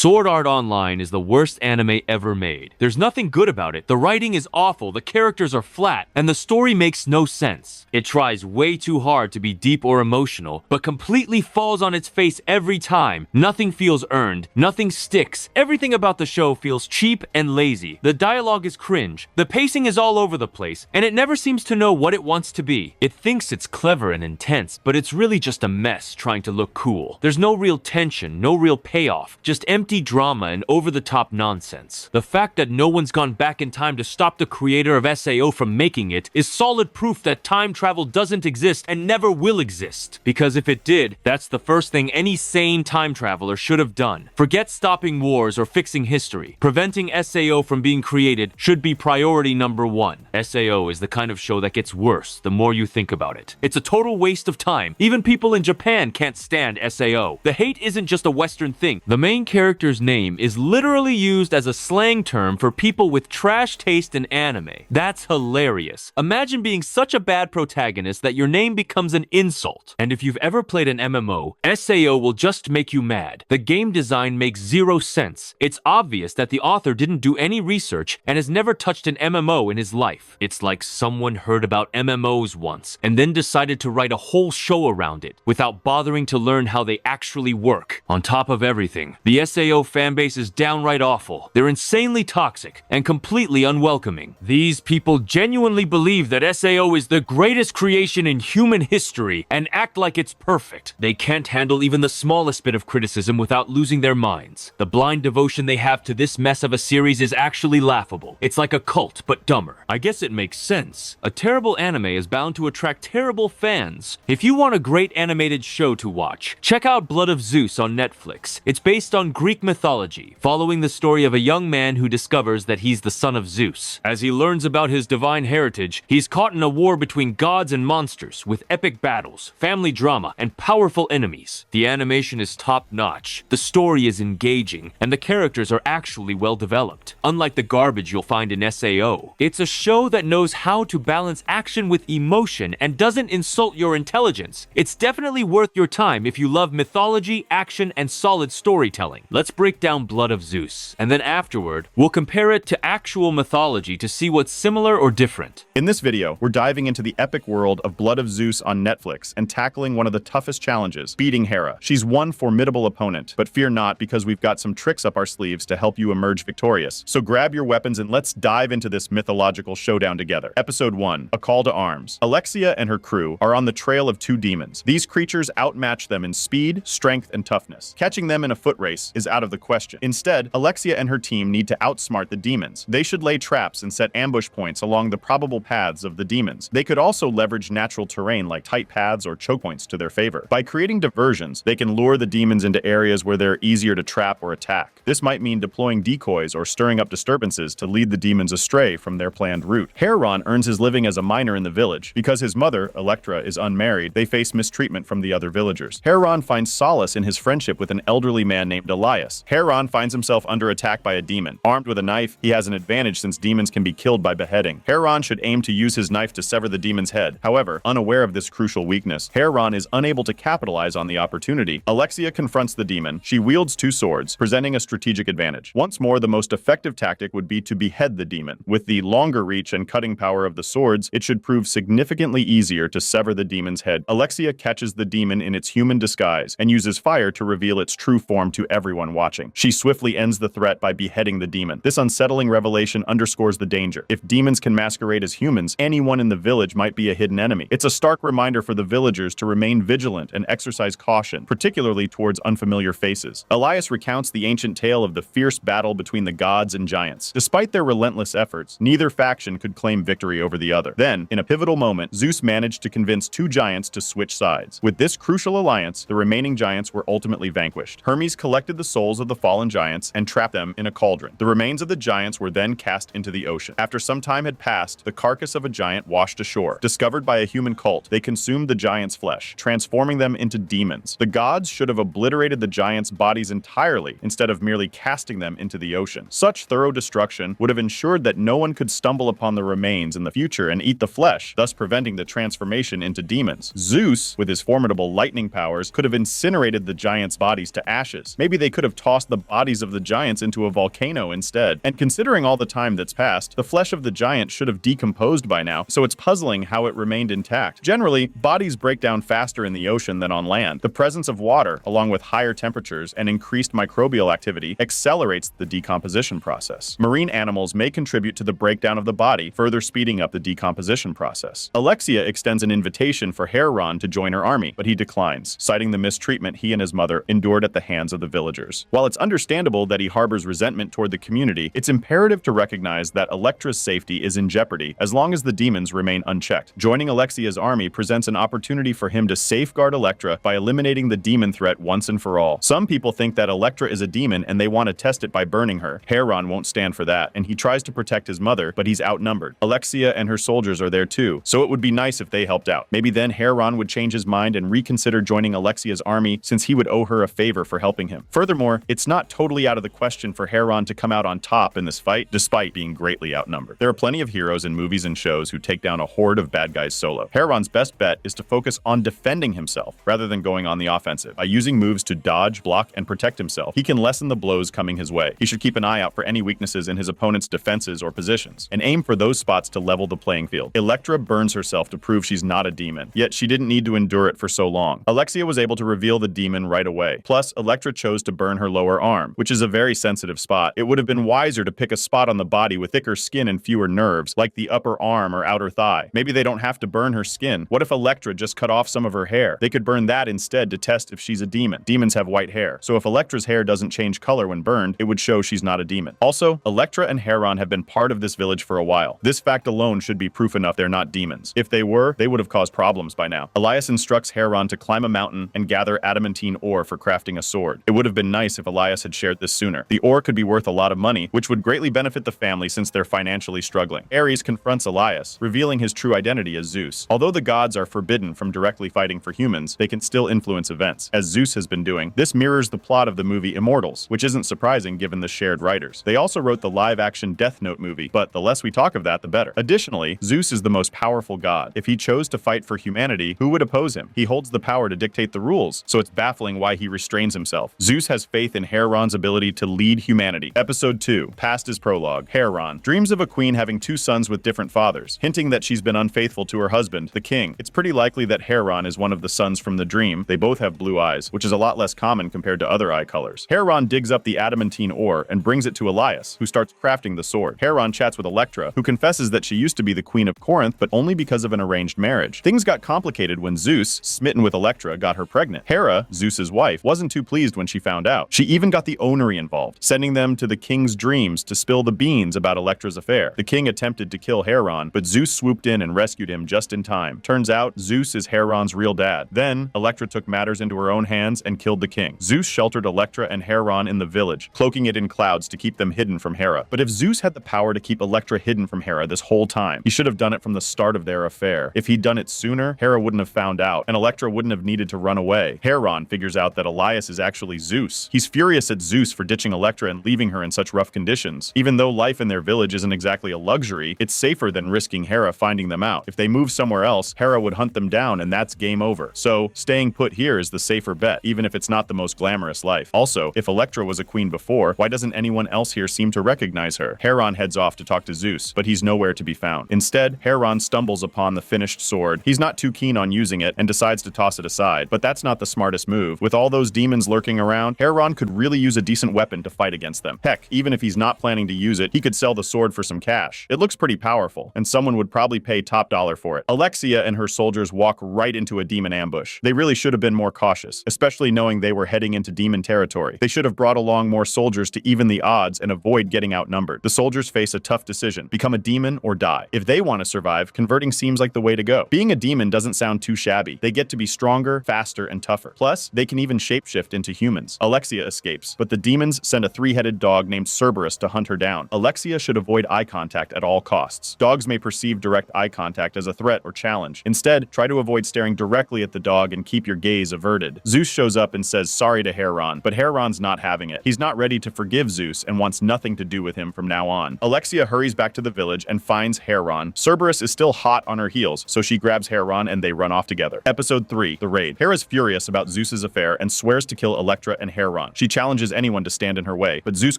Sword Art Online is the worst anime ever made. There's nothing good about it. The writing is awful, the characters are flat, and the story makes no sense. It tries way too hard to be deep or emotional, but completely falls on its face every time. Nothing feels earned, nothing sticks. Everything about the show feels cheap and lazy. The dialogue is cringe, the pacing is all over the place, and it never seems to know what it wants to be. It thinks it's clever and intense, but it's really just a mess trying to look cool. There's no real tension, no real payoff, just empty drama and over-the-top nonsense. The fact that no one's gone back in time to stop the creator of SAO from making it is solid proof that time travel doesn't exist and never will exist. Because if it did, that's the first thing any sane time traveler should have done. Forget stopping wars or fixing history. Preventing SAO from being created should be priority number one. SAO is the kind of show that gets worse the more you think about it. It's a total waste of time. Even people in Japan can't stand SAO. The hate isn't just a Western thing. The main character's name is literally used as a slang term for people with trash taste in anime. That's hilarious. Imagine being such a bad protagonist that your name becomes an insult. And if you've ever played an MMO, SAO will just make you mad. The game design makes zero sense. It's obvious that the author didn't do any research and has never touched an MMO in his life. It's like someone heard about MMOs once and then decided to write a whole show around it without bothering to learn how they actually work. On top of everything, the SAO fanbase is downright awful. They're insanely toxic and completely unwelcoming. These people genuinely believe that SAO is the greatest creation in human history and act like it's perfect. They can't handle even the smallest bit of criticism without losing their minds. The blind devotion they have to this mess of a series is actually laughable. It's like a cult, but dumber. I guess it makes sense. A terrible anime is bound to attract terrible fans. If you want a great animated show to watch, check out Blood of Zeus on Netflix. It's based on Greek mythology, following the story of a young man who discovers that he's the son of Zeus. As he learns about his divine heritage, he's caught in a war between gods and monsters, with epic battles, family drama, and powerful enemies. The animation is top-notch, the story is engaging, and the characters are actually well developed. Unlike the garbage you'll find in SAO, it's a show that knows how to balance action with emotion and doesn't insult your intelligence. It's definitely worth your time if you love mythology, action, and solid storytelling. Let's break down Blood of Zeus, and then afterward, we'll compare it to actual mythology to see what's similar or different. In this video, we're diving into the epic world of Blood of Zeus on Netflix and tackling one of the toughest challenges, beating Hera. She's one formidable opponent, but fear not, because we've got some tricks up our sleeves to help you emerge victorious. So grab your weapons and let's dive into this mythological showdown together. Episode 1, A Call to Arms. Alexia and her crew are on the trail of two demons. These creatures outmatch them in speed, strength, and toughness. Catching them in a foot race is out of the question. Instead, Alexia and her team need to outsmart the demons. They should lay traps and set ambush points along the probable paths of the demons. They could also leverage natural terrain like tight paths or choke points to their favor. By creating diversions, they can lure the demons into areas where they're easier to trap or attack. This might mean deploying decoys or stirring up disturbances to lead the demons astray from their planned route. Heron earns his living as a miner in the village. Because his mother, Electra, is unmarried, they face mistreatment from the other villagers. Heron finds solace in his friendship with an elderly man named Elias. Heron finds himself under attack by a demon. Armed with a knife, he has an advantage since demons can be killed by beheading. Heron should aim to use his knife to sever the demon's head. However, unaware of this crucial weakness, Heron is unable to capitalize on the opportunity. Alexia confronts the demon. She wields two swords, presenting a strategic advantage. Once more, the most effective tactic would be to behead the demon. With the longer reach and cutting power of the swords, it should prove significantly easier to sever the demon's head. Alexia catches the demon in its human disguise and uses fire to reveal its true form to everyone watching. She swiftly ends the threat by beheading the demon. This unsettling revelation underscores the danger. If demons can masquerade as humans, anyone in the village might be a hidden enemy. It's a stark reminder for the villagers to remain vigilant and exercise caution, particularly towards unfamiliar faces. Elias recounts the ancient tale of the fierce battle between the gods and giants. Despite their relentless efforts, neither faction could claim victory over the other. Then, in a pivotal moment, Zeus managed to convince two giants to switch sides. With this crucial alliance, the remaining giants were ultimately vanquished. Hermes collected the souls of the fallen giants and trapped them in a cauldron. The remains of the giants were then cast into the ocean. After some time had passed, the carcass of a giant washed ashore. Discovered by a human cult, they consumed the giants' flesh, transforming them into demons. The gods should have obliterated the giants' bodies entirely instead of merely merely casting them into the ocean. Such thorough destruction would have ensured that no one could stumble upon the remains in the future and eat the flesh, thus preventing the transformation into demons. Zeus, with his formidable lightning powers, could have incinerated the giants' bodies to ashes. Maybe they could have tossed the bodies of the giants into a volcano instead. And considering all the time that's passed, the flesh of the giant should have decomposed by now, so it's puzzling how it remained intact. Generally, bodies break down faster in the ocean than on land. The presence of water, along with higher temperatures and increased microbial activity, accelerates the decomposition process. Marine animals may contribute to the breakdown of the body, further speeding up the decomposition process. Alexia extends an invitation for Heron to join her army, but he declines, citing the mistreatment he and his mother endured at the hands of the villagers. While it's understandable that he harbors resentment toward the community, it's imperative to recognize that Electra's safety is in jeopardy as long as the demons remain unchecked. Joining Alexia's army presents an opportunity for him to safeguard Electra by eliminating the demon threat once and for all. Some people think that Electra is a demon and they want to test it by burning her. Heron won't stand for that, and he tries to protect his mother, but he's outnumbered. Alexia and her soldiers are there too, so it would be nice if they helped out. Maybe then Heron would change his mind and reconsider joining Alexia's army, since he would owe her a favor for helping him. Furthermore, it's not totally out of the question for Heron to come out on top in this fight, despite being greatly outnumbered. There are plenty of heroes in movies and shows who take down a horde of bad guys solo. Heron's best bet is to focus on defending himself, rather than going on the offensive. By using moves to dodge, block, and protect himself, he can lessen the blows coming his way. He should keep an eye out for any weaknesses in his opponent's defenses or positions, and aim for those spots to level the playing field. Electra burns herself to prove she's not a demon, yet she didn't need to endure it for so long. Alexia was able to reveal the demon right away. Plus, Electra chose to burn her lower arm, which is a very sensitive spot. It would have been wiser to pick a spot on the body with thicker skin and fewer nerves, like the upper arm or outer thigh. Maybe they don't have to burn her skin. What if Electra just cut off some of her hair? They could burn that instead to test if she's a demon. Demons have white hair, so if Electra's hair doesn't change color when burned, it would show she's not a demon. Also, Electra and Heron have been part of this village for a while. This fact alone should be proof enough they're not demons. If they were, they would have caused problems by now. Elias instructs Heron to climb a mountain and gather adamantine ore for crafting a sword. It would have been nice if Elias had shared this sooner. The ore could be worth a lot of money, which would greatly benefit the family since they're financially struggling. Ares confronts Elias, revealing his true identity as Zeus. Although the gods are forbidden from directly fighting for humans, they can still influence events, as Zeus has been doing. This mirrors the plot of the movie Immortals, which isn't surprising given the shared writers. They also wrote the live-action Death Note movie, but the less we talk of that, the better. Additionally, Zeus is the most powerful god. If he chose to fight for humanity, who would oppose him? He holds the power to dictate the rules, so it's baffling why he restrains himself. Zeus has faith in Heron's ability to lead humanity. Episode 2, past is prologue. Heron dreams of a queen having two sons with different fathers, hinting that she's been unfaithful to her husband, the king. It's pretty likely that Heron is one of the sons from the dream. They both have blue eyes, which is a lot less common compared to other eye colors. Heron digs up the adamantine ore and brings it to Elias, who starts crafting the sword. Heron chats with Electra, who confesses that she used to be the queen of Corinth, but only because of an arranged marriage. Things got complicated when Zeus, smitten with Electra, got her pregnant. Hera, Zeus's wife, wasn't too pleased when she found out. She even got the onery involved, sending them to the king's dreams to spill the beans about Electra's affair. The king attempted to kill Heron, but Zeus swooped in and rescued him just in time. Turns out, Zeus is Heron's real dad. Then, Electra took matters into her own hands and killed the king. Zeus sheltered Electra and Heron in the village, cloaking it in clouds to keep them hidden from Hera. But if Zeus had the power to keep Electra hidden from Hera this whole time, he should have done it from the start of their affair. If he'd done it sooner, Hera wouldn't have found out, and Electra wouldn't have needed to run away. Heron figures out that Elias is actually Zeus. He's furious at Zeus for ditching Electra and leaving her in such rough conditions. Even though life in their village isn't exactly a luxury, it's safer than risking Hera finding them out. If they move somewhere else, Hera would hunt them down and that's game over. So, staying put here is the safer bet, even if it's not the most glamorous life. Also, if Electra was a queen before, why doesn't anyone else here seem to recognize her? Heron heads off to talk to Zeus, but he's nowhere to be found. Instead, Heron stumbles upon the finished sword. He's not too keen on using it and decides to toss it aside, but that's not the smartest move. With all those demons lurking around, Heron could really use a decent weapon to fight against them. Heck, even if he's not planning to use it, he could sell the sword for some cash. It looks pretty powerful, and someone would probably pay top dollar for it. Alexia and her soldiers walk right into a demon ambush. They really should have been more cautious, especially knowing they were heading into demon territory. They should have brought along more soldiers to even the odds and avoid getting outnumbered. The soldiers face a tough decision: become a demon or die. If they want to survive, converting seems like the way to go. Being a demon doesn't sound too shabby. They get to be stronger, faster, and tougher. Plus, they can even shapeshift into humans. Alexia escapes, but the demons send a three-headed dog named Cerberus to hunt her down. Alexia should avoid eye contact at all costs. Dogs may perceive direct eye contact as a threat or challenge. Instead, try to avoid staring directly at the dog and keep your gaze averted. Zeus shows up and says sorry to Heron, but Heron's not having having it. He's not ready to forgive Zeus and wants nothing to do with him from now on. Alexia hurries back to the village and finds Heron. Cerberus is still hot on her heels, so she grabs Heron and they run off together. Episode 3, The Raid. Hera's furious about Zeus's affair and swears to kill Electra and Heron. She challenges anyone to stand in her way, but Zeus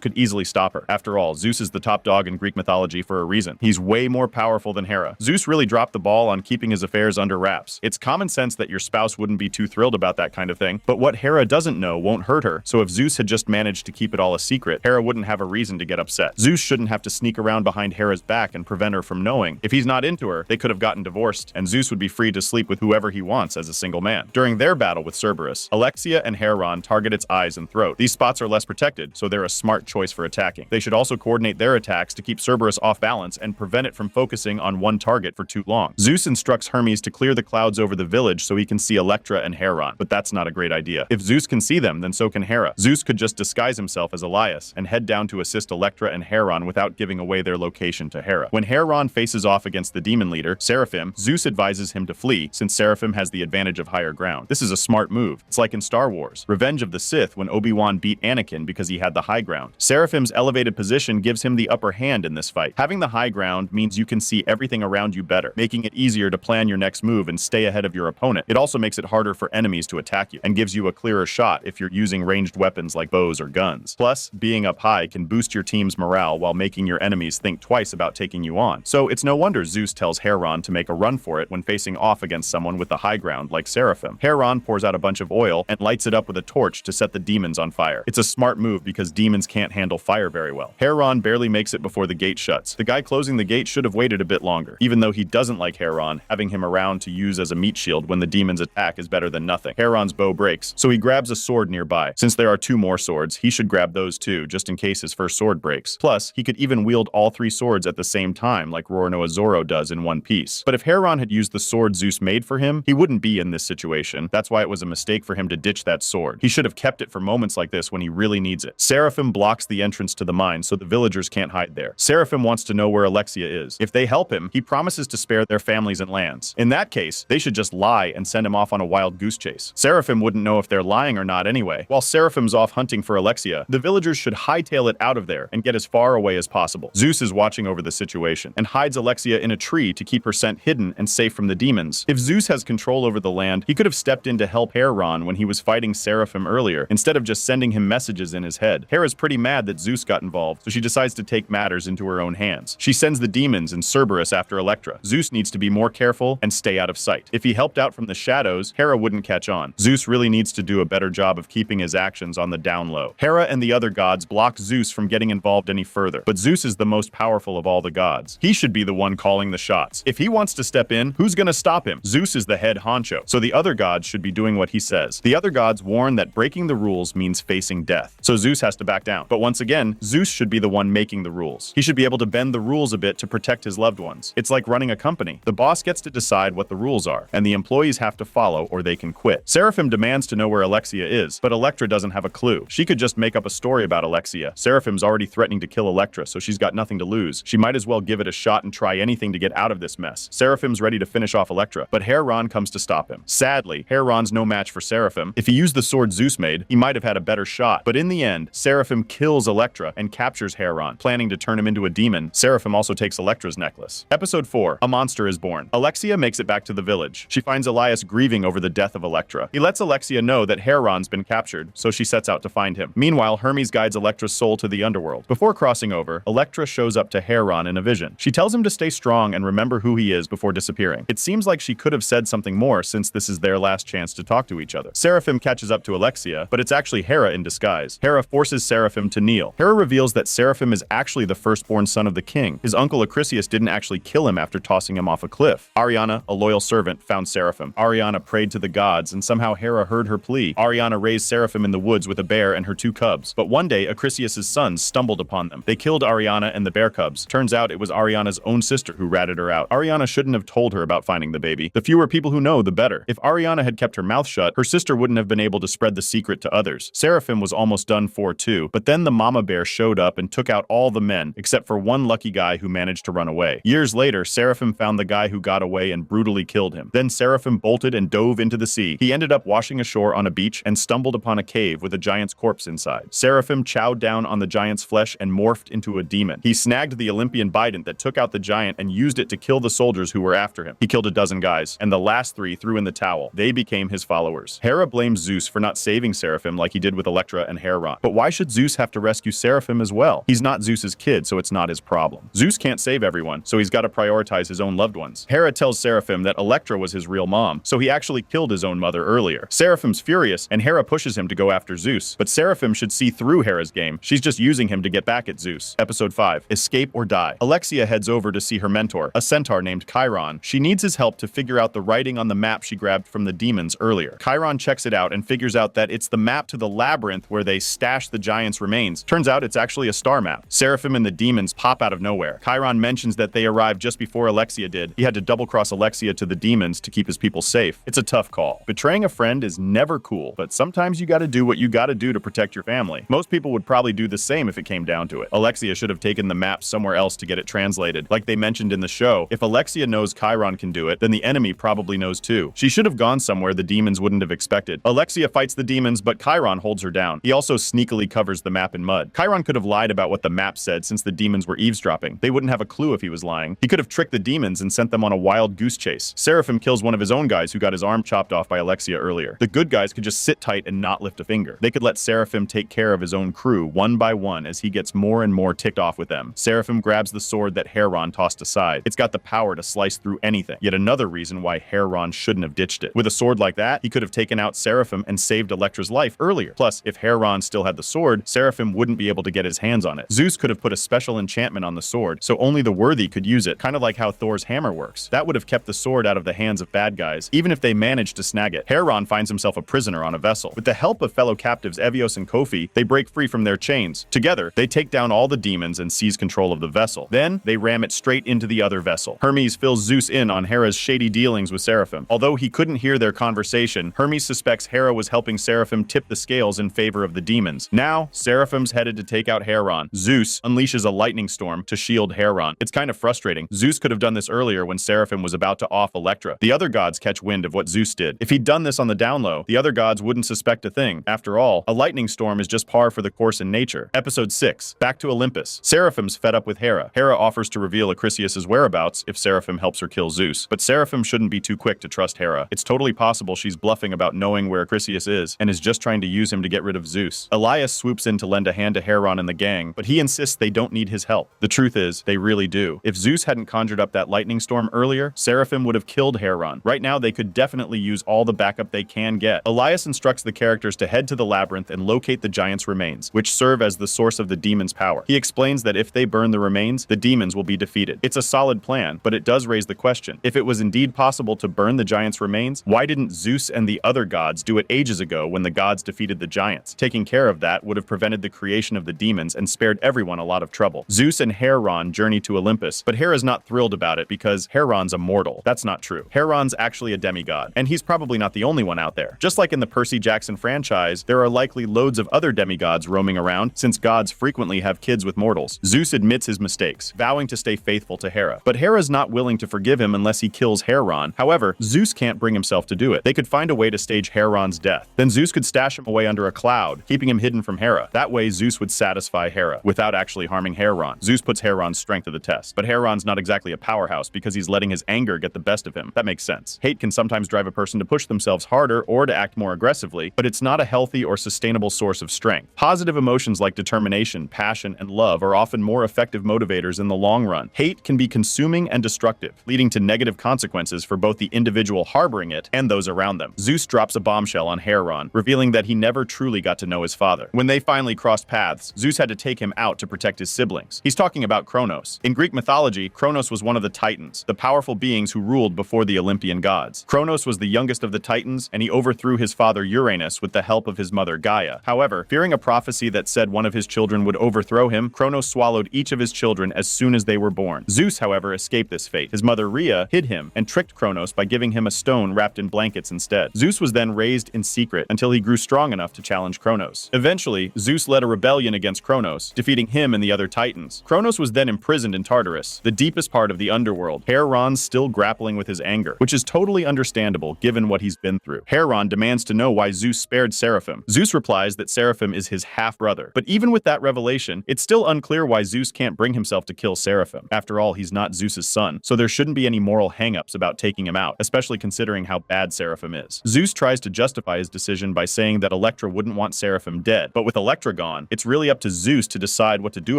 could easily stop her. After all, Zeus is the top dog in Greek mythology for a reason. He's way more powerful than Hera. Zeus really dropped the ball on keeping his affairs under wraps. It's common sense that your spouse wouldn't be too thrilled about that kind of thing, but what Hera doesn't know won't hurt her, so if Zeus had just managed to keep it all a secret, Hera wouldn't have a reason to get upset. Zeus shouldn't have to sneak around behind Hera's back and prevent her from knowing. If he's not into her, they could have gotten divorced, and Zeus would be free to sleep with whoever he wants as a single man. During their battle with Cerberus, Alexia and Heron target its eyes and throat. These spots are less protected, so they're a smart choice for attacking. They should also coordinate their attacks to keep Cerberus off balance and prevent it from focusing on one target for too long. Zeus instructs Hermes to clear the clouds over the village so he can see Electra and Heron, but that's not a great idea. If Zeus can see them, then so can Hera. Zeus could just disguise himself as Elias and head down to assist Electra and Heron without giving away their location to Hera. When Heron faces off against the demon leader, Seraphim, Zeus advises him to flee, since Seraphim has the advantage of higher ground. This is a smart move. It's like in Star Wars, Revenge of the Sith, when Obi-Wan beat Anakin because he had the high ground. Seraphim's elevated position gives him the upper hand in this fight. Having the high ground means you can see everything around you better, making it easier to plan your next move and stay ahead of your opponent. It also makes it harder for enemies to attack you, and gives you a clearer shot if you're using ranged weapons like bows or guns. Plus, being up high can boost your team's morale while making your enemies think twice about taking you on. So it's no wonder Zeus tells Heron to make a run for it when facing off against someone with the high ground like Seraphim. Heron pours out a bunch of oil and lights it up with a torch to set the demons on fire. It's a smart move because demons can't handle fire very well. Heron barely makes it before the gate shuts. The guy closing the gate should have waited a bit longer. Even though he doesn't like Heron, having him around to use as a meat shield when the demons attack is better than nothing. Heron's bow breaks, so he grabs a sword nearby. Since there are 2 more swords, he should grab those too, just in case his first sword breaks. Plus, he could even wield all 3 swords at the same time like Rorno Azoro does in one piece. But if Heron had used the sword Zeus made for him, he wouldn't be in this situation. That's why it was a mistake for him to ditch that sword. He should have kept it for moments like this when he really needs it. Seraphim blocks the entrance to the mine so the villagers can't hide there. Seraphim wants to know where Alexia is. If they help him, he promises to spare their families and lands. In that case, they should just lie and send him off on a wild goose chase. Seraphim wouldn't know if they're lying or not anyway. While Seraphim's off hunting for Alexia, the villagers should hightail it out of there and get as far away as possible. Zeus is watching over the situation and hides Alexia in a tree to keep her scent hidden and safe from the demons. If Zeus has control over the land, he could have stepped in to help Heron when he was fighting Seraphim earlier, instead of just sending him messages in his head. Hera's pretty mad that Zeus got involved, so she decides to take matters into her own hands. She sends the demons and Cerberus after Electra. Zeus needs to be more careful and stay out of sight. If he helped out from the shadows, Hera wouldn't catch on. Zeus really needs to do a better job of keeping his actions on the down low. Hera and the other gods block Zeus from getting involved any further, but Zeus is the most powerful of all the gods. He should be the one calling the shots. If he wants to step in, who's gonna stop him? Zeus is the head honcho, so the other gods should be doing what he says. The other gods warn that breaking the rules means facing death, so Zeus has to back down. But once again, Zeus should be the one making the rules. He should be able to bend the rules a bit to protect his loved ones. It's like running a company. The boss gets to decide what the rules are, and the employees have to follow or they can quit. Seraphim demands to know where Alexia is, but Electra doesn't have a clue. She could just make up a story about Alexia. Seraphim's already threatening to kill Electra, so she's got nothing to lose. She might as well give it a shot and try anything to get out of this mess. Seraphim's ready to finish off Electra, but Heron comes to stop him. Sadly, Heron's no match for Seraphim. If he used the sword Zeus made, he might have had a better shot, but in the end, Seraphim kills Electra and captures Heron, planning to turn him into a demon. Seraphim also takes Electra's necklace. Episode 4, A Monster is Born. Alexia makes it back to the village. She finds Elias grieving over the death of Electra. He lets Alexia know that Heron's been captured, so she sets out to find him. Meanwhile, Hermes guides Electra's soul to the underworld. Before crossing over, Electra shows up to Heron in a vision. She tells him to stay strong and remember who he is before disappearing. It seems like she could have said something more since this is their last chance to talk to each other. Seraphim catches up to Alexia, but it's actually Hera in disguise. Hera forces Seraphim to kneel. Hera reveals that Seraphim is actually the firstborn son of the king. His uncle Acrisius didn't actually kill him after tossing him off a cliff. Ariana, a loyal servant, found Seraphim. Ariana prayed to the gods, and somehow Hera heard her plea. Ariana raised Seraphim in the woods with a bear and her 2 cubs. But one day, Acrisius' sons stumbled upon them. They killed Ariana and the bear cubs. Turns out it was Ariana's own sister who ratted her out. Ariana shouldn't have told her about finding the baby. The fewer people who know, the better. If Ariana had kept her mouth shut, her sister wouldn't have been able to spread the secret to others. Seraphim was almost done for too, but then the mama bear showed up and took out all the men, except for one lucky guy who managed to run away. Years later, Seraphim found the guy who got away and brutally killed him. Then Seraphim bolted and dove into the sea. He ended up washing ashore on a beach and stumbled upon a cave with a giant's corpse corpse inside. Seraphim chowed down on the giant's flesh and morphed into a demon. He snagged the Olympian bident that took out the giant and used it to kill the soldiers who were after him. He killed a dozen guys, and the last 3 threw in the towel. They became his followers. Hera blames Zeus for not saving Seraphim like he did with Electra and Heron. But why should Zeus have to rescue Seraphim as well? He's not Zeus's kid, so it's not his problem. Zeus can't save everyone, so he's got to prioritize his own loved ones. Hera tells Seraphim that Electra was his real mom, so he actually killed his own mother earlier. Seraphim's furious, and Hera pushes him to go after Zeus. But Seraphim should see through Hera's game. She's just using him to get back at Zeus. Episode 5. Escape or Die. Alexia heads over to see her mentor, a centaur named Chiron. She needs his help to figure out the writing on the map she grabbed from the demons earlier. Chiron checks it out and figures out that it's the map to the labyrinth where they stash the giant's remains. Turns out it's actually a star map. Seraphim and the demons pop out of nowhere. Chiron mentions that they arrived just before Alexia did. He had to double-cross Alexia to the demons to keep his people safe. It's a tough call. Betraying a friend is never cool, but sometimes you gotta do what you gotta do to protect your family. Most people would probably do the same if it came down to it. Alexia should have taken the map somewhere else to get it translated. Like they mentioned in the show, if Alexia knows Chiron can do it, then the enemy probably knows too. She should have gone somewhere the demons wouldn't have expected. Alexia fights the demons, but Chiron holds her down. He also sneakily covers the map in mud. Chiron could have lied about what the map said since the demons were eavesdropping. They wouldn't have a clue if he was lying. He could have tricked the demons and sent them on a wild goose chase. Seraphim kills one of his own guys who got his arm chopped off by Alexia earlier. The good guys could just sit tight and not lift a finger. They could let Seraphim take care of his own crew one by one as he gets more and more ticked off with them. Seraphim grabs the sword that Heron tossed aside. It's got the power to slice through anything. Yet another reason why Heron shouldn't have ditched it. With a sword like that, he could have taken out Seraphim and saved Electra's life earlier. Plus, if Heron still had the sword, Seraphim wouldn't be able to get his hands on it. Zeus could have put a special enchantment on the sword, so only the worthy could use it, kind of like how Thor's hammer works. That would have kept the sword out of the hands of bad guys, even if they managed to snag it. Heron finds himself a prisoner on a vessel. With the help of fellow captives Evios and Kofi, they break free from their chains. Together, they take down all the demons and seize control of the vessel. Then, they ram it straight into the other vessel. Hermes fills Zeus in on Hera's shady dealings with Seraphim. Although he couldn't hear their conversation, Hermes suspects Hera was helping Seraphim tip the scales in favor of the demons. Now, Seraphim's headed to take out Heron. Zeus unleashes a lightning storm to shield Heron. It's kind of frustrating. Zeus could have done this earlier when Seraphim was about to off Electra. The other gods catch wind of what Zeus did. If he'd done this on the down low, the other gods wouldn't suspect a thing. After all, a lightning storm is just par for the course in nature. Episode 6. Back to Olympus. Seraphim's fed up with Hera. Hera offers to reveal Acrisius' whereabouts if Seraphim helps her kill Zeus. But Seraphim shouldn't be too quick to trust Hera. It's totally possible she's bluffing about knowing where Acrisius is and is just trying to use him to get rid of Zeus. Elias swoops in to lend a hand to Heron and the gang, but he insists they don't need his help. The truth is, they really do. If Zeus hadn't conjured up that lightning storm earlier, Seraphim would have killed Heron. Right now, they could definitely use all the backup they can get. Elias instructs the characters to head to the labyrinth and locate the giant's remains, which serve as the source of the demon's power. He explains that if they burn the remains, the demons will be defeated. It's a solid plan, but it does raise the question. If it was indeed possible to burn the giant's remains, why didn't Zeus and the other gods do it ages ago when the gods defeated the giants? Taking care of that would have prevented the creation of the demons and spared everyone a lot of trouble. Zeus and Heron journey to Olympus, but Hera's not thrilled about it because Heron's a mortal. That's not true. Heron's actually a demigod, and he's probably not the only one out there. Just like in the Percy Jackson franchise, there are likely loads of other demigods roaming around, since gods frequently have kids with mortals. Zeus admits his mistakes, vowing to stay faithful to Hera. But Hera's not willing to forgive him unless he kills Heron. However, Zeus can't bring himself to do it. They could find a way to stage Heron's death. Then Zeus could stash him away under a cloud, keeping him hidden from Hera. That way, Zeus would satisfy Hera, without actually harming Heron. Zeus puts Heron's strength to the test. But Heron's not exactly a powerhouse because he's letting his anger get the best of him. That makes sense. Hate can sometimes drive a person to push themselves harder or to act more aggressively, but it's not a healthy or sustainable source of strength. Positive emotions like determination, passion, and love are often more effective motivators in the long run. Hate can be consuming and destructive, leading to negative consequences for both the individual harboring it and those around them. Zeus drops a bombshell on Heron, revealing that he never truly got to know his father. When they finally crossed paths, Zeus had to take him out to protect his siblings. He's talking about Kronos. In Greek mythology, Kronos was one of the Titans, the powerful beings who ruled before the Olympian gods. Kronos was the youngest of the Titans, and he overthrew his father Uranus with the help of his mother Gaia. However, fearing a prophecy that said one of his children would overthrow him, Kronos swallowed each of his children as soon as they were born. Zeus, however, escaped this fate. His mother Rhea hid him and tricked Kronos by giving him a stone wrapped in blankets instead. Zeus was then raised in secret until he grew strong enough to challenge Kronos. Eventually, Zeus led a rebellion against Kronos, defeating him and the other Titans. Kronos was then imprisoned in Tartarus, the deepest part of the underworld. Heron's still grappling with his anger, which is totally understandable given what he's been through. Heron demands to know why Zeus spared Seraphim. Zeus replies realize that Seraphim is his half-brother. But even with that revelation, it's still unclear why Zeus can't bring himself to kill Seraphim. After all, he's not Zeus's son, so there shouldn't be any moral hang-ups about taking him out, especially considering how bad Seraphim is. Zeus tries to justify his decision by saying that Electra wouldn't want Seraphim dead, but with Electra gone, it's really up to Zeus to decide what to do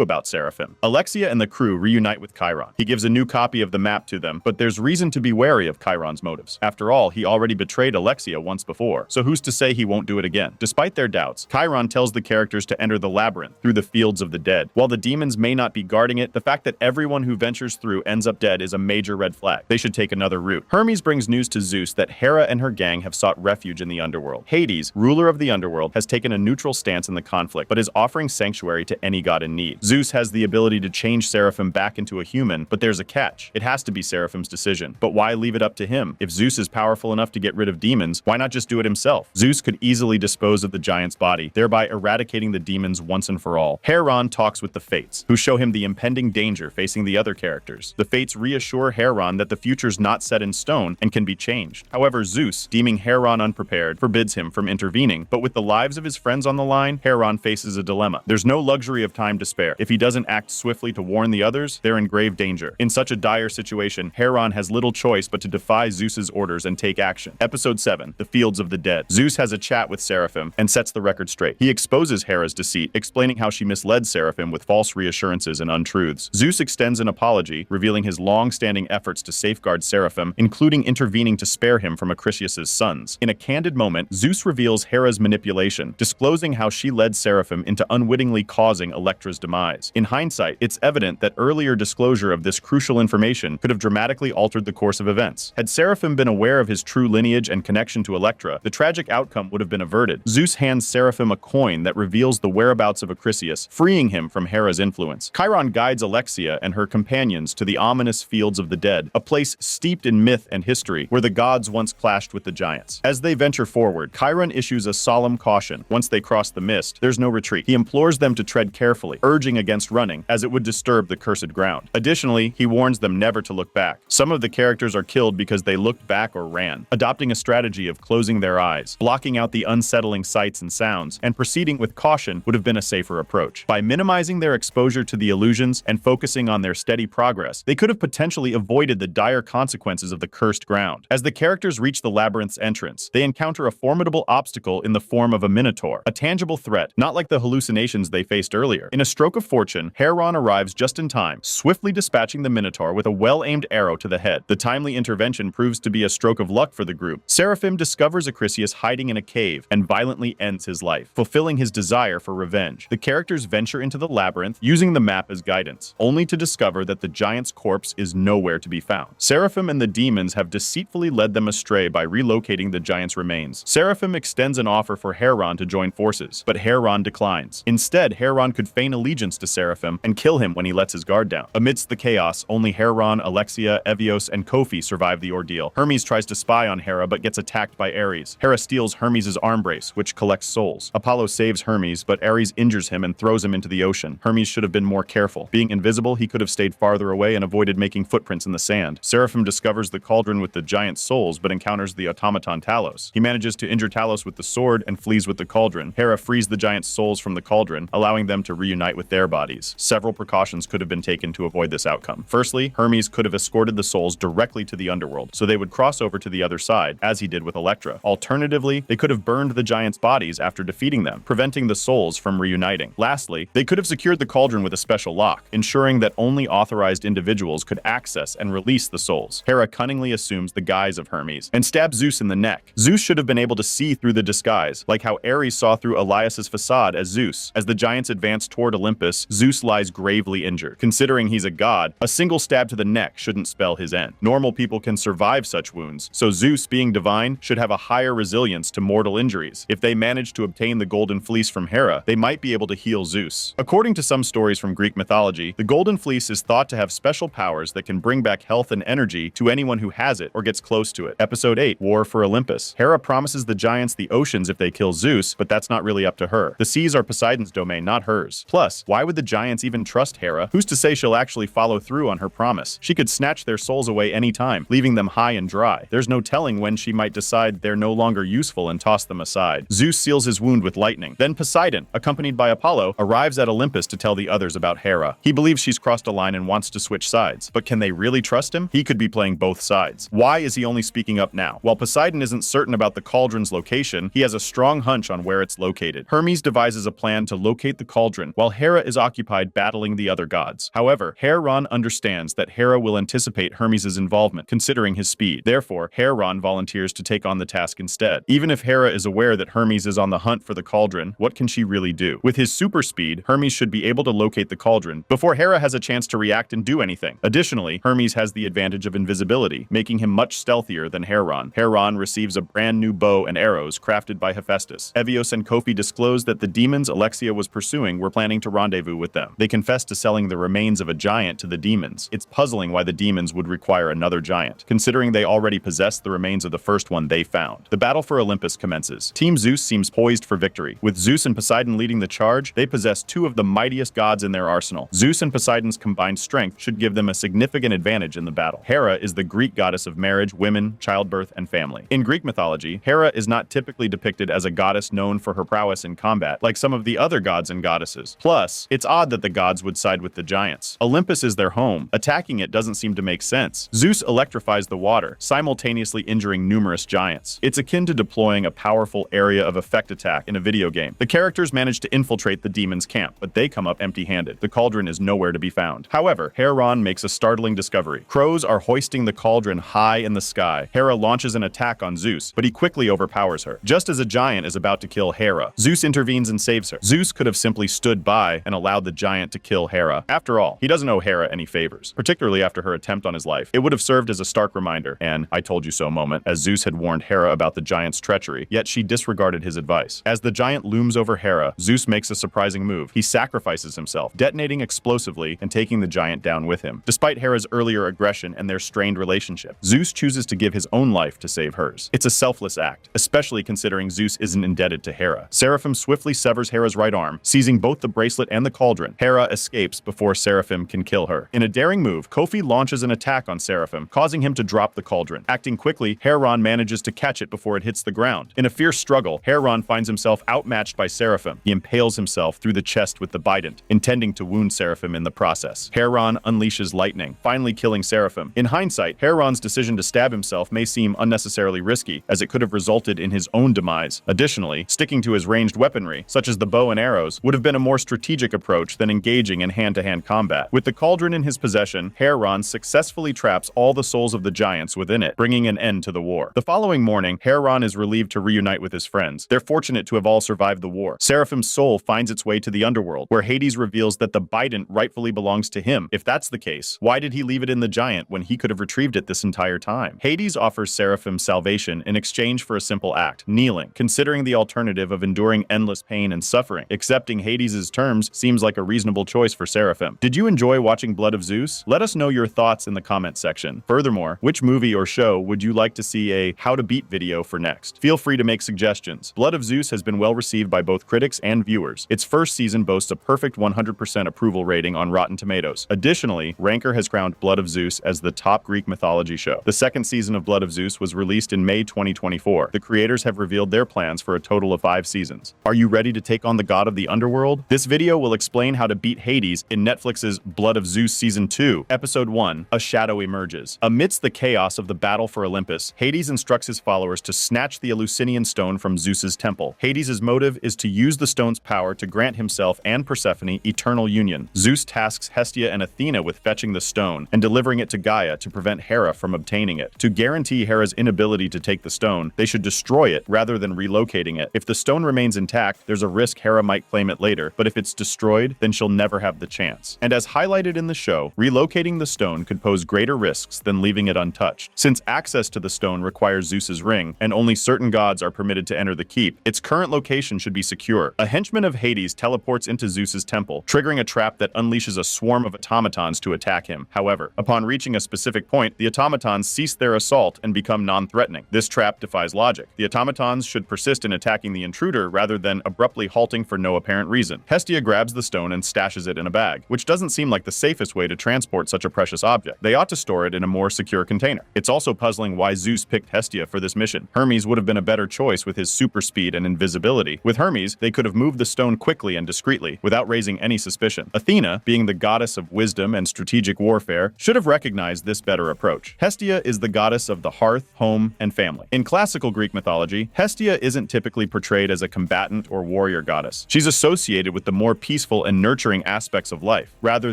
about Seraphim. Alexia and the crew reunite with Chiron. He gives a new copy of the map to them, but there's reason to be wary of Chiron's motives. After all, he already betrayed Alexia once before, so who's to say he won't do it again? Despite their doubts, Chiron tells the characters to enter the labyrinth through the fields of the dead. While the demons may not be guarding it, the fact that everyone who ventures through ends up dead is a major red flag. They should take another route. Hermes brings news to Zeus that Hera and her gang have sought refuge in the underworld. Hades, ruler of the underworld, has taken a neutral stance in the conflict, but is offering sanctuary to any god in need. Zeus has the ability to change Seraphim back into a human, but there's a catch. It has to be Seraphim's decision. But why leave it up to him? If Zeus is powerful enough to get rid of demons, why not just do it himself? Zeus could easily dispose of the giant's body, thereby eradicating the demons once and for all. Heron talks with the Fates, who show him the impending danger facing the other characters. The Fates reassure Heron that the future's not set in stone and can be changed. However, Zeus, deeming Heron unprepared, forbids him from intervening, but with the lives of his friends on the line, Heron faces a dilemma. There's no luxury of time to spare. If he doesn't act swiftly to warn the others, they're in grave danger. In such a dire situation, Heron has little choice but to defy Zeus's orders and take action. Episode 7, The Fields of the Dead. Zeus has a chat with Seraphim and sets the record straight. He exposes Hera's deceit, explaining how she misled Seraphim with false reassurances and untruths. Zeus extends an apology, revealing his long-standing efforts to safeguard Seraphim, including intervening to spare him from Acrisius's sons. In a candid moment, Zeus reveals Hera's manipulation, disclosing how she led Seraphim into unwittingly causing Electra's demise. In hindsight, it's evident that earlier disclosure of this crucial information could have dramatically altered the course of events. Had Seraphim been aware of his true lineage and connection to Electra, the tragic outcome would have been averted. Zeus hands Seraphim a coin that reveals the whereabouts of Acrisius, freeing him from Hera's influence. Chiron guides Alexia and her companions to the ominous Fields of the Dead, a place steeped in myth and history where the gods once clashed with the giants. As they venture forward, Chiron issues a solemn caution. Once they cross the mist, there's no retreat. He implores them to tread carefully, urging against running, as it would disturb the cursed ground. Additionally, he warns them never to look back. Some of the characters are killed because they looked back or ran, adopting a strategy of closing their eyes, blocking out the unsettling sights and sounds, and proceeding with caution would have been a safer approach. By minimizing their exposure to the illusions and focusing on their steady progress, they could have potentially avoided the dire consequences of the cursed ground. As the characters reach the labyrinth's entrance, they encounter a formidable obstacle in the form of a minotaur, a tangible threat, not like the hallucinations they faced earlier. In a stroke of fortune, Heron arrives just in time, swiftly dispatching the minotaur with a well-aimed arrow to the head. The timely intervention proves to be a stroke of luck for the group. Seraphim discovers Acrisius hiding in a cave and violently ends his life, fulfilling his desire for revenge. The characters venture into the labyrinth, using the map as guidance, only to discover that the giant's corpse is nowhere to be found. Seraphim and the demons have deceitfully led them astray by relocating the giant's remains. Seraphim extends an offer for Heron to join forces, but Heron declines. Instead, Heron could feign allegiance to Seraphim and kill him when he lets his guard down. Amidst the chaos, only Heron, Alexia, Evios, and Kofi survive the ordeal. Hermes tries to spy on Hera but gets attacked by Ares. Hera steals Hermes' arm brace, which collects souls. Apollo saves Hermes, but Ares injures him and throws him into the ocean. Hermes should have been more careful. Being invisible, he could have stayed farther away and avoided making footprints in the sand. Seraphim discovers the cauldron with the giant souls but encounters the automaton Talos. He manages to injure Talos with the sword and flees with the cauldron. Hera frees the giant souls from the cauldron, allowing them to reunite with their bodies. Several precautions could have been taken to avoid this outcome. Firstly, Hermes could have escorted the souls directly to the underworld, so they would cross over to the other side, as he did with Electra. Alternatively, they could have burned the giants' bodies after defeating them, preventing the souls from reuniting. Lastly, they could have secured the cauldron with a special lock, ensuring that only authorized individuals could access and release the souls. Hera cunningly assumes the guise of Hermes and stabs Zeus in the neck. Zeus should have been able to see through the disguise, like how Ares saw through Elias's facade as Zeus. As the giants advance toward Olympus, Zeus lies gravely injured. Considering he's a god, a single stab to the neck shouldn't spell his end. Normal people can survive such wounds, so Zeus, being divine, should have a higher resilience to mortal injuries. If they manage to obtain the Golden Fleece from Hera, they might be able to heal Zeus. According to some stories from Greek mythology, the Golden Fleece is thought to have special powers that can bring back health and energy to anyone who has it or gets close to it. Episode 8, War for Olympus. Hera promises the giants the oceans if they kill Zeus, but that's not really up to her. The seas are Poseidon's domain, not hers. Plus, why would the giants even trust Hera? Who's to say she'll actually follow through on her promise? She could snatch their souls away anytime, leaving them high and dry. There's no telling when she might decide they're no longer useful and toss them aside. Zeus seals heals his wound with lightning. Then Poseidon, accompanied by Apollo, arrives at Olympus to tell the others about Hera. He believes she's crossed a line and wants to switch sides. But can they really trust him? He could be playing both sides. Why is he only speaking up now? While Poseidon isn't certain about the cauldron's location, he has a strong hunch on where it's located. Hermes devises a plan to locate the cauldron, while Hera is occupied battling the other gods. However, Heron understands that Hera will anticipate Hermes' involvement, considering his speed. Therefore, Heron volunteers to take on the task instead. Even if Hera is aware that Hermes is on the hunt for the cauldron, what can she really do? With his super speed, Hermes should be able to locate the cauldron before Hera has a chance to react and do anything. Additionally, Hermes has the advantage of invisibility, making him much stealthier than Heron. Heron receives a brand new bow and arrows crafted by Hephaestus. Evios and Kofi disclose that the demons Alexia was pursuing were planning to rendezvous with them. They confess to selling the remains of a giant to the demons. It's puzzling why the demons would require another giant, considering they already possessed the remains of the first one they found. The battle for Olympus commences. Team Zeus seems poised for victory. With Zeus and Poseidon leading the charge, they possess two of the mightiest gods in their arsenal. Zeus and Poseidon's combined strength should give them a significant advantage in the battle. Hera is the Greek goddess of marriage, women, childbirth, and family. In Greek mythology, Hera is not typically depicted as a goddess known for her prowess in combat, like some of the other gods and goddesses. Plus, it's odd that the gods would side with the giants. Olympus is their home. Attacking it doesn't seem to make sense. Zeus electrifies the water, simultaneously injuring numerous giants. It's akin to deploying a powerful area of effect attack in a video game. The characters manage to infiltrate the demons' camp, but they come up empty-handed. The cauldron is nowhere to be found. However, Heron makes a startling discovery. Crows are hoisting the cauldron high in the sky. Hera launches an attack on Zeus, but he quickly overpowers her. Just as a giant is about to kill Hera, Zeus intervenes and saves her. Zeus could have simply stood by and allowed the giant to kill Hera. After all, he doesn't owe Hera any favors, particularly after her attempt on his life. It would have served as a stark reminder, and I told you so moment, as Zeus had warned Hera about the giant's treachery, yet she disregarded his advice. As the giant looms over Hera, Zeus makes a surprising move. He sacrifices himself, detonating explosively and taking the giant down with him. Despite Hera's earlier aggression and their strained relationship, Zeus chooses to give his own life to save hers. It's a selfless act, especially considering Zeus isn't indebted to Hera. Seraphim swiftly severs Hera's right arm, seizing both the bracelet and the cauldron. Hera escapes before Seraphim can kill her. In a daring move, Kofi launches an attack on Seraphim, causing him to drop the cauldron. Acting quickly, Heron manages to catch it before it hits the ground. In a fierce struggle, Heron finds himself outmatched by Seraphim. He impales himself through the chest with the bident, intending to wound Seraphim in the process. Heron unleashes lightning, finally killing Seraphim. In hindsight, Heron's decision to stab himself may seem unnecessarily risky, as it could have resulted in his own demise. Additionally, sticking to his ranged weaponry, such as the bow and arrows, would have been a more strategic approach than engaging in hand-to-hand combat. With the cauldron in his possession, Heron successfully traps all the souls of the giants within it, bringing an end to the war. The following morning, Heron is relieved to reunite with his friends. They're fortunate to have all survived the war. Seraphim's soul finds its way to the underworld, where Hades reveals that the bident rightfully belongs to him. If that's the case, why did he leave it in the giant when he could have retrieved it this entire time? Hades offers Seraphim salvation in exchange for a simple act, kneeling. Considering the alternative of enduring endless pain and suffering, accepting Hades' terms seems like a reasonable choice for Seraphim. Did you enjoy watching Blood of Zeus? Let us know your thoughts in the comment section. Furthermore, which movie or show would you like to see a how to beat video for next? Feel free to make suggestions. Blood of Zeus has been well received by both critics and viewers. Its first season boasts a perfect 100% approval rating on Rotten Tomatoes. Additionally, Ranker has crowned Blood of Zeus as the top Greek mythology show. The second season of Blood of Zeus was released in May 2024. The creators have revealed their plans for a total of 5 seasons. Are you ready to take on the god of the underworld? This video will explain how to beat Hades in Netflix's Blood of Zeus Season 2, Episode 1, A Shadow Emerges. Amidst the chaos of the battle for Olympus, Hades instructs his followers to snatch the Eleusinian stone from Zeus's temple. Hades' motive is to use the stone's power to grant himself and Persephone eternal union. Zeus tasks Hestia and Athena with fetching the stone and delivering it to Gaia to prevent Hera from obtaining it. To guarantee Hera's inability to take the stone, they should destroy it rather than relocating it. If the stone remains intact, there's a risk Hera might claim it later, but if it's destroyed, then she'll never have the chance. And as highlighted in the show, relocating the stone could pose greater risks than leaving it untouched. Since access to the stone requires Zeus's ring, and only certain gods are permitted to enter the keep, its current location should be secure. A henchman of Hades teleports into Zeus's temple, triggering a trap that unleashes a swarm of automatons to attack him. However, upon reaching a specific point, the automatons cease their assault and become non-threatening. This trap defies logic. The automatons should persist in attacking the intruder rather than abruptly halting for no apparent reason. Hestia grabs the stone and stashes it in a bag, which doesn't seem like the safest way to transport such a precious object. They ought to store it in a more secure container. It's also puzzling why Zeus picked Hestia for this mission. Hermes would have been a better choice with his super speed speed and invisibility. With Hermes, they could have moved the stone quickly and discreetly, without raising any suspicion. Athena, being the goddess of wisdom and strategic warfare, should have recognized this better approach. Hestia is the goddess of the hearth, home, and family. In classical Greek mythology, Hestia isn't typically portrayed as a combatant or warrior goddess. She's associated with the more peaceful and nurturing aspects of life, rather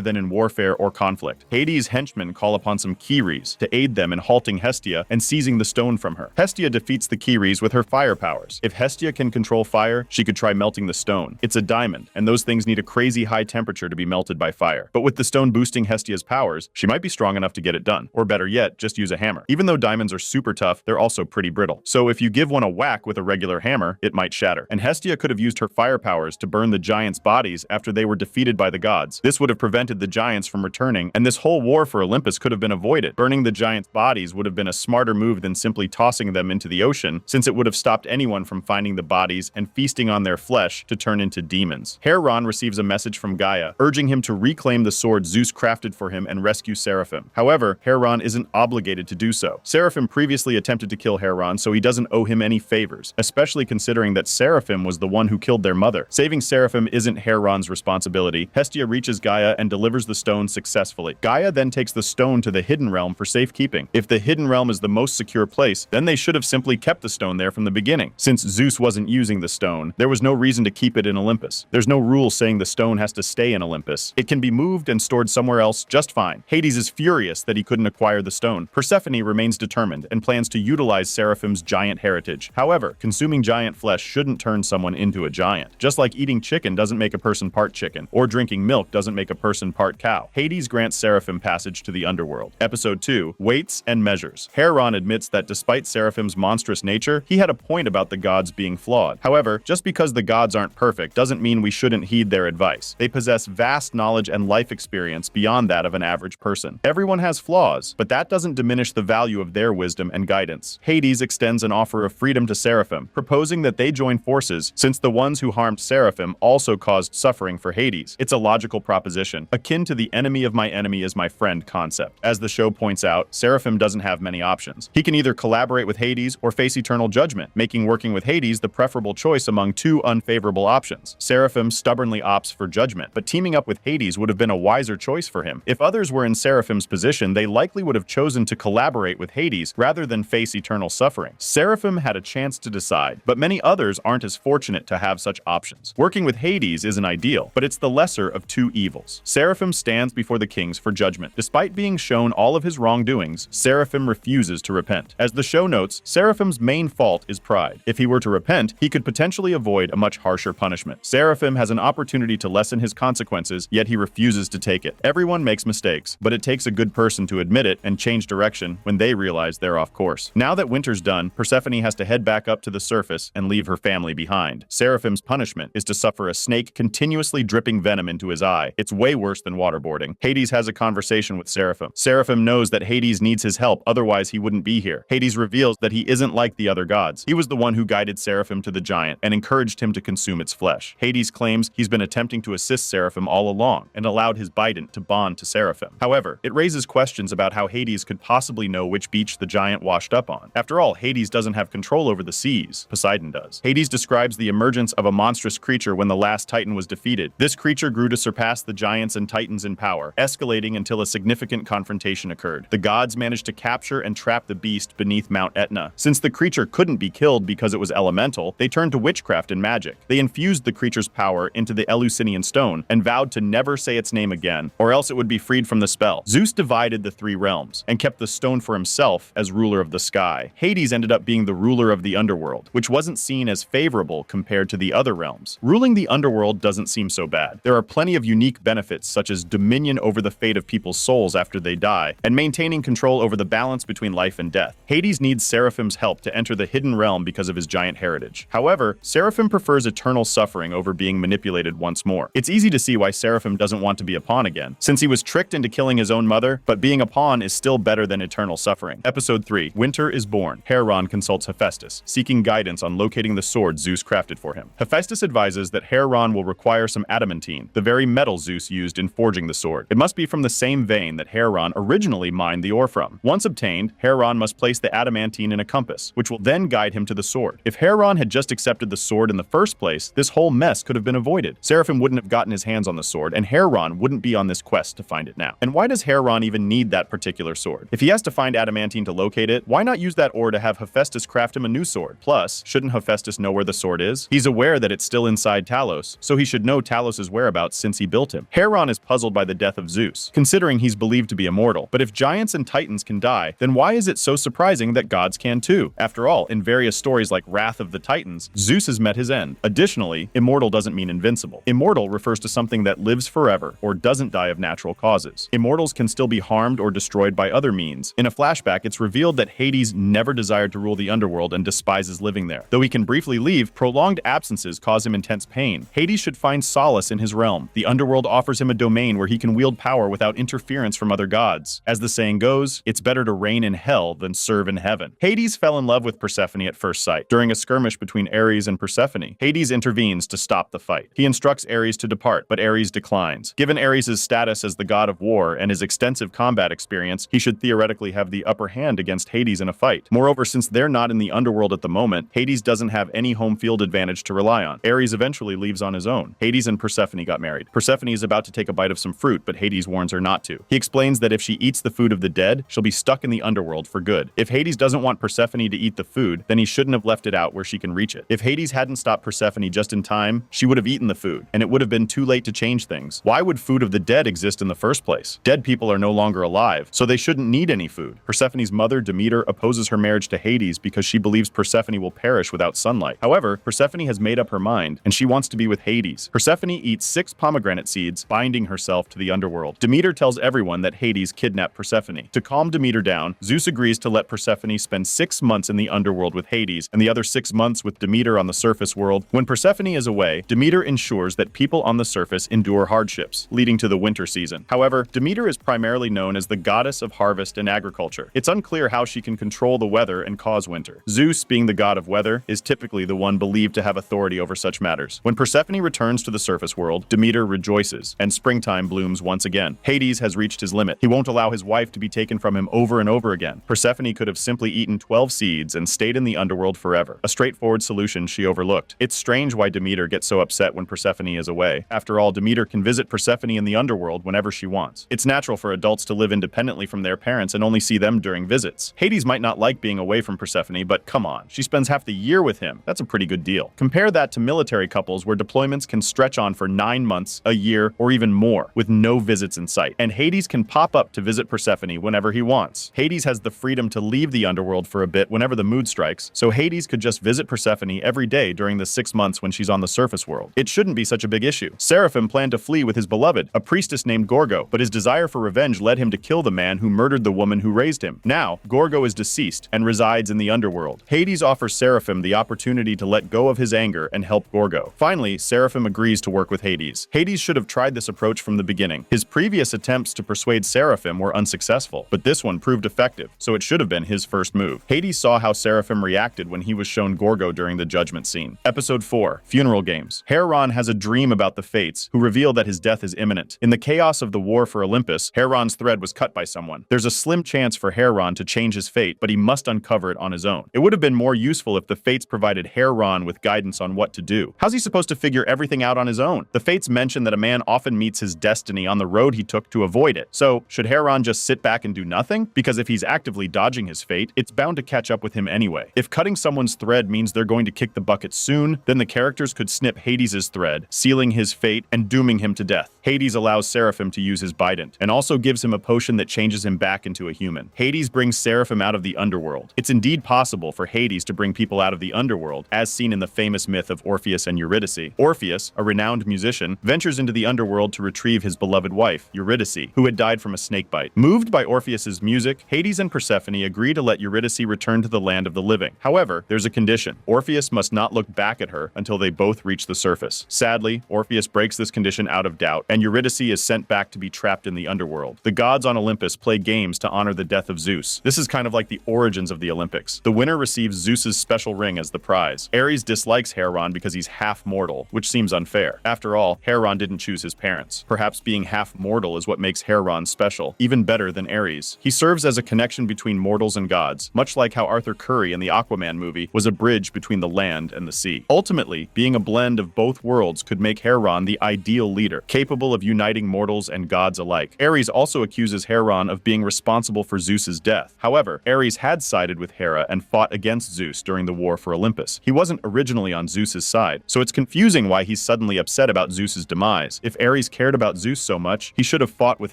than in warfare or conflict. Hades' henchmen call upon some Kyries to aid them in halting Hestia and seizing the stone from her. Hestia defeats the Kyries with her fire powers. If Hestia can control fire, she could try melting the stone. It's a diamond, and those things need a crazy high temperature to be melted by fire. But with the stone boosting Hestia's powers, she might be strong enough to get it done. Or better yet, just use a hammer. Even though diamonds are super tough, they're also pretty brittle. So if you give one a whack with a regular hammer, it might shatter. And Hestia could have used her fire powers to burn the giants' bodies after they were defeated by the gods. This would have prevented the giants from returning, and this whole war for Olympus could have been avoided. Burning the giants' bodies would have been a smarter move than simply tossing them into the ocean, since it would have stopped anyone from finding the bodies and feasting on their flesh to turn into demons. Hieron receives a message from Gaia, urging him to reclaim the sword Zeus crafted for him and rescue Seraphim. However, Hieron isn't obligated to do so. Seraphim previously attempted to kill Hieron, so he doesn't owe him any favors, especially considering that Seraphim was the one who killed their mother. Saving Seraphim isn't Hieron's responsibility. Hestia reaches Gaia and delivers the stone successfully. Gaia then takes the stone to the Hidden Realm for safekeeping. If the Hidden Realm is the most secure place, then they should have simply kept the stone there from the beginning. Since Zeus wasn't using the stone, there was no reason to keep it in Olympus. There's no rule saying the stone has to stay in Olympus. It can be moved and stored somewhere else just fine. Hades is furious that he couldn't acquire the stone. Persephone remains determined and plans to utilize Seraphim's giant heritage. However, consuming giant flesh shouldn't turn someone into a giant. Just like eating chicken doesn't make a person part chicken, or drinking milk doesn't make a person part cow. Hades grants Seraphim passage to the underworld. Episode 2, Weights and Measures. Hieron admits that despite Seraphim's monstrous nature, he had a point about the gods being flawed. However, just because the gods aren't perfect doesn't mean we shouldn't heed their advice. They possess vast knowledge and life experience beyond that of an average person. Everyone has flaws, but that doesn't diminish the value of their wisdom and guidance. Hades extends an offer of freedom to Seraphim, proposing that they join forces since the ones who harmed Seraphim also caused suffering for Hades. It's a logical proposition, akin to the enemy of my enemy is my friend concept. As the show points out, Seraphim doesn't have many options. He can either collaborate with Hades or face eternal judgment, making working with Hades the preferable choice among two unfavorable options. Seraphim stubbornly opts for judgment, but teaming up with Hades would have been a wiser choice for him. If others were in Seraphim's position, they likely would have chosen to collaborate with Hades rather than face eternal suffering. Seraphim had a chance to decide, but many others aren't as fortunate to have such options. Working with Hades isn't ideal, but it's the lesser of two evils. Seraphim stands before the kings for judgment. Despite being shown all of his wrongdoings, Seraphim refuses to repent. As the show notes, Seraphim's main fault is pride. If he were to repent, he could potentially avoid a much harsher punishment. Seraphim has an opportunity to lessen his consequences, yet he refuses to take it. Everyone makes mistakes, but it takes a good person to admit it and change direction when they realize they're off course. Now that winter's done, Persephone has to head back up to the surface and leave her family behind. Seraphim's punishment is to suffer a snake continuously dripping venom into his eye. It's way worse than waterboarding. Hades has a conversation with Seraphim. Seraphim knows that Hades needs his help, otherwise he wouldn't be here. Hades reveals that he isn't like the other gods. He was the one who guided Seraphim to the giant and encouraged him to consume its flesh. Hades claims he's been attempting to assist Seraphim all along and allowed his bident to bond to Seraphim. However, it raises questions about how Hades could possibly know which beach the giant washed up on. After all, Hades doesn't have control over the seas. Poseidon does. Hades describes the emergence of a monstrous creature when the last Titan was defeated. This creature grew to surpass the giants and Titans in power, escalating until a significant confrontation occurred. The gods managed to capture and trap the beast beneath Mount Etna. Since the creature couldn't be killed because it was elemental, they turned to witchcraft and magic. They infused the creature's power into the Eleusinian stone and vowed to never say its name again, or else it would be freed from the spell. Zeus divided the three realms and kept the stone for himself as ruler of the sky. Hades ended up being the ruler of the underworld, which wasn't seen as favorable compared to the other realms. Ruling the underworld doesn't seem so bad. There are plenty of unique benefits such as dominion over the fate of people's souls after they die, and maintaining control over the balance between life and death. Hades needs Seraphim's help to enter the hidden realm because of his giant heritage. However, Seraphim prefers eternal suffering over being manipulated once more. It's easy to see why Seraphim doesn't want to be a pawn again, since he was tricked into killing his own mother, but being a pawn is still better than eternal suffering. Episode 3, Winter is Born. Hieron consults Hephaestus, seeking guidance on locating the sword Zeus crafted for him. Hephaestus advises that Hieron will require some adamantine, the very metal Zeus used in forging the sword. It must be from the same vein that Hieron originally mined the ore from. Once obtained, Hieron must place the adamantine in a compass, which will then guide him to the sword. If Hieron Heron had just accepted the sword in the first place, this whole mess could have been avoided. Seraphim wouldn't have gotten his hands on the sword, and Heron wouldn't be on this quest to find it now. And why does Heron even need that particular sword? If he has to find adamantine to locate it, why not use that ore to have Hephaestus craft him a new sword? Plus, shouldn't Hephaestus know where the sword is? He's aware that it's still inside Talos, so he should know Talos' whereabouts since he built him. Heron is puzzled by the death of Zeus, considering he's believed to be immortal. But if giants and titans can die, then why is it so surprising that gods can too? After all, in various stories like Wrath of the Titans, Zeus has met his end. Additionally, immortal doesn't mean invincible. Immortal refers to something that lives forever or doesn't die of natural causes. Immortals can still be harmed or destroyed by other means. In a flashback, it's revealed that Hades never desired to rule the underworld and despises living there. Though he can briefly leave, prolonged absences cause him intense pain. Hades should find solace in his realm. The underworld offers him a domain where he can wield power without interference from other gods. As the saying goes, it's better to reign in hell than serve in heaven. Hades fell in love with Persephone at first sight. During a skirmish between Ares and Persephone, Hades intervenes to stop the fight. He instructs Ares to depart, but Ares declines. Given Ares' status as the god of war and his extensive combat experience, he should theoretically have the upper hand against Hades in a fight. Moreover, since they're not in the underworld at the moment, Hades doesn't have any home field advantage to rely on. Ares eventually leaves on his own. Hades and Persephone got married. Persephone is about to take a bite of some fruit, but Hades warns her not to. He explains that if she eats the food of the dead, she'll be stuck in the underworld for good. If Hades doesn't want Persephone to eat the food, then he shouldn't have left it out where she can reach it. If Hades hadn't stopped Persephone just in time, she would have eaten the food, and it would have been too late to change things. Why would food of the dead exist in the first place? Dead people are no longer alive, so they shouldn't need any food. Persephone's mother, Demeter, opposes her marriage to Hades because she believes Persephone will perish without sunlight. However, Persephone has made up her mind, and she wants to be with Hades. Persephone eats 6 pomegranate seeds, binding herself to the underworld. Demeter tells everyone that Hades kidnapped Persephone. To calm Demeter down, Zeus agrees to let Persephone spend 6 months in the underworld with Hades, and the other 6 months with Demeter on the surface world. When Persephone is away, Demeter ensures that people on the surface endure hardships, leading to the winter season. However, Demeter is primarily known as the goddess of harvest and agriculture. It's unclear how she can control the weather and cause winter. Zeus, being the god of weather, is typically the one believed to have authority over such matters. When Persephone returns to the surface world, Demeter rejoices, and springtime blooms once again. Hades has reached his limit. He won't allow his wife to be taken from him over and over again. Persephone could have simply eaten 12 seeds and stayed in the underworld forever. A straightforward solution she overlooked. It's strange why Demeter gets so upset when Persephone is away. After all, Demeter can visit Persephone in the underworld whenever she wants. It's natural for adults to live independently from their parents and only see them during visits. Hades might not like being away from Persephone, but come on, she spends half the year with him. That's a pretty good deal. Compare that to military couples where deployments can stretch on for 9 months, a year, or even more, with no visits in sight. And Hades can pop up to visit Persephone whenever he wants. Hades has the freedom to leave the underworld for a bit whenever the mood strikes, so Hades could just visit Persephone every day during the 6 months when she's on the surface world. It shouldn't be such a big issue. Seraphim planned to flee with his beloved, a priestess named Gorgo, but his desire for revenge led him to kill the man who murdered the woman who raised him. Now, Gorgo is deceased and resides in the underworld. Hades offers Seraphim the opportunity to let go of his anger and help Gorgo. Finally, Seraphim agrees to work with Hades. Hades should have tried this approach from the beginning. His previous attempts to persuade Seraphim were unsuccessful, but this one proved effective, so it should have been his first move. Hades saw how Seraphim reacted when he was shown Gorgo during the judgment scene. Episode 4, Funeral Games. Heron has a dream about the Fates, who reveal that his death is imminent. In the chaos of the war for Olympus, Heron's thread was cut by someone. There's a slim chance for Heron to change his fate, but he must uncover it on his own. It would have been more useful if the Fates provided Heron with guidance on what to do. How's he supposed to figure everything out on his own? The Fates mention that a man often meets his destiny on the road he took to avoid it. So, should Heron just sit back and do nothing? Because if he's actively dodging his fate, it's bound to catch up with him anyway. If cutting someone's thread means they're going to kick the bucket soon, then the characters could snip Hades' thread, sealing his fate and dooming him to death. Hades allows Seraphim to use his bident, and also gives him a potion that changes him back into a human. Hades brings Seraphim out of the underworld. It's indeed possible for Hades to bring people out of the underworld, as seen in the famous myth of Orpheus and Eurydice. Orpheus, a renowned musician, ventures into the underworld to retrieve his beloved wife, Eurydice, who had died from a snakebite. Moved by Orpheus's music, Hades and Persephone agree to let Eurydice return to the land of the living. However, there's a condition. Orpheus must not look back at her until they both reach the surface. Sadly, Orpheus breaks this condition out of doubt, and Eurydice is sent back to be trapped in the underworld. The gods on Olympus play games to honor the death of Zeus. This is kind of like the origins of the Olympics. The winner receives Zeus's special ring as the prize. Ares dislikes Heron because he's half mortal, which seems unfair. After all, Heron didn't choose his parents. Perhaps being half mortal is what makes Heron special, even better than Ares. He serves as a connection between mortals and gods, much like how Arthur Curry in the Aquaman movie was a bridge bridge between the land and the sea. Ultimately, being a blend of both worlds could make Heron the ideal leader, capable of uniting mortals and gods alike. Ares also accuses Heron of being responsible for Zeus's death. However, Ares had sided with Hera and fought against Zeus during the war for Olympus. He wasn't originally on Zeus's side, so it's confusing why he's suddenly upset about Zeus's demise. If Ares cared about Zeus so much, he should have fought with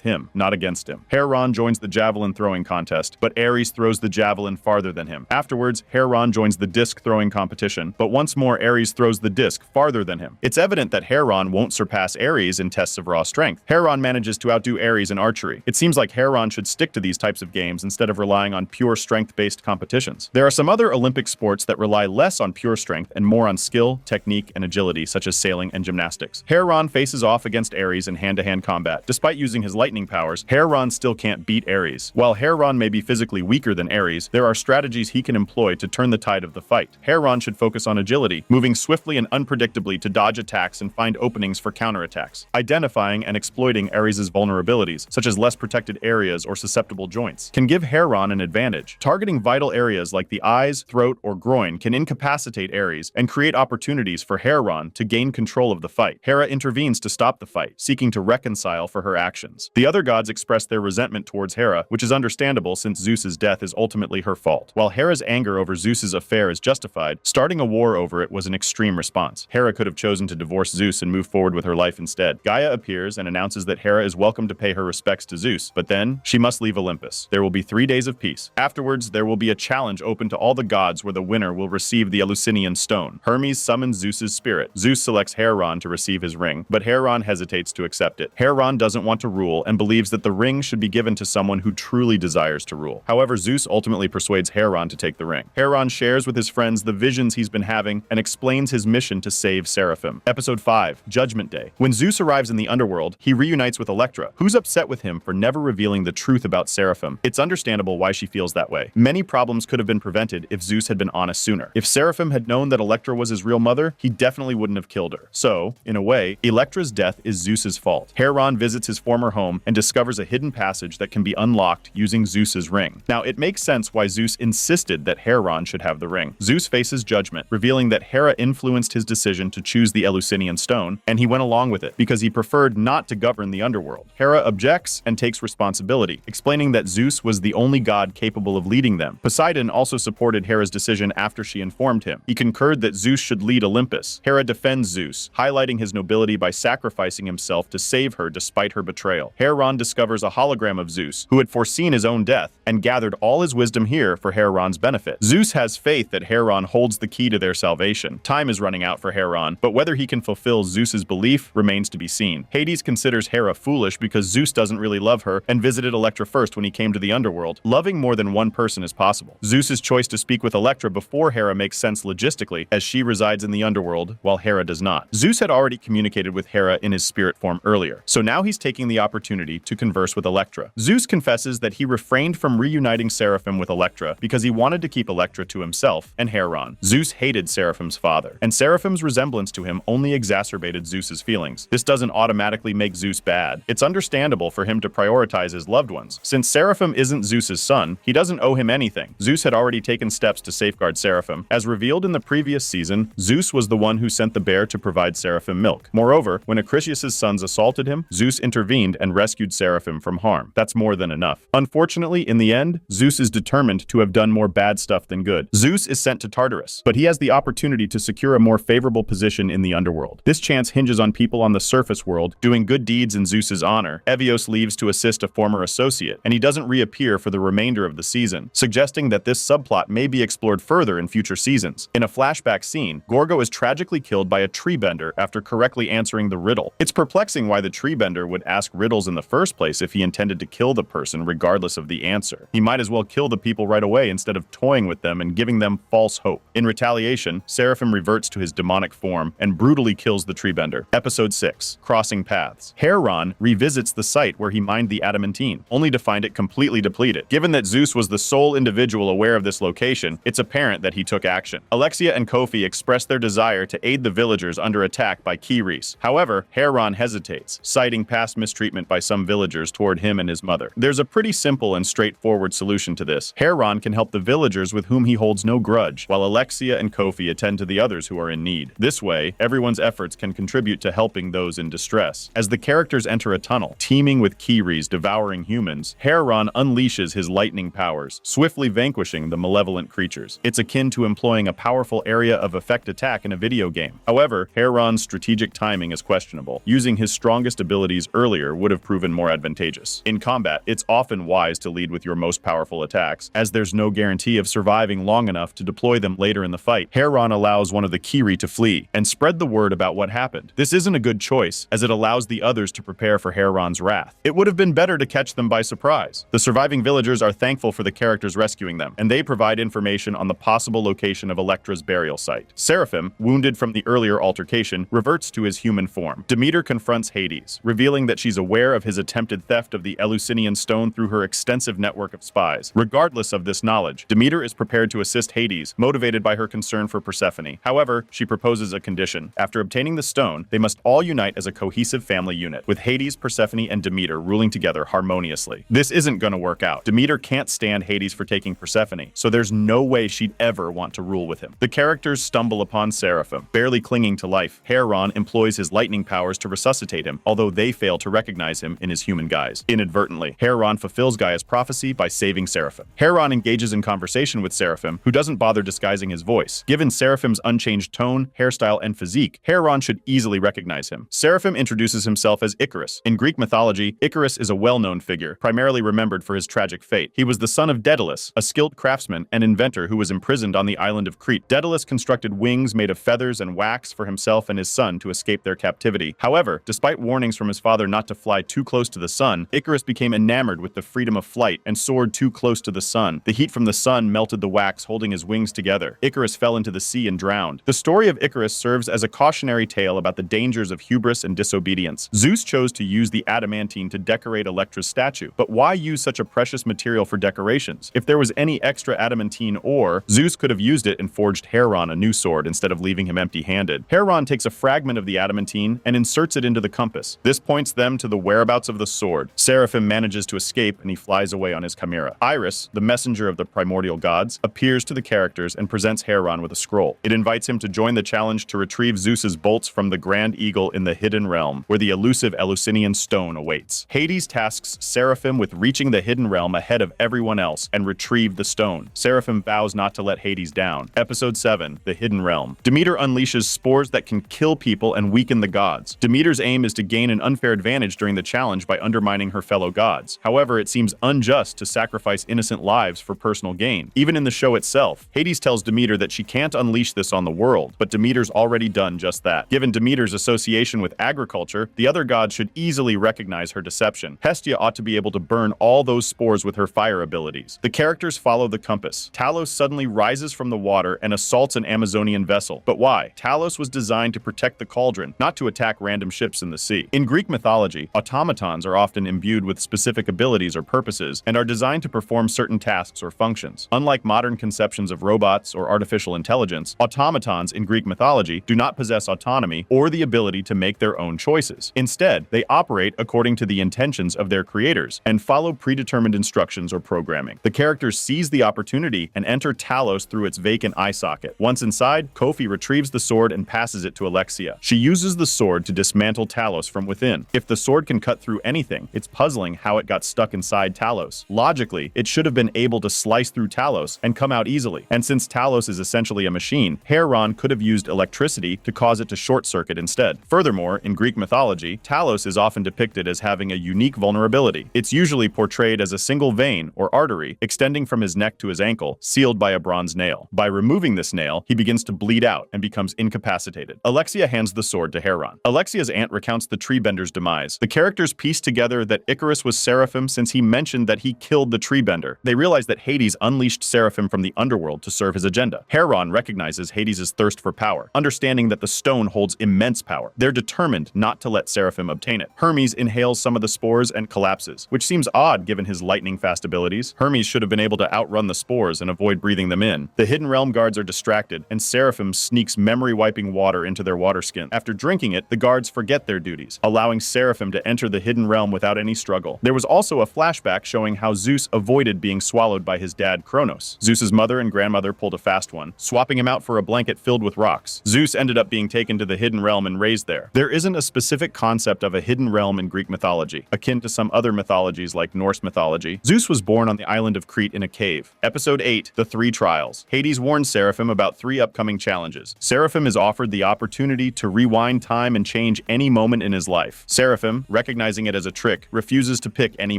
him, not against him. Heron joins the javelin throwing contest, but Ares throws the javelin farther than him. Afterwards, Heron joins the disc throwing competition, but once more Ares throws the disc farther than him. It's evident that Heron won't surpass Ares in tests of raw strength. Heron manages to outdo Ares in archery. It seems like Heron should stick to these types of games instead of relying on pure strength-based competitions. There are some other Olympic sports that rely less on pure strength and more on skill, technique, and agility, such as sailing and gymnastics. Heron faces off against Ares in hand-to-hand combat. Despite using his lightning powers, Heron still can't beat Ares. While Heron may be physically weaker than Ares, there are strategies he can employ to turn the tide of the fight. Heron should focus on agility, moving swiftly and unpredictably to dodge attacks and find openings for counterattacks, identifying and exploiting Ares's vulnerabilities, such as less protected areas or susceptible joints, can give Heron an advantage. Targeting vital areas like the eyes, throat, or groin can incapacitate Ares and create opportunities for Heron to gain control of the fight. Hera intervenes to stop the fight, seeking to reconcile for her actions. The other gods express their resentment towards Hera, which is understandable since Zeus's death is ultimately her fault. While Hera's anger over Zeus's affair is justified, starting a war over it was an extreme response. Hera could have chosen to divorce Zeus and move forward with her life instead. Gaia appears and announces that Hera is welcome to pay her respects to Zeus, but then she must leave Olympus. There will be 3 days of peace. Afterwards, there will be a challenge open to all the gods where the winner will receive the Eleusinian stone. Hermes summons Zeus's spirit. Zeus selects Heron to receive his ring, but Heron hesitates to accept it. Heron doesn't want to rule and believes that the ring should be given to someone who truly desires to rule. However, Zeus ultimately persuades Heron to take the ring. Heron shares with his friends the visions he's been having and explains his mission to save Seraphim. Episode 5, Judgment Day. When Zeus arrives in the underworld, he reunites with Electra, who's upset with him for never revealing the truth about Seraphim. It's understandable why she feels that way. Many problems could have been prevented if Zeus had been honest sooner. If Seraphim had known that Electra was his real mother, he definitely wouldn't have killed her. So, in a way, Electra's death is Zeus's fault. Heron visits his former home and discovers a hidden passage that can be unlocked using Zeus's ring. Now, it makes sense why Zeus insisted that Heron should have the ring. Zeus faces judgment, revealing that Hera influenced his decision to choose the Eleusinian stone, and he went along with it because he preferred not to govern the underworld. Hera objects and takes responsibility, explaining that Zeus was the only god capable of leading them. Poseidon also supported Hera's decision after she informed him. He concurred that Zeus should lead Olympus. Hera defends Zeus, highlighting his nobility by sacrificing himself to save her despite her betrayal. Heron discovers a hologram of Zeus, who had foreseen his own death, and gathered all his wisdom here for Heron's benefit. Zeus has faith that Heron holds the key to their salvation. Time is running out for Heron, but whether he can fulfill Zeus's belief remains to be seen. Hades considers Hera foolish because Zeus doesn't really love her and visited Electra first when he came to the underworld. Loving more than one person is possible. Zeus's choice to speak with Electra before Hera makes sense logistically, as she resides in the underworld while Hera does not. Zeus had already communicated with Hera in his spirit form earlier, so now he's taking the opportunity to converse with Electra. Zeus confesses that he refrained from reuniting Seraphim with Electra because he wanted to keep Electra to himself and Heron. Zeus hated Seraphim's father, and Seraphim's resemblance to him only exacerbated Zeus's feelings. This doesn't automatically make Zeus bad. It's understandable for him to prioritize his loved ones. Since Seraphim isn't Zeus's son, he doesn't owe him anything. Zeus had already taken steps to safeguard Seraphim. As revealed in the previous season, Zeus was the one who sent the bear to provide Seraphim milk. Moreover, when Acrisius' sons assaulted him, Zeus intervened and rescued Seraphim from harm. That's more than enough. Unfortunately, in the end, Zeus is determined to have done more bad stuff than good. Zeus is sent to Tartarus, but he has the opportunity to secure a more favorable position in the underworld. This chance hinges on people on the surface world doing good deeds in Zeus's honor. Evios leaves to assist a former associate, and he doesn't reappear for the remainder of the season, suggesting that this subplot may be explored further in future seasons. In a flashback scene, Gorgo is tragically killed by a tree bender after correctly answering the riddle. It's perplexing why the tree bender would ask riddles in the first place if he intended to kill the person regardless of the answer. He might as well kill the people right away instead of toying with them and giving them false hope. In retaliation, Seraphim reverts to his demonic form and brutally kills the tree bender. Episode 6, Crossing Paths. Heron revisits the site where he mined the adamantine, only to find it completely depleted. Given that Zeus was the sole individual aware of this location, it's apparent that he took action. Alexia and Kofi express their desire to aid the villagers under attack by Kiris. However, Heron hesitates, citing past mistreatment by some villagers toward him and his mother. There's a pretty simple and straightforward solution to this. Heron can help the villagers with whom he holds no grudge, while while Alexia and Kofi attend to the others who are in need. This way, everyone's efforts can contribute to helping those in distress. As the characters enter a tunnel, teeming with Kiris devouring humans, Heron unleashes his lightning powers, swiftly vanquishing the malevolent creatures. It's akin to employing a powerful area of effect attack in a video game. However, Heron's strategic timing is questionable. Using his strongest abilities earlier would have proven more advantageous. In combat, it's often wise to lead with your most powerful attacks, as there's no guarantee of surviving long enough to deploy them later in the fight. Heron allows one of the Kiri to flee and spread the word about what happened. This isn't a good choice, as it allows the others to prepare for Heron's wrath. It would have been better to catch them by surprise. The surviving villagers are thankful for the characters rescuing them, and they provide information on the possible location of Electra's burial site. Seraphim, wounded from the earlier altercation, reverts to his human form. Demeter confronts Hades, revealing that she's aware of his attempted theft of the Eleusinian stone through her extensive network of spies. Regardless of this knowledge, Demeter is prepared to assist Hades, motivated by her concern for Persephone. However, she proposes a condition. After obtaining the stone, they must all unite as a cohesive family unit, with Hades, Persephone, and Demeter ruling together harmoniously. This isn't gonna work out. Demeter can't stand Hades for taking Persephone, so there's no way she'd ever want to rule with him. The characters stumble upon Seraphim, barely clinging to life. Heron employs his lightning powers to resuscitate him, although they fail to recognize him in his human guise. Inadvertently, Heron fulfills Gaia's prophecy by saving Seraphim. Heron engages in conversation with Seraphim, who doesn't bother disguising his voice. Given Seraphim's unchanged tone, hairstyle, and physique, Heron should easily recognize him. Seraphim introduces himself as Icarus. In Greek mythology, Icarus is a well-known figure, primarily remembered for his tragic fate. He was the son of Daedalus, a skilled craftsman and inventor who was imprisoned on the island of Crete. Daedalus constructed wings made of feathers and wax for himself and his son to escape their captivity. However, despite warnings from his father not to fly too close to the sun, Icarus became enamored with the freedom of flight and soared too close to the sun. The heat from the sun melted the wax holding his wings together. Icarus fell into the sea and drowned. The story of Icarus serves as a cautionary tale about the dangers of hubris and disobedience. Zeus chose to use the adamantine to decorate Electra's statue, but why use such a precious material for decorations? If there was any extra adamantine ore, Zeus could have used it and forged Heron a new sword instead of leaving him empty-handed. Heron takes a fragment of the adamantine and inserts it into the compass. This points them to the whereabouts of the sword. Seraphim manages to escape and he flies away on his chimera. Iris, the messenger of the primordial gods, appears to the characters and presents Heron with a scroll. It invites him to join the challenge to retrieve Zeus's bolts from the Grand Eagle in the Hidden Realm, where the elusive Eleusinian stone awaits. Hades tasks Seraphim with reaching the Hidden Realm ahead of everyone else and retrieve the stone. Seraphim vows not to let Hades down. Episode 7, The Hidden Realm. Demeter unleashes spores that can kill people and weaken the gods. Demeter's aim is to gain an unfair advantage during the challenge by undermining her fellow gods. However, it seems unjust to sacrifice innocent lives for personal gain. Even in the show itself, Hades tells Demeter that she can't unleash this on the world, but Demeter's already done just that. Given Demeter's association with agriculture, the other gods should easily recognize her deception. Hestia ought to be able to burn all those spores with her fire abilities. The characters follow the compass. Talos suddenly rises from the water and assaults an Amazonian vessel. But why? Talos was designed to protect the cauldron, not to attack random ships in the sea. In Greek mythology, automatons are often imbued with specific abilities or purposes and are designed to perform certain tasks or functions. Unlike modern conceptions of robots or artificial intelligence, automatons in Greek mythology do not possess autonomy or the ability to make their own choices. Instead, they operate according to the intentions of their creators and follow predetermined instructions or programming. The characters seize the opportunity and enter Talos through its vacant eye socket. Once inside, Kofi retrieves the sword and passes it to Alexia. She uses the sword to dismantle Talos from within. If the sword can cut through anything, it's puzzling how it got stuck inside Talos. Logically, it should have been able to slice through Talos and come out easily. And since Talos is essentially a machine, Heron could have used electricity to cause it to short circuit instead. Furthermore, in Greek mythology, Talos is often depicted as having a unique vulnerability. It's usually portrayed as a single vein or artery extending from his neck to his ankle, sealed by a bronze nail. By removing this nail, he begins to bleed out and becomes incapacitated. Alexia hands the sword to Heron. Alexia's aunt recounts the treebender's demise. The characters piece together that Icarus was Seraphim since he mentioned that he killed the treebender. They realize that Hades unleashed Seraphim from the underworld to serve his agenda. Heron recognizes Hades' thirst for power, understanding that the stone holds immense power. They're determined not to let Seraphim obtain it. Hermes inhales some of the spores and collapses, which seems odd given his lightning-fast abilities. Hermes should have been able to outrun the spores and avoid breathing them in. The Hidden Realm guards are distracted, and Seraphim sneaks memory-wiping water into their water skin. After drinking it, the guards forget their duties, allowing Seraphim to enter the Hidden Realm without any struggle. There was also a flashback showing how Zeus avoided being swallowed by his dad Kronos. Zeus's mother and grandmother pulled a fast one, swapping him out for a blanket filled with rocks. Zeus ended up being taken to the hidden realm and raised there. There isn't a specific concept of a hidden realm in Greek mythology, akin to some other mythologies like Norse mythology. Zeus was born on the island of Crete in a cave. Episode 8, The Three Trials. Hades warns Seraphim about 3 upcoming challenges. Seraphim is offered the opportunity to rewind time and change any moment in his life. Seraphim, recognizing it as a trick, refuses to pick any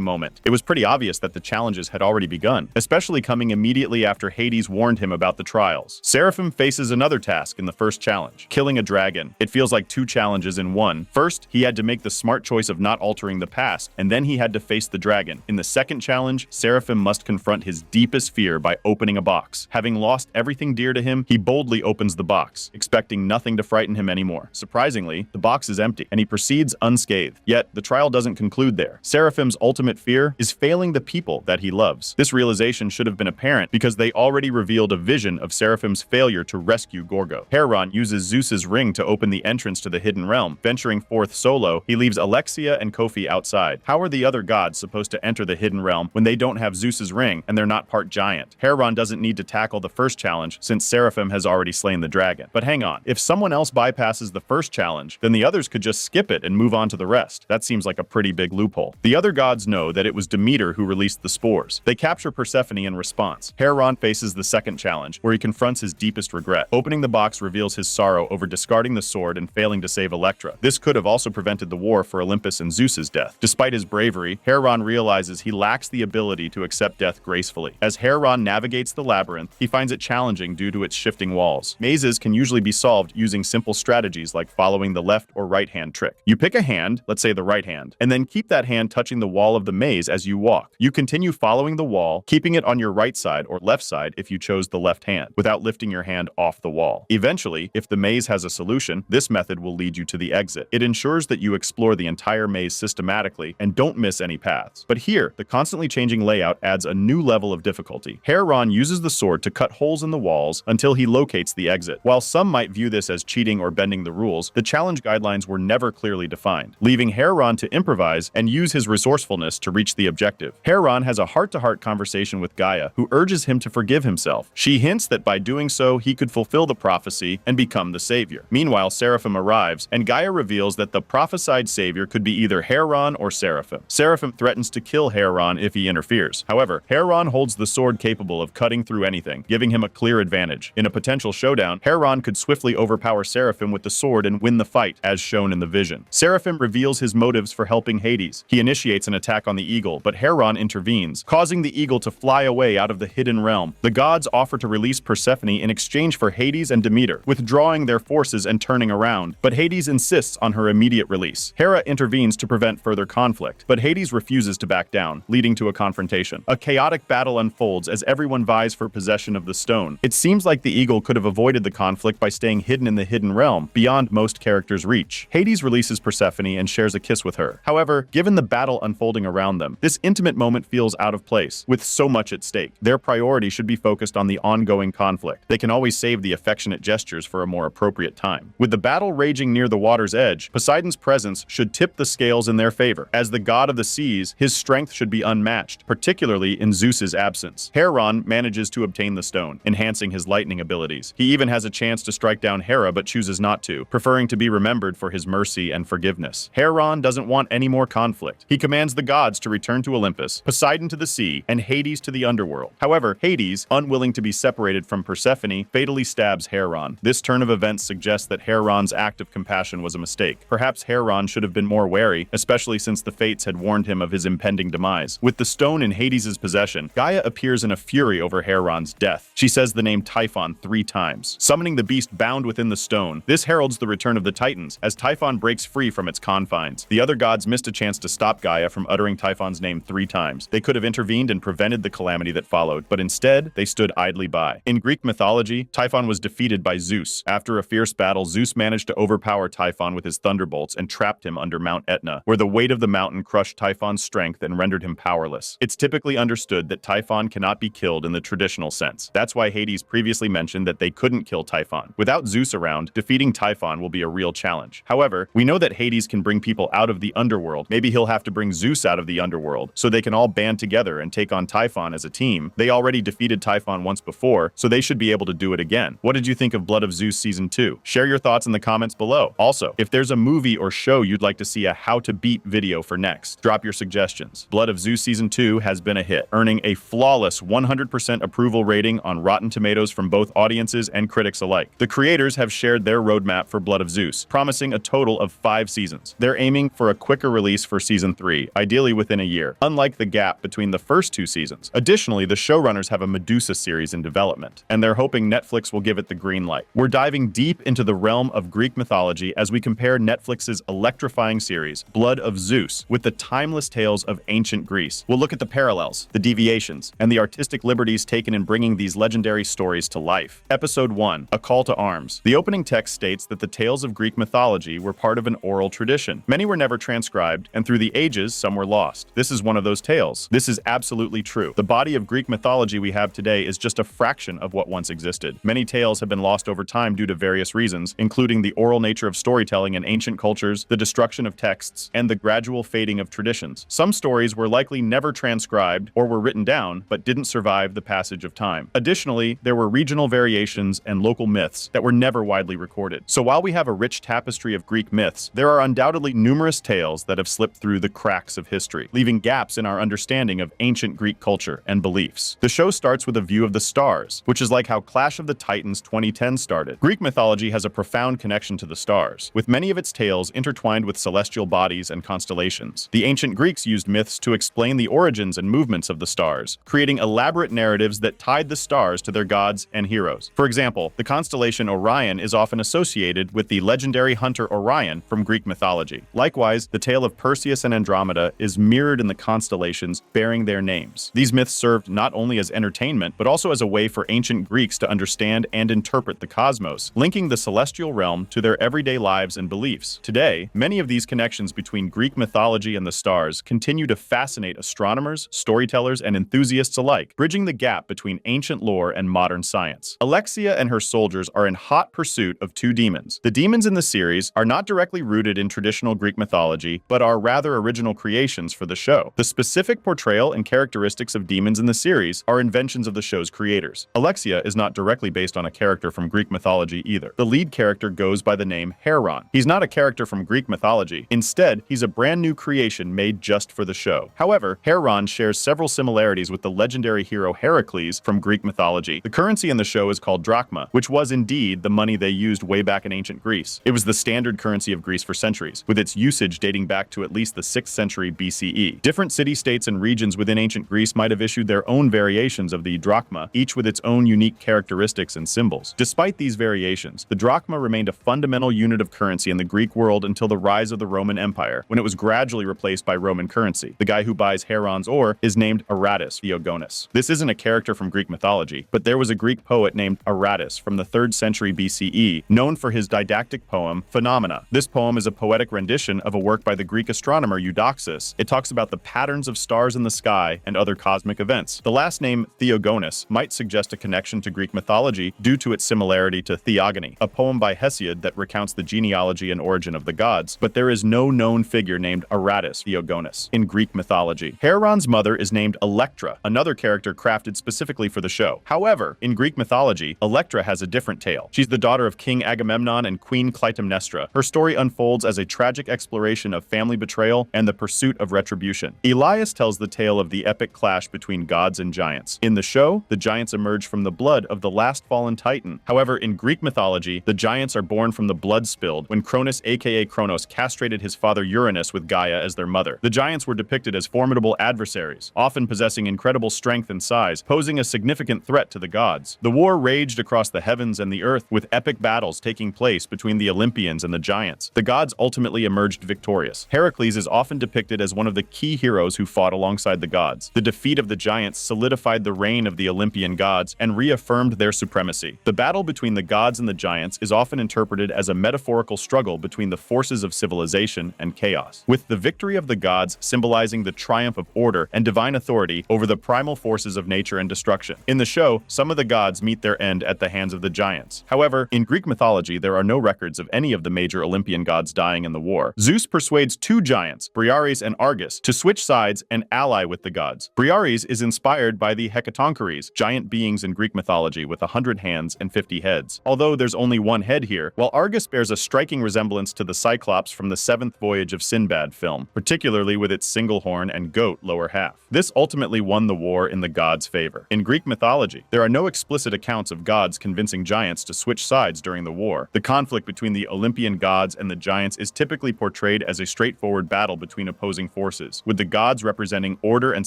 moment. It was pretty obvious that the challenges had already begun, especially coming immediately after Hades warned him about the trials. Seraphim faces another task in the first challenge, killing a dragon. It feels like 2 challenges in one. First, he had to make the smart choice of not altering the past, and then he had to face the dragon. In the second challenge, Seraphim must confront his deepest fear by opening a box. Having lost everything dear to him, he boldly opens the box, expecting nothing to frighten him anymore. Surprisingly, the box is empty, and he proceeds unscathed. Yet, the trial doesn't conclude there. Seraphim's ultimate fear is failing the people that he loves. This realization should have been apparent because they already revealed a vision of Seraphim's failure to rescue Gorgo. Heron uses Zeus's ring to open the entrance to the hidden realm. Venturing forth solo, he leaves Alexia and Kofi outside. How are the other gods supposed to enter the hidden realm when they don't have Zeus's ring and they're not part giant? Heron doesn't need to tackle the first challenge since Seraphim has already slain the dragon. But hang on, if someone else bypasses the first challenge, then the others could just skip it and move on to the rest. That seems like a pretty big loophole. The other gods know that it was Demeter who released the spores. They capture Persephone in response. Heron faces the second challenge, where he confronts his deepest regret. Opening the box reveals his sorrow over discarding the sword and failing to save Electra. This could have also prevented the war for Olympus and Zeus's death. Despite his bravery, Heron realizes he lacks the ability to accept death gracefully. As Heron navigates the labyrinth, he finds it challenging due to its shifting walls. Mazes can usually be solved using simple strategies like following the left or right hand trick. You pick a hand, let's say the right hand, and then keep that hand touching the wall of the maze as you walk. You continue following the wall, keeping it on your right side or left side if you chose the left hand, without lifting your hand off the wall. Eventually, if the maze has a solution, this method will lead you to the exit. It ensures that you explore the entire maze systematically and don't miss any paths. But here, the constantly changing layout adds a new level of difficulty. Heron uses the sword to cut holes in the walls until he locates the exit. While some might view this as cheating or bending the rules, the challenge guidelines were never clearly defined, leaving Heron to improvise and use his resourcefulness to reach the objective. Heron has a heart-to-heart conversation with Gaia, who urges him to forgive himself. She hints that by doing so, he could fulfill the prophecy and become the savior. Meanwhile, Seraphim arrives, and Gaia reveals that the prophesied savior could be either Heron or Seraphim. Seraphim threatens to kill Heron if he interferes. However, Heron holds the sword capable of cutting through anything, giving him a clear advantage. In a potential showdown, Heron could swiftly overpower Seraphim with the sword and win the fight, as shown in the vision. Seraphim reveals his motives for helping Hades. He initiates an attack on the eagle, but Heron intervenes, causing the eagle to fly away out of the hidden realm. The gods offer to release Persephone in exchange for Hades and Demeter, withdrawing their forces and turning around, but Hades insists on her immediate release. Hera intervenes to prevent further conflict, but Hades refuses to back down, leading to a confrontation. A chaotic battle unfolds as everyone vies for possession of the stone. It seems like the eagle could have avoided the conflict by staying hidden in the hidden realm, beyond most characters' reach. Hades releases Persephone and shares a kiss with her. However, given the battle unfolding around them, this intimate moment feels out of place, with so much at stake. Their priority should be focused on the ongoing conflict. They can always save the affectionate gestures for a more appropriate time. With the battle raging near the water's edge, Poseidon's presence should tip the scales in their favor. As the god of the seas, his strength should be unmatched, particularly in Zeus's absence. Heron manages to obtain the stone, enhancing his lightning abilities. He even has a chance to strike down Hera but chooses not to, preferring to be remembered for his mercy and forgiveness. Heron doesn't want any more conflict. He commands the gods to return to Olympus, Poseidon to the sea, and Hades to the underworld. However, Hades, unwilling to be separated from Persephone, fatally stabs Heron. This turn of events suggests that Heron's act of compassion was a mistake. Perhaps Heron should have been more wary, especially since the fates had warned him of his impending demise. With the stone in Hades' possession, Gaia appears in a fury over Heron's death. She says the name Typhon 3 times, summoning the beast bound within the stone. This heralds the return of the Titans, as Typhon breaks free from its confines. The other gods missed a chance to stop Gaia from uttering Typhon's name 3 times. They could have intervened and prevented the calamity that followed, but instead, they stood idly by. In Greek mythology, Typhon was defeated by Zeus. After a fierce battle, Zeus managed to overpower Typhon with his thunderbolts and trapped him under Mount Etna, where the weight of the mountain crushed Typhon's strength and rendered him powerless. It's typically understood that Typhon cannot be killed in the traditional sense. That's why Hades previously mentioned that they couldn't kill Typhon. Without Zeus around, defeating Typhon will be a real challenge. However, we know that Hades can bring people out of the underworld. Maybe he'll have to bring Zeus out of the underworld, so they can all band together and take on Typhon as a team. They already defeated Typhon once before, before, so they should be able to do it again. What did you think of Blood of Zeus Season 2? Share your thoughts in the comments below. Also, if there's a movie or show you'd like to see a how to beat video for next, drop your suggestions. Blood of Zeus Season 2 has been a hit, earning a flawless 100% approval rating on Rotten Tomatoes from both audiences and critics alike. The creators have shared their roadmap for Blood of Zeus, promising a total of 5 seasons. They're aiming for a quicker release for Season 3, ideally within a year, unlike the gap between the first 2 seasons. Additionally, the showrunners have a Medusa series in development, and they're hoping Netflix will give it the green light. We're diving deep into the realm of Greek mythology as we compare Netflix's electrifying series, Blood of Zeus, with the timeless tales of ancient Greece. We'll look at the parallels, the deviations, and the artistic liberties taken in bringing these legendary stories to life. Episode 1, A Call to Arms. The opening text states that the tales of Greek mythology were part of an oral tradition. Many were never transcribed, and through the ages, some were lost. This is one of those tales. This is absolutely true. The body of Greek mythology we have today is just a fraction of what once existed. Many tales have been lost over time due to various reasons, including the oral nature of storytelling in ancient cultures, the destruction of texts, and the gradual fading of traditions. Some stories were likely never transcribed or were written down, but didn't survive the passage of time. Additionally, there were regional variations and local myths that were never widely recorded. So while we have a rich tapestry of Greek myths, there are undoubtedly numerous tales that have slipped through the cracks of history, leaving gaps in our understanding of ancient Greek culture and beliefs. The show starts with a view of the stars, which is like how Clash of the Titans 2010 started. Greek mythology has a profound connection to the stars, with many of its tales intertwined with celestial bodies and constellations. The ancient Greeks used myths to explain the origins and movements of the stars, creating elaborate narratives that tied the stars to their gods and heroes. For example, the constellation Orion is often associated with the legendary hunter Orion from Greek mythology. Likewise, the tale of Perseus and Andromeda is mirrored in the constellations bearing their names. These myths served not only as entertainment, but also as a way for ancient Greeks to understand and interpret the cosmos, linking the celestial realm to their everyday lives and beliefs. Today, many of these connections between Greek mythology and the stars continue to fascinate astronomers, storytellers, and enthusiasts alike, bridging the gap between ancient lore and modern science. Alexia and her soldiers are in hot pursuit of 2 demons. The demons in the series are not directly rooted in traditional Greek mythology, but are rather original creations for the show. The specific portrayal and characteristics of demons in the series are inventions of the show's creators. Alexia is not directly based on a character from Greek mythology either. The lead character goes by the name Heron. He's not a character from Greek mythology. Instead, he's a brand new creation made just for the show. However, Heron shares several similarities with the legendary hero Heracles from Greek mythology. The currency in the show is called drachma, which was indeed the money they used way back in ancient Greece. It was the standard currency of Greece for centuries, with its usage dating back to at least the 6th century BCE. Different city-states and regions within ancient Greece might have issued their own variations of the drachma, each with its own unique characteristics and symbols. Despite these variations, the drachma remained a fundamental unit of currency in the Greek world until the rise of the Roman Empire, when it was gradually replaced by Roman currency. The guy who buys Heron's ore is named Aratus Theogonus. This isn't a character from Greek mythology, but there was a Greek poet named Aratus from the 3rd century BCE, known for his didactic poem, Phenomena. This poem is a poetic rendition of a work by the Greek astronomer Eudoxus. It talks about the patterns of stars in the sky and other cosmic events. The last name Theogonus might suggest a connection to Greek mythology due to its similarity to Theogony, a poem by Hesiod that recounts the genealogy and origin of the gods, but there is no known figure named Aratus Theogonus in Greek mythology. Heron's mother is named Electra, another character crafted specifically for the show. However, in Greek mythology, Electra has a different tale. She's the daughter of King Agamemnon and Queen Clytemnestra. Her story unfolds as a tragic exploration of family betrayal and the pursuit of retribution. Elias tells the tale of the epic clash between gods and giants. In the show, the giants emerge from the blood of the last fallen titan. However, in Greek mythology, the giants are born from the blood spilled when Cronus aka Kronos castrated his father Uranus with Gaia as their mother. The giants were depicted as formidable adversaries, often possessing incredible strength and size, posing a significant threat to the gods. The war raged across the heavens and the earth, with epic battles taking place between the Olympians and the giants. The gods ultimately emerged victorious. Heracles is often depicted as one of the key heroes who fought alongside the gods. The defeat of the giants solidified the reign of the Olympian gods and reaffirmed their supremacy. The battle between the gods and the giants is often interpreted as a metaphorical struggle between the forces of civilization and chaos, with the victory of the gods symbolizing the triumph of order and divine authority over the primal forces of nature and destruction. In the show, some of the gods meet their end at the hands of the giants. However, in Greek mythology, there are no records of any of the major Olympian gods dying in the war. Zeus persuades 2 giants, Briares and Argus, to switch sides and ally with the gods. Briares is inspired by the Hecatoncheires, giant giant beings in Greek mythology with 100 hands and 50 heads. Although there's only one head here, while Argus bears a striking resemblance to the Cyclops from the Seventh Voyage of Sinbad film, particularly with its single horn and goat lower half. This ultimately won the war in the gods' favor. In Greek mythology, there are no explicit accounts of gods convincing giants to switch sides during the war. The conflict between the Olympian gods and the giants is typically portrayed as a straightforward battle between opposing forces, with the gods representing order and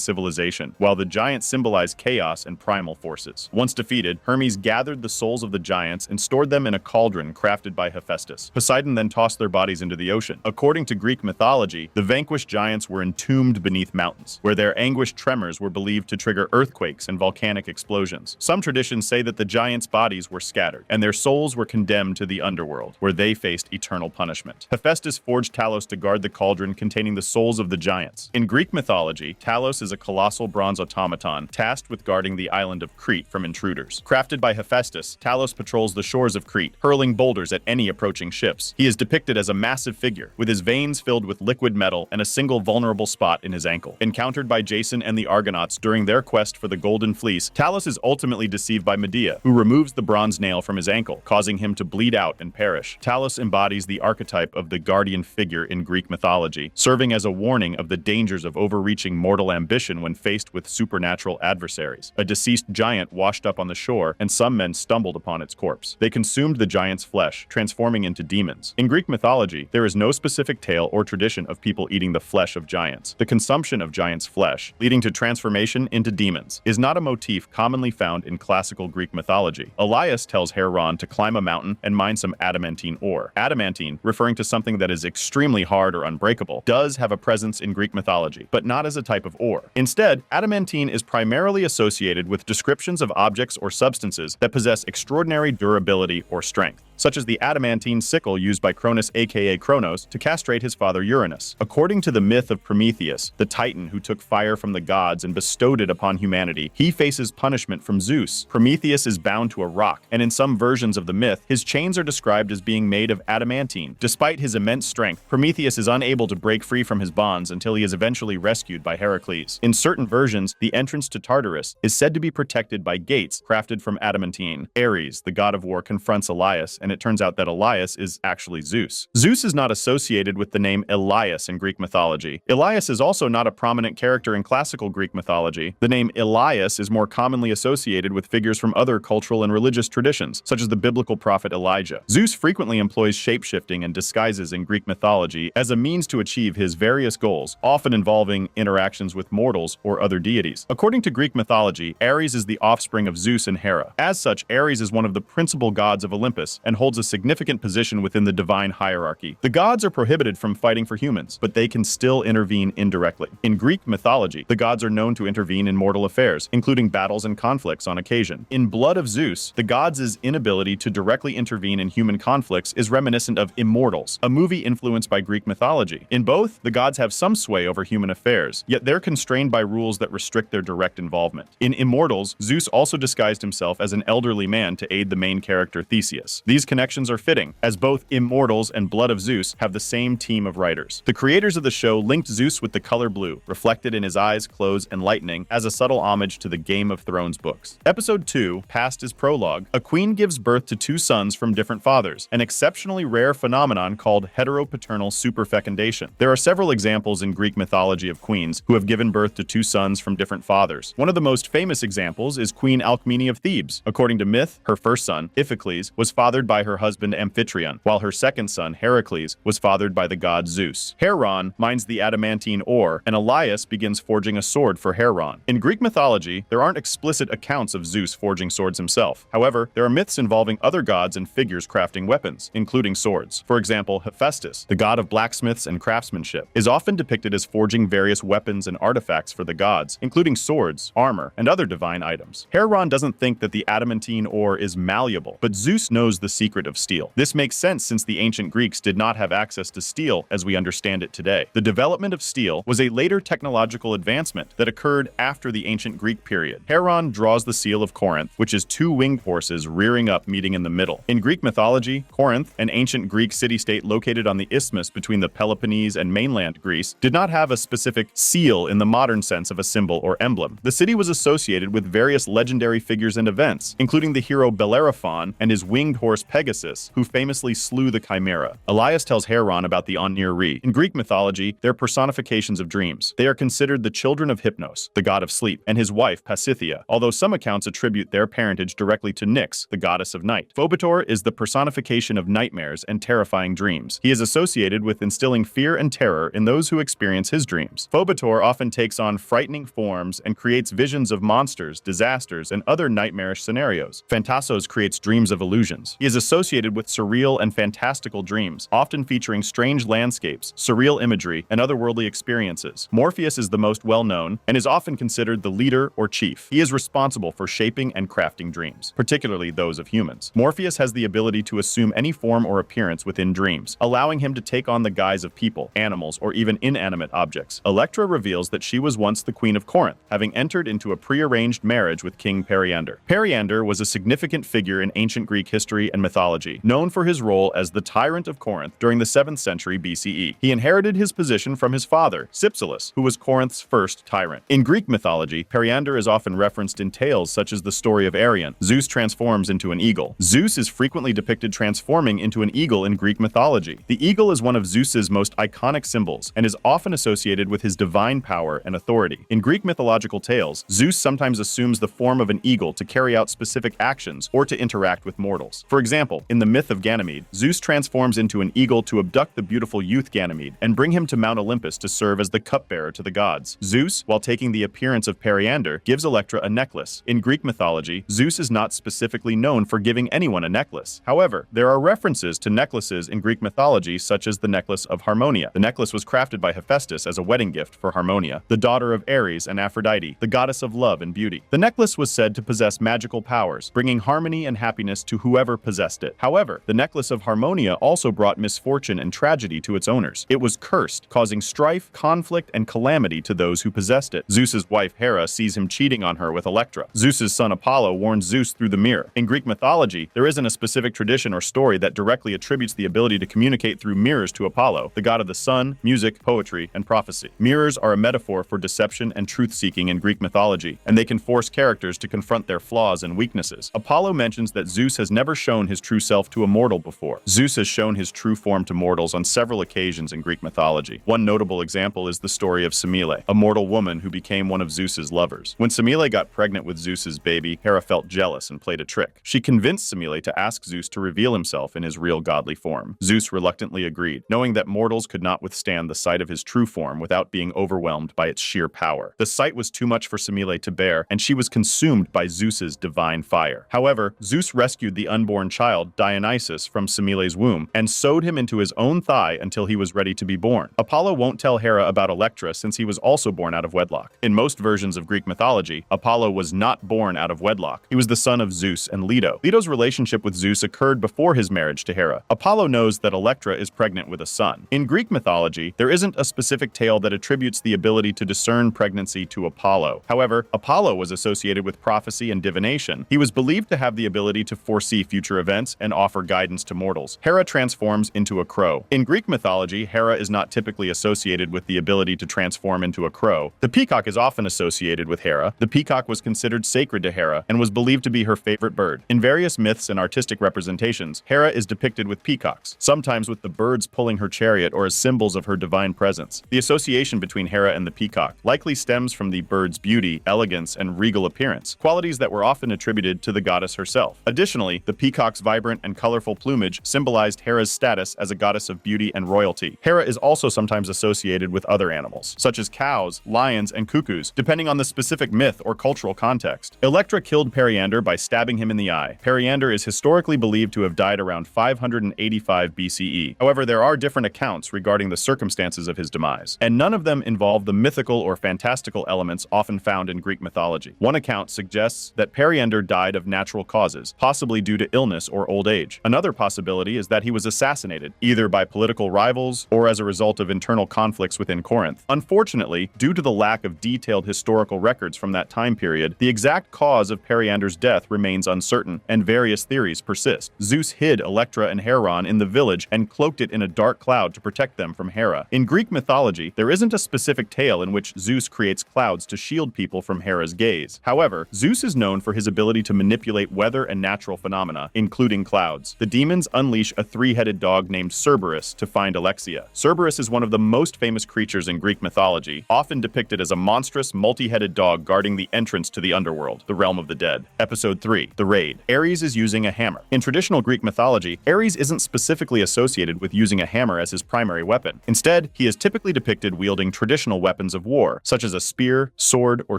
civilization, while the giants symbolize chaos and primal forces. Once defeated, Hermes gathered the souls of the giants and stored them in a cauldron crafted by Hephaestus. Poseidon then tossed their bodies into the ocean. According to Greek mythology, the vanquished giants were entombed beneath mountains, where their anguished tremors were believed to trigger earthquakes and volcanic explosions. Some traditions say that the giants' bodies were scattered, and their souls were condemned to the underworld, where they faced eternal punishment. Hephaestus forged Talos to guard the cauldron containing the souls of the giants. In Greek mythology, Talos is a colossal bronze automaton tasked with guarding the island of Crete from intruders. Crafted by Hephaestus, Talos patrols the shores of Crete, hurling boulders at any approaching ships. He is depicted as a massive figure, with his veins filled with liquid metal and a single vulnerable spot in his ankle. Encountered by Jason and the Argonauts during their quest for the Golden Fleece, Talos is ultimately deceived by Medea, who removes the bronze nail from his ankle, causing him to bleed out and perish. Talos embodies the archetype of the guardian figure in Greek mythology, serving as a warning of the dangers of overreaching mortal ambition when faced with supernatural adversaries. A deceased giant washed up on the shore, and some men stumbled upon its corpse. They consumed the giant's flesh, transforming into demons. In Greek mythology, there is no specific tale or tradition of people eating the flesh of giants. The consumption of giants' flesh, leading to transformation into demons, is not a motif commonly found in classical Greek mythology. Elias tells Heron to climb a mountain and mine some adamantine ore. Adamantine, referring to something that is extremely hard or unbreakable, does have a presence in Greek mythology, but not as a type of ore. Instead, adamantine is primarily associated with descriptions of objects or substances that possess extraordinary durability or strength, such as the adamantine sickle used by Cronus aka Kronos to castrate his father Uranus. According to the myth of Prometheus, the titan who took fire from the gods and bestowed it upon humanity, he faces punishment from Zeus. Prometheus is bound to a rock, and in some versions of the myth, his chains are described as being made of adamantine. Despite his immense strength, Prometheus is unable to break free from his bonds until he is eventually rescued by Heracles. In certain versions, the entrance to Tartarus is said to be protected by gates crafted from adamantine. Ares, the god of war, confronts Elias, and it turns out that Elias is actually Zeus. Zeus is not associated with the name Elias in Greek mythology. Elias is also not a prominent character in classical Greek mythology. The name Elias is more commonly associated with figures from other cultural and religious traditions, such as the biblical prophet Elijah. Zeus frequently employs shape-shifting and disguises in Greek mythology as a means to achieve his various goals, often involving interactions with mortals or other deities. According to Greek mythology, Ares is the offspring of Zeus and Hera. As such, Ares is one of the principal gods of Olympus and holds a significant position within the divine hierarchy. The gods are prohibited from fighting for humans, but they can still intervene indirectly. In Greek mythology, the gods are known to intervene in mortal affairs, including battles and conflicts on occasion. In Blood of Zeus, the gods' inability to directly intervene in human conflicts is reminiscent of Immortals, a movie influenced by Greek mythology. In both, the gods have some sway over human affairs, yet they're constrained by rules that restrict their direct involvement. In Immortals, Zeus also disguised himself as an elderly man to aid the main character Theseus. These connections are fitting, as both Immortals and Blood of Zeus have the same team of writers. The creators of the show linked Zeus with the color blue, reflected in his eyes, clothes, and lightning, as a subtle homage to the Game of Thrones books. Episode 2, Past is Prologue. A queen gives birth to two sons from different fathers, an exceptionally rare phenomenon called heteropaternal superfecundation. There are several examples in Greek mythology of queens who have given birth to two sons from different fathers. One of the most famous examples is Queen Alcmene of Thebes. According to myth, her first son, Iphicles, was fathered by her husband Amphitryon, while her second son, Heracles, was fathered by the god Zeus. Heron mines the adamantine ore, and Elias begins forging a sword for Heron. In Greek mythology, there aren't explicit accounts of Zeus forging swords himself. However, there are myths involving other gods and figures crafting weapons, including swords. For example, Hephaestus, the god of blacksmiths and craftsmanship, is often depicted as forging various weapons and artifacts for the gods, including swords, armor, and other divine items. Heron doesn't think that the adamantine ore is malleable, but Zeus knows the secret of steel. This makes sense since the ancient Greeks did not have access to steel as we understand it today. The development of steel was a later technological advancement that occurred after the ancient Greek period. Heron draws the seal of Corinth, which is two winged horses rearing up meeting in the middle. In Greek mythology, Corinth, an ancient Greek city-state located on the isthmus between the Peloponnese and mainland Greece, did not have a specific seal in the modern sense of a symbol or emblem. The city was associated with various various legendary figures and events, including the hero Bellerophon and his winged horse Pegasus, who famously slew the Chimera. Elias tells Hieron about the Onir. In Greek mythology, they're personifications of dreams. They are considered the children of Hypnos, the god of sleep, and his wife Pasithea, although some accounts attribute their parentage directly to Nyx, the goddess of night. Phobetor is the personification of nightmares and terrifying dreams. He is associated with instilling fear and terror in those who experience his dreams. Phobetor often takes on frightening forms and creates visions of monsters, disasters, and other nightmarish scenarios. Phantasos creates dreams of illusions. He is associated with surreal and fantastical dreams, often featuring strange landscapes, surreal imagery, and otherworldly experiences. Morpheus is the most well-known and is often considered the leader or chief. He is responsible for shaping and crafting dreams, particularly those of humans. Morpheus has the ability to assume any form or appearance within dreams, allowing him to take on the guise of people, animals, or even inanimate objects. Electra reveals that she was once the queen of Corinth, having entered into a prearranged marriage with King Periander. Periander was a significant figure in ancient Greek history and mythology, known for his role as the tyrant of Corinth during the 7th century BCE. He inherited his position from his father, Cypselus, who was Corinth's first tyrant. In Greek mythology, Periander is often referenced in tales such as the story of Arion. Zeus transforms into an eagle. Zeus is frequently depicted transforming into an eagle in Greek mythology. The eagle is one of Zeus's most iconic symbols and is often associated with his divine power and authority. In Greek mythological tales, Zeus sometimes assumes the form of an eagle to carry out specific actions or to interact with mortals. For example, in the myth of Ganymede, Zeus transforms into an eagle to abduct the beautiful youth Ganymede and bring him to Mount Olympus to serve as the cupbearer to the gods. Zeus, while taking the appearance of Periander, gives Electra a necklace. In Greek mythology, Zeus is not specifically known for giving anyone a necklace. However, there are references to necklaces in Greek mythology, such as the necklace of Harmonia. The necklace was crafted by Hephaestus as a wedding gift for Harmonia, the daughter of Ares and Aphrodite, the goddess of love and beauty. The necklace was said to possess magical powers, bringing harmony and happiness to whoever possessed it. However, the necklace of Harmonia also brought misfortune and tragedy to its owners. It was cursed, causing strife, conflict, and calamity to those who possessed it. Zeus's wife Hera sees him cheating on her with Electra. Zeus's son Apollo warns Zeus through the mirror. In Greek mythology, there isn't a specific tradition or story that directly attributes the ability to communicate through mirrors to Apollo, the god of the sun, music, poetry, and prophecy. Mirrors are a metaphor for deception and truth-seeking in Greek mythology, and they can force characters to confront their flaws and weaknesses. Apollo mentions that Zeus has never shown his true self to a mortal before. Zeus has shown his true form to mortals on several occasions in Greek mythology. One notable example is the story of Semele, a mortal woman who became one of Zeus's lovers. When Semele got pregnant with Zeus's baby, Hera felt jealous and played a trick. She convinced Semele to ask Zeus to reveal himself in his real godly form. Zeus reluctantly agreed, knowing that mortals could not withstand the sight of his true form without being overwhelmed by its sheer power. The sight was too much for Semele to bear, and she was consumed by Zeus's divine fire. However, Zeus rescued the unborn child, Dionysus, from Semele's womb and sewed him into his own thigh until he was ready to be born. Apollo won't tell Hera about Electra since he was also born out of wedlock. In most versions of Greek mythology, Apollo was not born out of wedlock. He was the son of Zeus and Leto. Leto's relationship with Zeus occurred before his marriage to Hera. Apollo knows that Electra is pregnant with a son. In Greek mythology, there isn't a specific tale that attributes the ability to discern pregnancy to Apollo. However, Apollo was associated with prophecy and divination. He was believed to have the ability to foresee future events and offer guidance to mortals. Hera transforms into a crow. In Greek mythology, Hera is not typically associated with the ability to transform into a crow. The peacock is often associated with Hera. The peacock was considered sacred to Hera and was believed to be her favorite bird. In various myths and artistic representations, Hera is depicted with peacocks, sometimes with the birds pulling her chariot or as symbols of her divine presence. The association between Hera and the peacock likely stems from the bird's beauty, elegance, and regal appearance, qualities that were often attributed to the goddess herself. Additionally, the peacock's vibrant and colorful plumage symbolized Hera's status as a goddess of beauty and royalty. Hera is also sometimes associated with other animals, such as cows, lions, and cuckoos, depending on the specific myth or cultural context. Electra killed Periander by stabbing him in the eye. Periander is historically believed to have died around 585 BCE. However, there are different accounts regarding the circumstances of his demise, and none of them involve the mythical or fantastical elements often found in Greek mythology. One account suggests that Periander died of natural causes, possibly due to illness or old age. Another possibility is that he was assassinated, either by political rivals or as a result of internal conflicts within Corinth. Unfortunately, due to the lack of detailed historical records from that time period, the exact cause of Periander's death remains uncertain, and various theories persist. Zeus hid Electra and Hieron in the village and cloaked it in a dark cloud to protect them from Hera. In Greek mythology, there isn't a specific tale in which Zeus creates clouds to shield people from Hera's gaze. gods. However, Zeus is known for his ability to manipulate weather and natural phenomena, including clouds. The demons unleash a three-headed dog named Cerberus to find Alexia. Cerberus is one of the most famous creatures in Greek mythology, often depicted as a monstrous, multi-headed dog guarding the entrance to the underworld, the realm of the dead. Episode 3. The Raid. Ares is using a hammer. In traditional Greek mythology, Ares isn't specifically associated with using a hammer as his primary weapon. Instead, he is typically depicted wielding traditional weapons of war, such as a spear, sword, or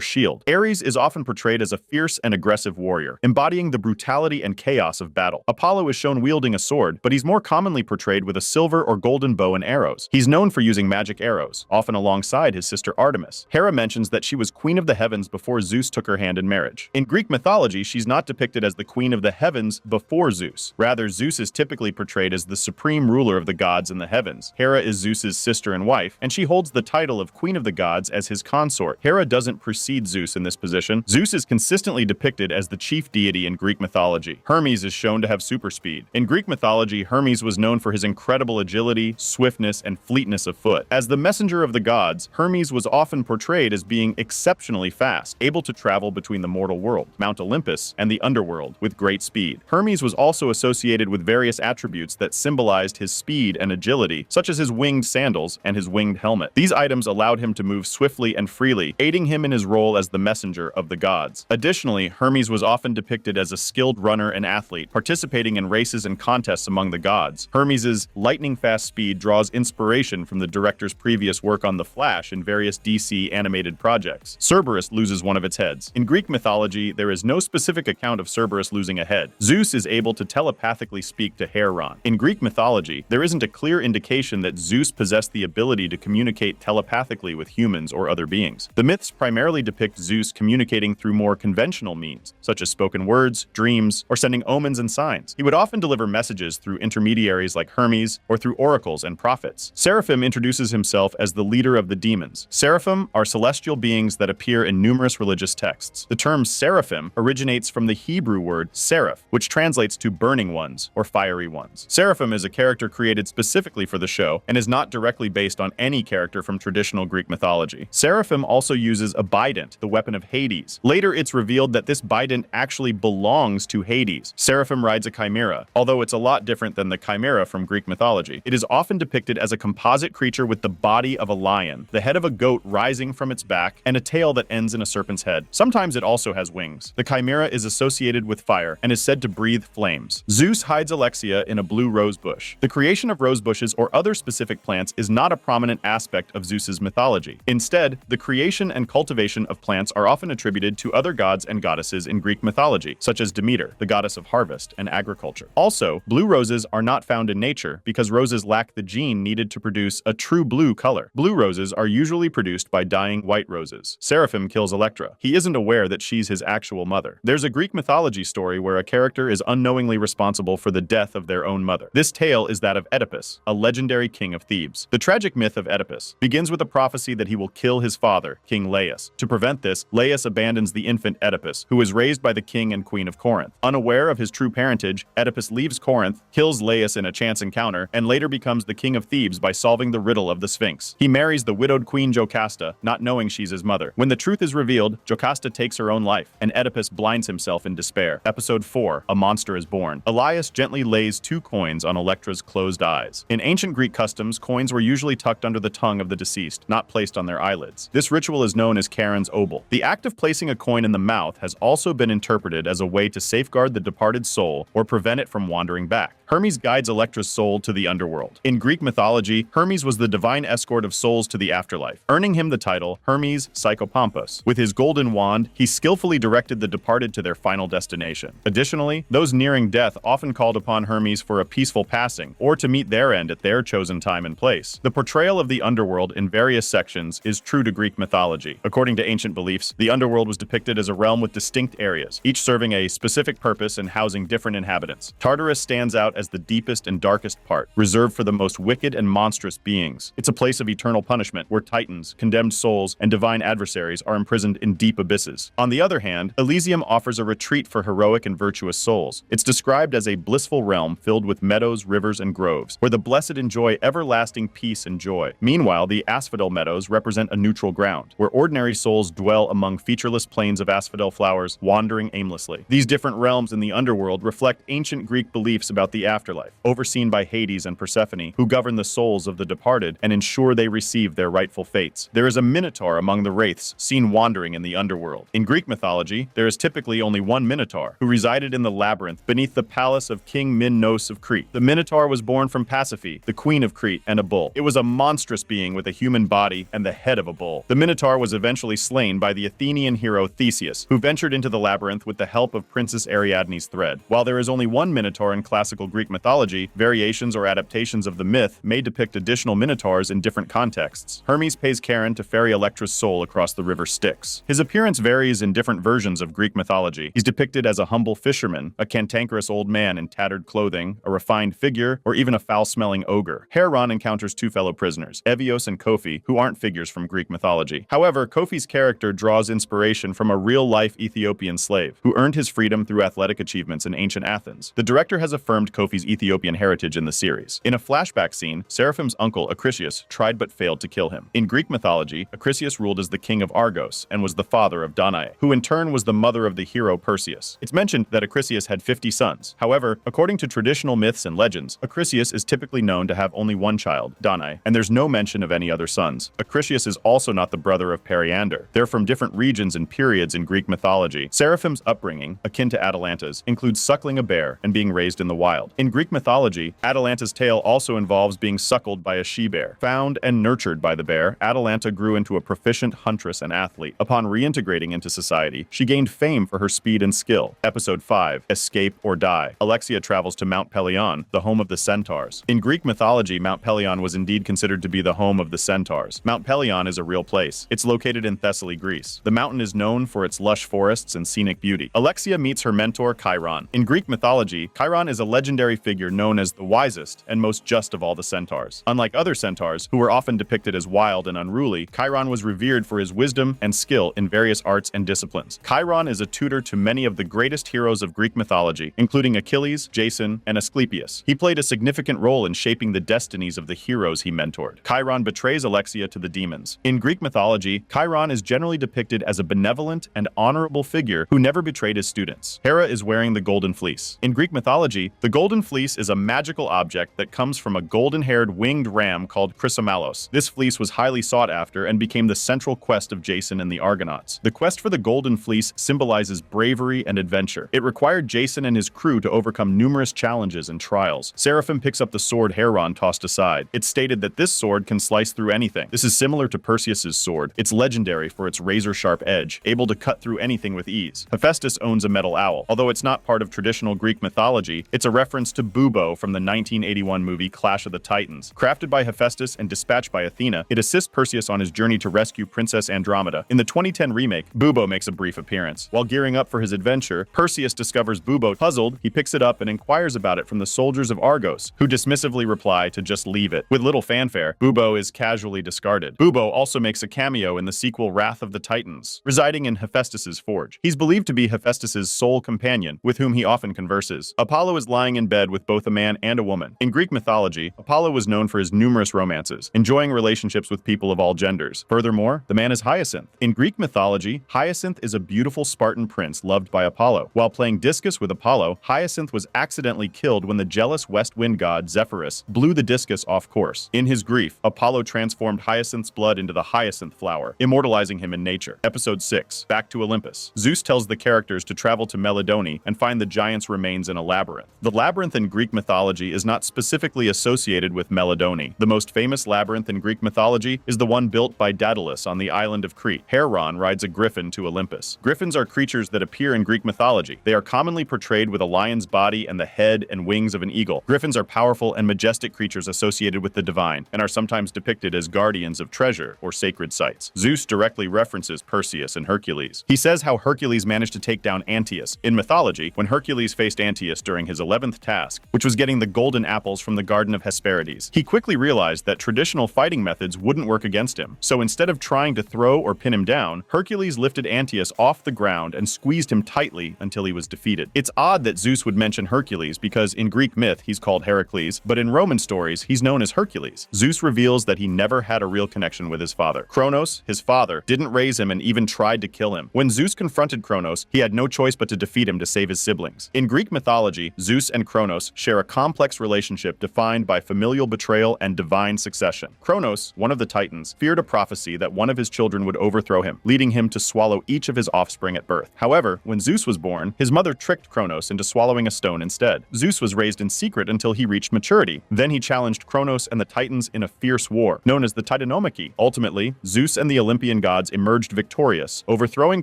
shield. Ares is often portrayed as a fierce and aggressive warrior, embodying the brutality and chaos of battle. Apollo is shown wielding a sword, but he's more commonly portrayed with a silver or golden bow and arrows. He's known for using magic arrows, often alongside his sister Artemis. Hera mentions that she was queen of the heavens before Zeus took her hand in marriage. In Greek mythology, she's not depicted as the queen of the heavens before Zeus. Rather, Zeus is typically portrayed as the supreme ruler of the gods in the heavens. Hera is Zeus's sister and wife, and she holds the title of Queen of the Gods as his consort. Hera doesn't precede Zeus in this position. Zeus is consistently depicted as the chief deity in Greek mythology. Hermes is shown to have super speed. In Greek mythology, Hermes was known for his incredible agility, swiftness, and fleetness of foot. As the messenger of the gods, Hermes was often portrayed as being exceptionally fast, able to travel between the mortal world, Mount Olympus, and the underworld with great speed. Hermes was also associated with various attributes that symbolized his speed and agility, such as his winged sandals and his winged helmet. These items allowed him to move swiftly and freely, aiding him in his role as the messenger of the gods. Additionally, Hermes was often depicted as a skilled runner and athlete, participating in races and contests among the gods. Hermes's lightning-fast speed draws inspiration from the director's previous work on The Flash and various DC animated projects. Cerberus loses one of its heads. In Greek mythology, there is no specific account of Cerberus losing a head. Zeus is able to telepathically speak to Hieron. In Greek mythology, there isn't a clear indication that Zeus possessed the ability to communicate telepathically with humans or other beings. The myths primarily depict Zeus communicating through more conventional means, such as spoken words, dreams, or sending omens and signs. He would often deliver messages through intermediaries like Hermes or through oracles and prophets. Seraphim introduces himself as the leader of the demons. Seraphim are celestial beings that appear in numerous religious texts. The term seraphim originates from the Hebrew word seraph, which translates to burning ones or fiery ones. Seraphim is a character created specifically for the show and is not directly based on any character from traditional Greek mythology. Seraphim also uses a bident, the weapon of Hades. Later, it's revealed that this bident actually belongs to Hades. Seraphim rides a chimera, although it's a lot different than the chimera from Greek mythology. It is often depicted as a composite creature with the body of a lion, the head of a goat rising from its back, and a tail that ends in a serpent's head. Sometimes it also has wings. The chimera is associated with fire and is said to breathe flames. Zeus hides Alexia in a blue rose bush. The creation of rose bushes or other specific plants is not a prominent aspect of Zeus's mythology. Instead, the creation and cultivation of plants are often attributed to other gods and goddesses in Greek mythology, such as Demeter, the goddess of harvest and agriculture. Also, blue roses are not found in nature because roses lack the gene needed to produce a true blue color. Blue roses are usually produced by dyeing white roses. Seraphim kills Electra. He isn't aware that she's his actual mother. There's a Greek mythology story where a character is unknowingly responsible for the death of their own mother. This tale is that of Oedipus, a legendary king of Thebes. The tragic myth of Oedipus begins with a prophecy that he will kill his father, King Laius. To prevent this, Laius abandons the infant Oedipus, who was raised by the king and queen of Corinth. Unaware of his true parentage, Oedipus leaves Corinth, kills Laius in a chance encounter, and later becomes the king of Thebes by solving the riddle of the Sphinx. He marries the widowed queen Jocasta, not knowing she's his mother. When the truth is revealed, Jocasta takes her own life, and Oedipus blinds himself in despair. Episode 4. A Monster is Born. Elias gently lays 2 coins on Electra's closed eyes. In ancient Greek customs, coins were usually tucked under the tongue of the deceased, not placed on their eyelids. This ritual is known as Charon's obol. The act of placing a coin in the mouth has also been interpreted as a way to safeguard the departed soul or prevent it from wandering back. Hermes guides Electra's soul to the underworld. In Greek mythology, Hermes was the divine escort of souls to the afterlife, earning him the title Hermes Psychopompos. With his golden wand, he skillfully directed the departed to their final destination. Additionally, those nearing death often called upon Hermes for a peaceful passing, or to meet their end at their chosen time and place. The portrayal of the underworld in various sections is true to Greek mythology. According to ancient beliefs, the underworld was depicted as a realm with distinct areas, each serving a specific purpose and housing different inhabitants. Tartarus stands out as the deepest and darkest part, reserved for the most wicked and monstrous beings. It's a place of eternal punishment, where titans, condemned souls, and divine adversaries are imprisoned in deep abysses. On the other hand, Elysium offers a retreat for heroic and virtuous souls. It's described as a blissful realm filled with meadows, rivers, and groves, where the blessed enjoy everlasting peace and joy. Meanwhile, the asphodel meadows represent a neutral ground, where ordinary souls dwell among featureless plains of asphodel flowers, wandering aimlessly. These different realms in the underworld reflect ancient Greek beliefs about the afterlife, overseen by Hades and Persephone, who govern the souls of the departed and ensure they receive their rightful fates. There is a minotaur among the wraiths, seen wandering in the underworld. In Greek mythology, there is typically only one minotaur, who resided in the labyrinth beneath the palace of King Minos of Crete. The minotaur was born from Pasiphae, the queen of Crete, and a bull. It was a monstrous being with a human body and the head of a bull. The minotaur was eventually slain by the Athenian hero Theseus, who ventured into the labyrinth with the help of Princess Ariadne's thread. While there is only one minotaur in classical Greek mythology, variations or adaptations of the myth may depict additional minotaurs in different contexts. Hermes pays Charon to ferry Electra's soul across the river Styx. His appearance varies in different versions of Greek mythology. He's depicted as a humble fisherman, a cantankerous old man in tattered clothing, a refined figure, or even a foul-smelling ogre. Heron encounters two fellow prisoners, Evios and Kofi, who aren't figures from Greek mythology. However, Kofi's character draws inspiration from a real-life Ethiopian slave, who earned his freedom through athletic achievements in ancient Athens. The director has affirmed Kofi's Ethiopian heritage in the series. In a flashback scene, Seraphim's uncle, Acrisius, tried but failed to kill him. In Greek mythology, Acrisius ruled as the king of Argos and was the father of Danae, who in turn was the mother of the hero Perseus. It's mentioned that Acrisius had 50 sons. However, according to traditional myths and legends, Acrisius is typically known to have only one child, Danae, and there's no mention of any other sons. Acrisius is also not the brother of Periander. They're from different regions and periods in Greek mythology. Seraphim's upbringing, akin to Atalanta's, includes suckling a bear and being raised in the wild. In Greek mythology, Atalanta's tale also involves being suckled by a she-bear. Found and nurtured by the bear, Atalanta grew into a proficient huntress and athlete. Upon reintegrating into society, she gained fame for her speed and skill. Episode 5, Escape or Die. Alexia travels to Mount Pelion, the home of the centaurs. In Greek mythology, Mount Pelion was indeed considered to be the home of the centaurs. Mount Pelion is a real place. It's located in Thessaly, Greece. The mountain is known for its lush forests and scenic beauty. Alexia meets her mentor, Chiron. In Greek mythology, Chiron is a legendary figure known as the wisest and most just of all the centaurs. Unlike other centaurs, who were often depicted as wild and unruly, Chiron was revered for his wisdom and skill in various arts and disciplines. Chiron is a tutor to many of the greatest heroes of Greek mythology, including Achilles, Jason, and Asclepius. He played a significant role in shaping the destinies of the heroes he mentored. Chiron betrays Alexia to the demons. In Greek mythology, Chiron is generally depicted as a benevolent and honorable figure who never betrayed his students. Hera is wearing the golden fleece. In Greek mythology, the golden fleece is a magical object that comes from a golden-haired winged ram called Chrysomalos. This fleece was highly sought after and became the central quest of Jason and the Argonauts. The quest for the golden fleece symbolizes bravery and adventure. It required Jason and his crew to overcome numerous challenges and trials. Seraphim picks up the sword Heron tossed aside. It's stated that this sword can slice through anything. This is similar to Perseus's sword. It's legendary for its razor-sharp edge, able to cut through anything with ease. Hephaestus owns a metal owl. Although it's not part of traditional Greek mythology, it's a reference to Bubo from the 1981 movie Clash of the Titans. Crafted by Hephaestus and dispatched by Athena, it assists Perseus on his journey to rescue Princess Andromeda. In the 2010 remake, Bubo makes a brief appearance. While gearing up for his adventure, Perseus discovers Bubo. Puzzled, he picks it up and inquires about it from the soldiers of Argos, who dismissively reply to just leave it. With little fanfare, Bubo is casually discarded. Bubo also makes a cameo in the sequel Wrath of the Titans, residing in Hephaestus's forge. He's believed to be Hephaestus's sole companion, with whom he often converses. Apollo is lying in bed with both a man and a woman. In Greek mythology, Apollo was known for his numerous romances, enjoying relationships with people of all genders. Furthermore, the man is Hyacinth. In Greek mythology, Hyacinth is a beautiful Spartan prince loved by Apollo. While playing discus with Apollo, Hyacinth was accidentally killed when the jealous west wind god Zephyrus blew the discus off course. In his grief, Apollo transformed Hyacinth's blood into the hyacinth flower, immortalizing him in nature. Episode 6, Back to Olympus. Zeus tells the characters to travel to Meladone and find the giant's remains in a labyrinth. The labyrinth in Greek mythology is not specifically associated with Meladone. The most famous labyrinth in Greek mythology is the one built by Daedalus on the island of Crete. Heron rides a griffin to Olympus. Griffins are creatures that appear in Greek mythology. They are commonly portrayed with a lion's body and the head and wings of an eagle. Griffins are powerful and majestic creatures associated with the divine, and are sometimes depicted as guardians of treasure or sacred sites. Zeus directly references Perseus and Hercules. He says how Hercules managed to take down Antaeus. In mythology, when Hercules faced Antaeus during his 11th task, which was getting the golden apples from the Garden of Hesperides. He quickly realized that traditional fighting methods wouldn't work against him, so instead of trying to throw or pin him down, Hercules lifted Antaeus off the ground and squeezed him tightly until he was defeated. It's odd that Zeus would mention Hercules because in Greek myth he's called Heracles, but in Roman stories he's known as Hercules. Zeus reveals that he never had a real connection with his father. Kronos, his father, didn't raise him and even tried to kill him. When Zeus confronted Kronos, he had no choice but to defeat him to save his siblings. In Greek mythology, Zeus and Kronos share a complex relationship defined by familial betrayal and divine succession. Kronos, one of the Titans, feared a prophecy that one of his children would overthrow him, leading him to swallow each of his offspring at birth. However, when Zeus was born, his mother tricked Kronos into swallowing a stone instead. Zeus was raised in secret until he reached maturity. Then he challenged Kronos and the Titans in a fierce war, known as the Titanomachy. Ultimately, Zeus and the Olympian gods emerged victorious, overthrowing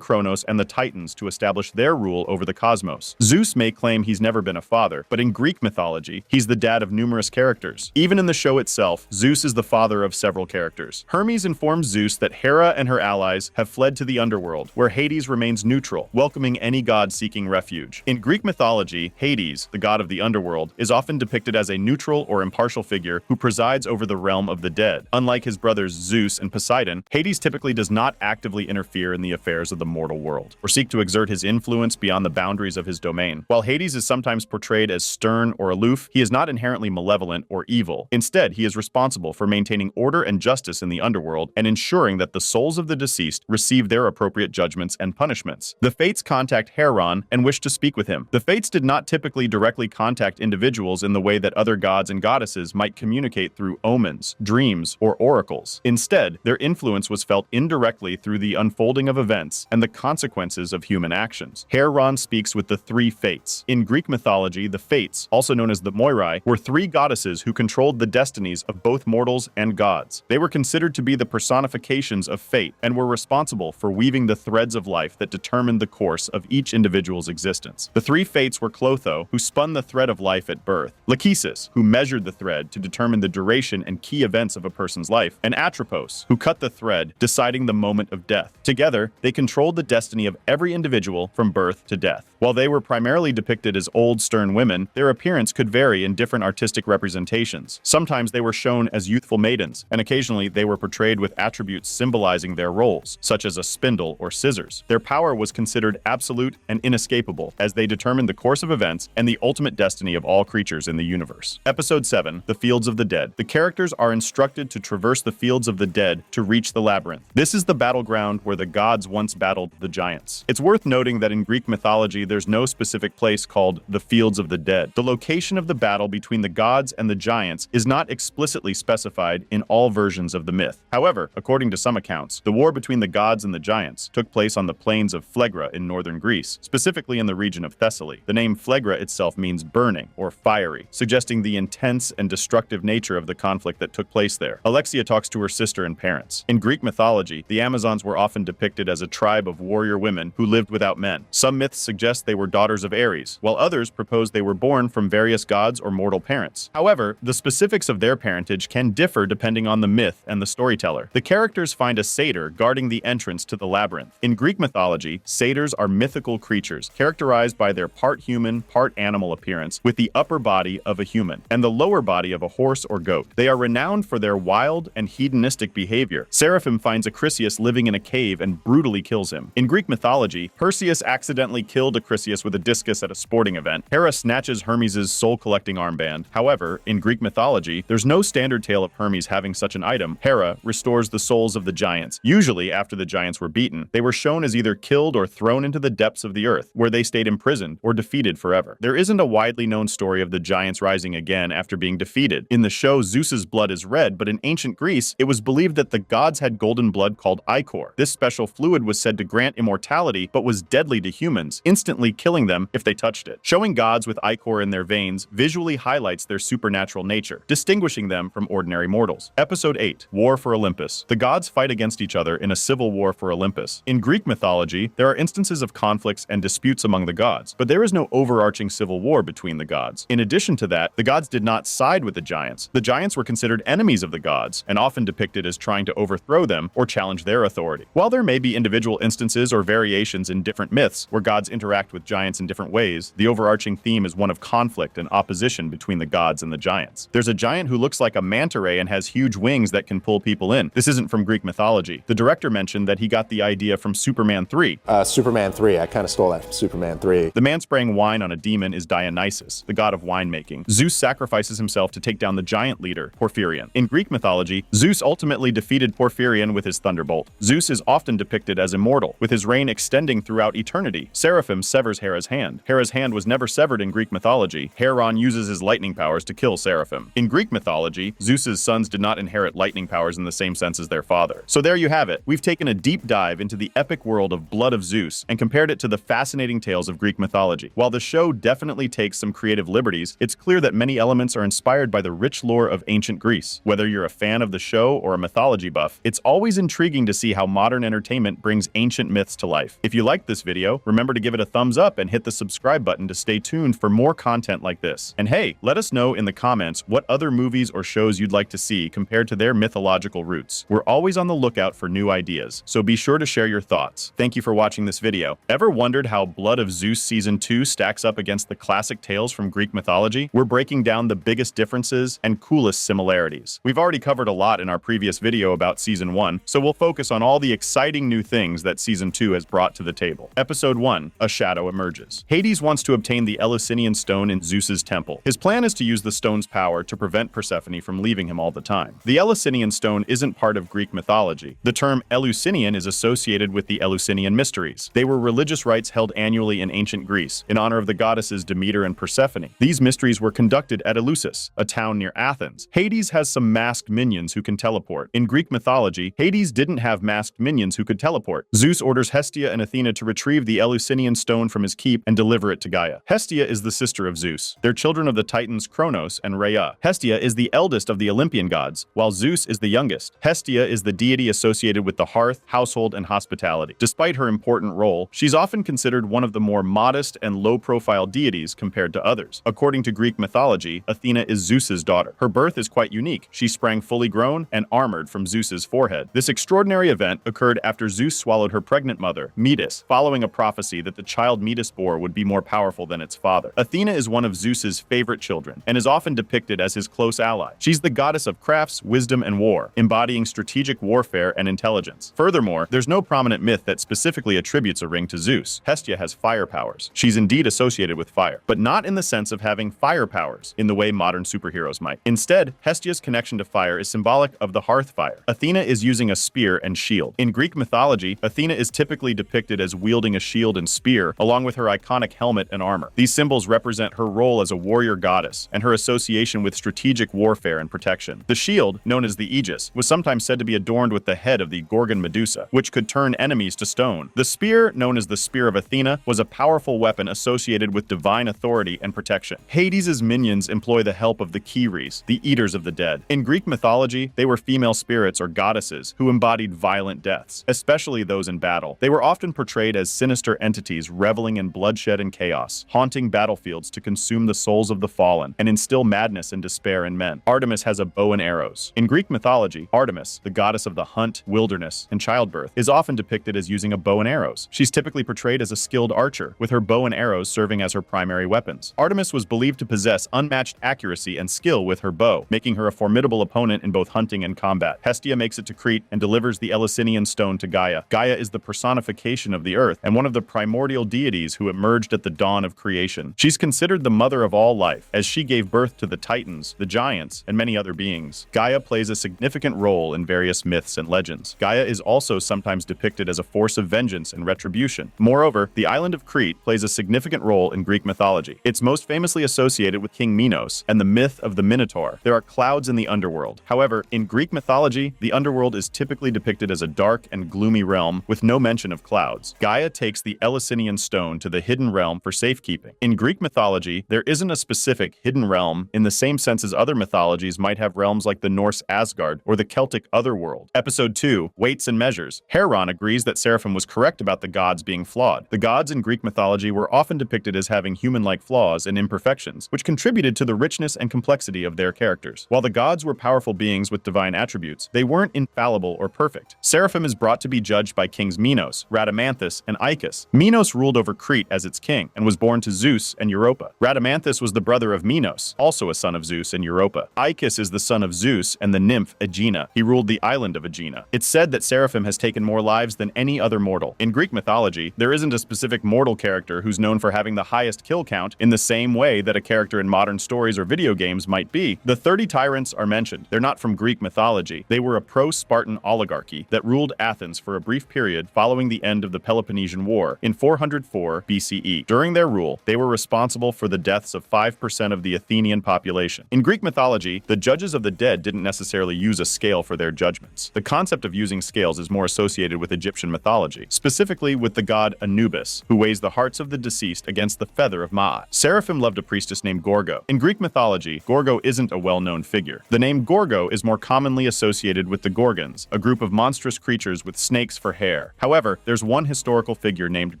Kronos and the Titans to establish their rule over the cosmos. Zeus may claim he's never been a father, but in Greek mythology, he's the dad of numerous characters. Even in the show itself, Zeus is the father of several characters. Hermes informs Zeus that Hera and her allies have fled to the underworld, where Hades remains neutral, welcoming any god seeking refuge. In Greek mythology, Hades, the god of the underworld, is often depicted as a neutral or impartial figure who presides over the realm of the dead. Unlike his brothers Zeus and Poseidon, Hades typically does not actively interfere in the affairs of the mortal world, or seek to exert his influence beyond the boundaries of his domain. While Hades is sometimes portrayed as stern or aloof, he is not inherently malevolent or evil. Instead, he is responsible for maintaining order and justice in the underworld and ensuring that the souls of the deceased receive their appropriate judgments and punishments. The Fates contact Heron and wish to speak with him. The Fates did not typically directly contact individuals in the way that other gods and goddesses might communicate through omens, dreams, or oracles. Instead, their influence was felt indirectly through the unfolding of events and the consequences of human actions. Heron speaks with the three Fates. In Greek mythology, the Fates, also known as the Moirai, were three goddesses who controlled the destinies of both mortals and gods. They were considered to be the personifications of fate and were responsible for weaving the threads of life that determined the course of each individual's existence. The three Fates were Clotho, who spun the thread of life at birth, Lachesis, who measured the thread to determine the duration and key events of a person's life, and Atropos, who cut the thread, deciding the moment of death. Together, they controlled the destiny of every individual from birth to death. While they were primarily depicted as old, stern women, their appearance could vary in different artistic representations. Sometimes they were shown as youthful maidens, and occasionally they were portrayed with attributes symbolizing their roles, such as a spindle or scissors. Their power was considered absolute and inescapable, as they determined the course of events and the ultimate destiny of all creatures in the universe. Episode 7, The Fields of the Dead. The characters are instructed to traverse the fields of the dead to reach the labyrinth. This is the battleground where the gods once battled the giants. It's worth noting that in Greek mythology, there's no specific place called the Fields of the Dead. The location of the battle between the gods and the giants is not explicitly specified in all versions of the myth. However, according to some accounts, the war between the gods and the giants took place on the plains of Phlegra in northern Greece, specifically in the region of Thessaly. The name Phlegra itself means burning or fiery, suggesting the intense and destructive nature of the conflict that took place there. Alexia talks to her sister and parents. In Greek mythology, the Amazons were often depicted as a tribe of warrior women who lived without men. Some myths suggest they were daughters of Ares, while others propose they were born from various gods or mortal parents. However, the specifics of their parentage can differ depending on the myth and the storyteller. The characters find a satyr guarding the entrance to the labyrinth. In Greek mythology, satyrs are mythical creatures, characterized by their part human, part animal appearance, with the upper body of a human, and the lower body of a horse or goat. They are renowned for their wild and hedonistic behavior. Seraphim finds Acrisius living in a cave and brutally kills him. In Greek mythology, Perseus accidentally killed Acrisius with a discus at a sporting event. Hera snatches Hermes' soul-collecting armband. However, in Greek mythology, there's no standard tale of Hermes having such an item. Hera restores the souls of the giants. Usually, after the giants were beaten, they were shown as either killed or thrown into the depths of the earth, where they stayed imprisoned or defeated forever. There isn't a widely known story of the giants rising again after being defeated. In the show, Zeus's blood is red, but in ancient Greece, it was believed that the gods had golden blood called ichor. This special fluid was said to grant immortality, but was deadly to humans, instantly killing them if they touched it. Showing gods with ichor in their veins visually highlights their supernatural nature, distinguishing them from ordinary mortals. Episode 8, War for Olympus. The gods fight against each other in a civil war for Olympus. In Greek mythology, there are instances of conflicts and disputes among the gods, but there is no overarching civil war between the gods. In addition to that, the gods did not side with the giants. The giants were considered enemies of the gods, and often depicted as trying to overthrow them or challenge their authority. While there may be individual instances or variations in different myths where gods interact with giants in different ways, the overarching theme is one of of conflict and opposition between the gods and the giants. There's a giant who looks like a manta ray and has huge wings that can pull people in. This isn't from Greek mythology. The director mentioned that he got the idea from Superman 3. Superman 3, I kind of stole that from Superman 3. The man spraying wine on a demon is Dionysus, the god of winemaking. Zeus sacrifices himself to take down the giant leader, Porphyrion. In Greek mythology, Zeus ultimately defeated Porphyrion with his thunderbolt. Zeus is often depicted as immortal, with his reign extending throughout eternity. Seraphim severs Hera's hand. Hera's hand was never severed in Greek mythology. Heron uses his lightning powers to kill Seraphim. In Greek mythology, Zeus's sons did not inherit lightning powers in the same sense as their father. So there you have it. We've taken a deep dive into the epic world of Blood of Zeus and compared it to the fascinating tales of Greek mythology. While the show definitely takes some creative liberties, it's clear that many elements are inspired by the rich lore of ancient Greece. Whether you're a fan of the show or a mythology buff, it's always intriguing to see how modern entertainment brings ancient myths to life. If you liked this video, remember to give it a thumbs up and hit the subscribe button to stay tuned for more content like this. And hey, let us know in the comments what other movies or shows you'd like to see compared to their mythological roots. We're always on the lookout for new ideas, so be sure to share your thoughts. Thank you for watching this video. Ever wondered how Blood of Zeus Season 2 stacks up against the classic tales from Greek mythology? We're breaking down the biggest differences and coolest similarities. We've already covered a lot in our previous video about Season 1, so we'll focus on all the exciting new things that Season 2 has brought to the table. Episode 1, A Shadow Emerges. Hades wants to obtain the Eleusinian stone in Zeus's temple. His plan is to use the stone's power to prevent Persephone from leaving him all the time. The Eleusinian stone isn't part of Greek mythology. The term Eleusinian is associated with the Eleusinian mysteries. They were religious rites held annually in ancient Greece, in honor of the goddesses Demeter and Persephone. These mysteries were conducted at Eleusis, a town near Athens. Hades has some masked minions who can teleport. In Greek mythology, Hades didn't have masked minions who could teleport. Zeus orders Hestia and Athena to retrieve the Eleusinian stone from his keep and deliver it to Gaia. Hestia is the sister of Zeus. They're children of the Titans Kronos and Rhea. Hestia is the eldest of the Olympian gods, while Zeus is the youngest. Hestia is the deity associated with the hearth, household, and hospitality. Despite her important role, she's often considered one of the more modest and low-profile deities compared to others. According to Greek mythology, Athena is Zeus's daughter. Her birth is quite unique. She sprang fully grown and armored from Zeus's forehead. This extraordinary event occurred after Zeus swallowed her pregnant mother, Metis, following a prophecy that the child Metis bore would be more powerful than its father. Athena is one of Zeus's favorite children and is often depicted as his close ally. She's the goddess of crafts, wisdom, and war, embodying strategic warfare and intelligence. Furthermore, there's no prominent myth that specifically attributes a ring to Zeus. Hestia has fire powers. She's indeed associated with fire, but not in the sense of having fire powers in the way modern superheroes might. Instead, Hestia's connection to fire is symbolic of the hearth fire. Athena is using a spear and shield. In Greek mythology, Athena is typically depicted as wielding a shield and spear, along with her iconic helmet and armor. These symbols represent her role as a warrior goddess and her association with strategic warfare and protection. The shield, known as the Aegis, was sometimes said to be adorned with the head of the Gorgon Medusa, which could turn enemies to stone. The spear, known as the Spear of Athena, was a powerful weapon associated with divine authority and protection. Hades' minions employ the help of the Kyries, the eaters of the dead. In Greek mythology, they were female spirits or goddesses who embodied violent deaths, especially those in battle. They were often portrayed as sinister entities reveling in bloodshed and chaos, haunting battlefields to consume the souls of the fallen and instill madness and despair in men. Artemis has a bow and arrows. In Greek mythology, Artemis, the goddess of the hunt, wilderness, and childbirth, is often depicted as using a bow and arrows. She's typically portrayed as a skilled archer, with her bow and arrows serving as her primary weapons. Artemis was believed to possess unmatched accuracy and skill with her bow, making her a formidable opponent in both hunting and combat. Hestia makes it to Crete and delivers the Eleusinian stone to Gaia. Gaia is the personification of the earth and one of the primordial deities who emerged at the dawn of creation. She's considered the mother of all life, as she gave birth to the Titans, the giants, and many other beings. Gaia plays a significant role in various myths and legends. Gaia is also sometimes depicted as a force of vengeance and retribution. Moreover, the island of Crete plays a significant role in Greek mythology. It's most famously associated with King Minos and the myth of the Minotaur. There are clouds in the underworld. However, in Greek mythology, the underworld is typically depicted as a dark and gloomy realm with no mention of clouds. Gaia takes the Eleusinian stone to the hidden realm for safekeeping. In Greek mythology, there isn't a specific hidden realm in the same sense as other mythologies might have realms like the Norse Asgard or the Celtic Otherworld. Episode 2, Weights and Measures. Heron agrees that Seraphim was correct about the gods being flawed. The gods in Greek mythology were often depicted as having human-like flaws and imperfections, which contributed to the richness and complexity of their characters. While the gods were powerful beings with divine attributes, they weren't infallible or perfect. Seraphim is brought to be judged by kings Minos, Rhadamanthus, and Icus. Minos ruled over Crete as its king and was born to Zeus and Europa. Rhadamanthus was the brother of Minos, also a son of Zeus in Europa. Ichus is the son of Zeus and the nymph Aegina. He ruled the island of Aegina. It's said that Seraphim has taken more lives than any other mortal. In Greek mythology, there isn't a specific mortal character who's known for having the highest kill count in the same way that a character in modern stories or video games might be. The 30 tyrants are mentioned. They're not from Greek mythology. They were a pro-Spartan oligarchy that ruled Athens for a brief period following the end of the Peloponnesian War in 404 BCE. During their rule, they were responsible for the deaths of 5% of the Athenian population. In Greek mythology, the judges of the dead didn't necessarily use a scale for their judgments. The concept of using scales is more associated with Egyptian mythology, specifically with the god Anubis, who weighs the hearts of the deceased against the feather of Ma'at. Seraphim loved a priestess named Gorgo. In Greek mythology, Gorgo isn't a well-known figure. The name Gorgo is more commonly associated with the Gorgons, a group of monstrous creatures with snakes for hair. However, there's one historical figure named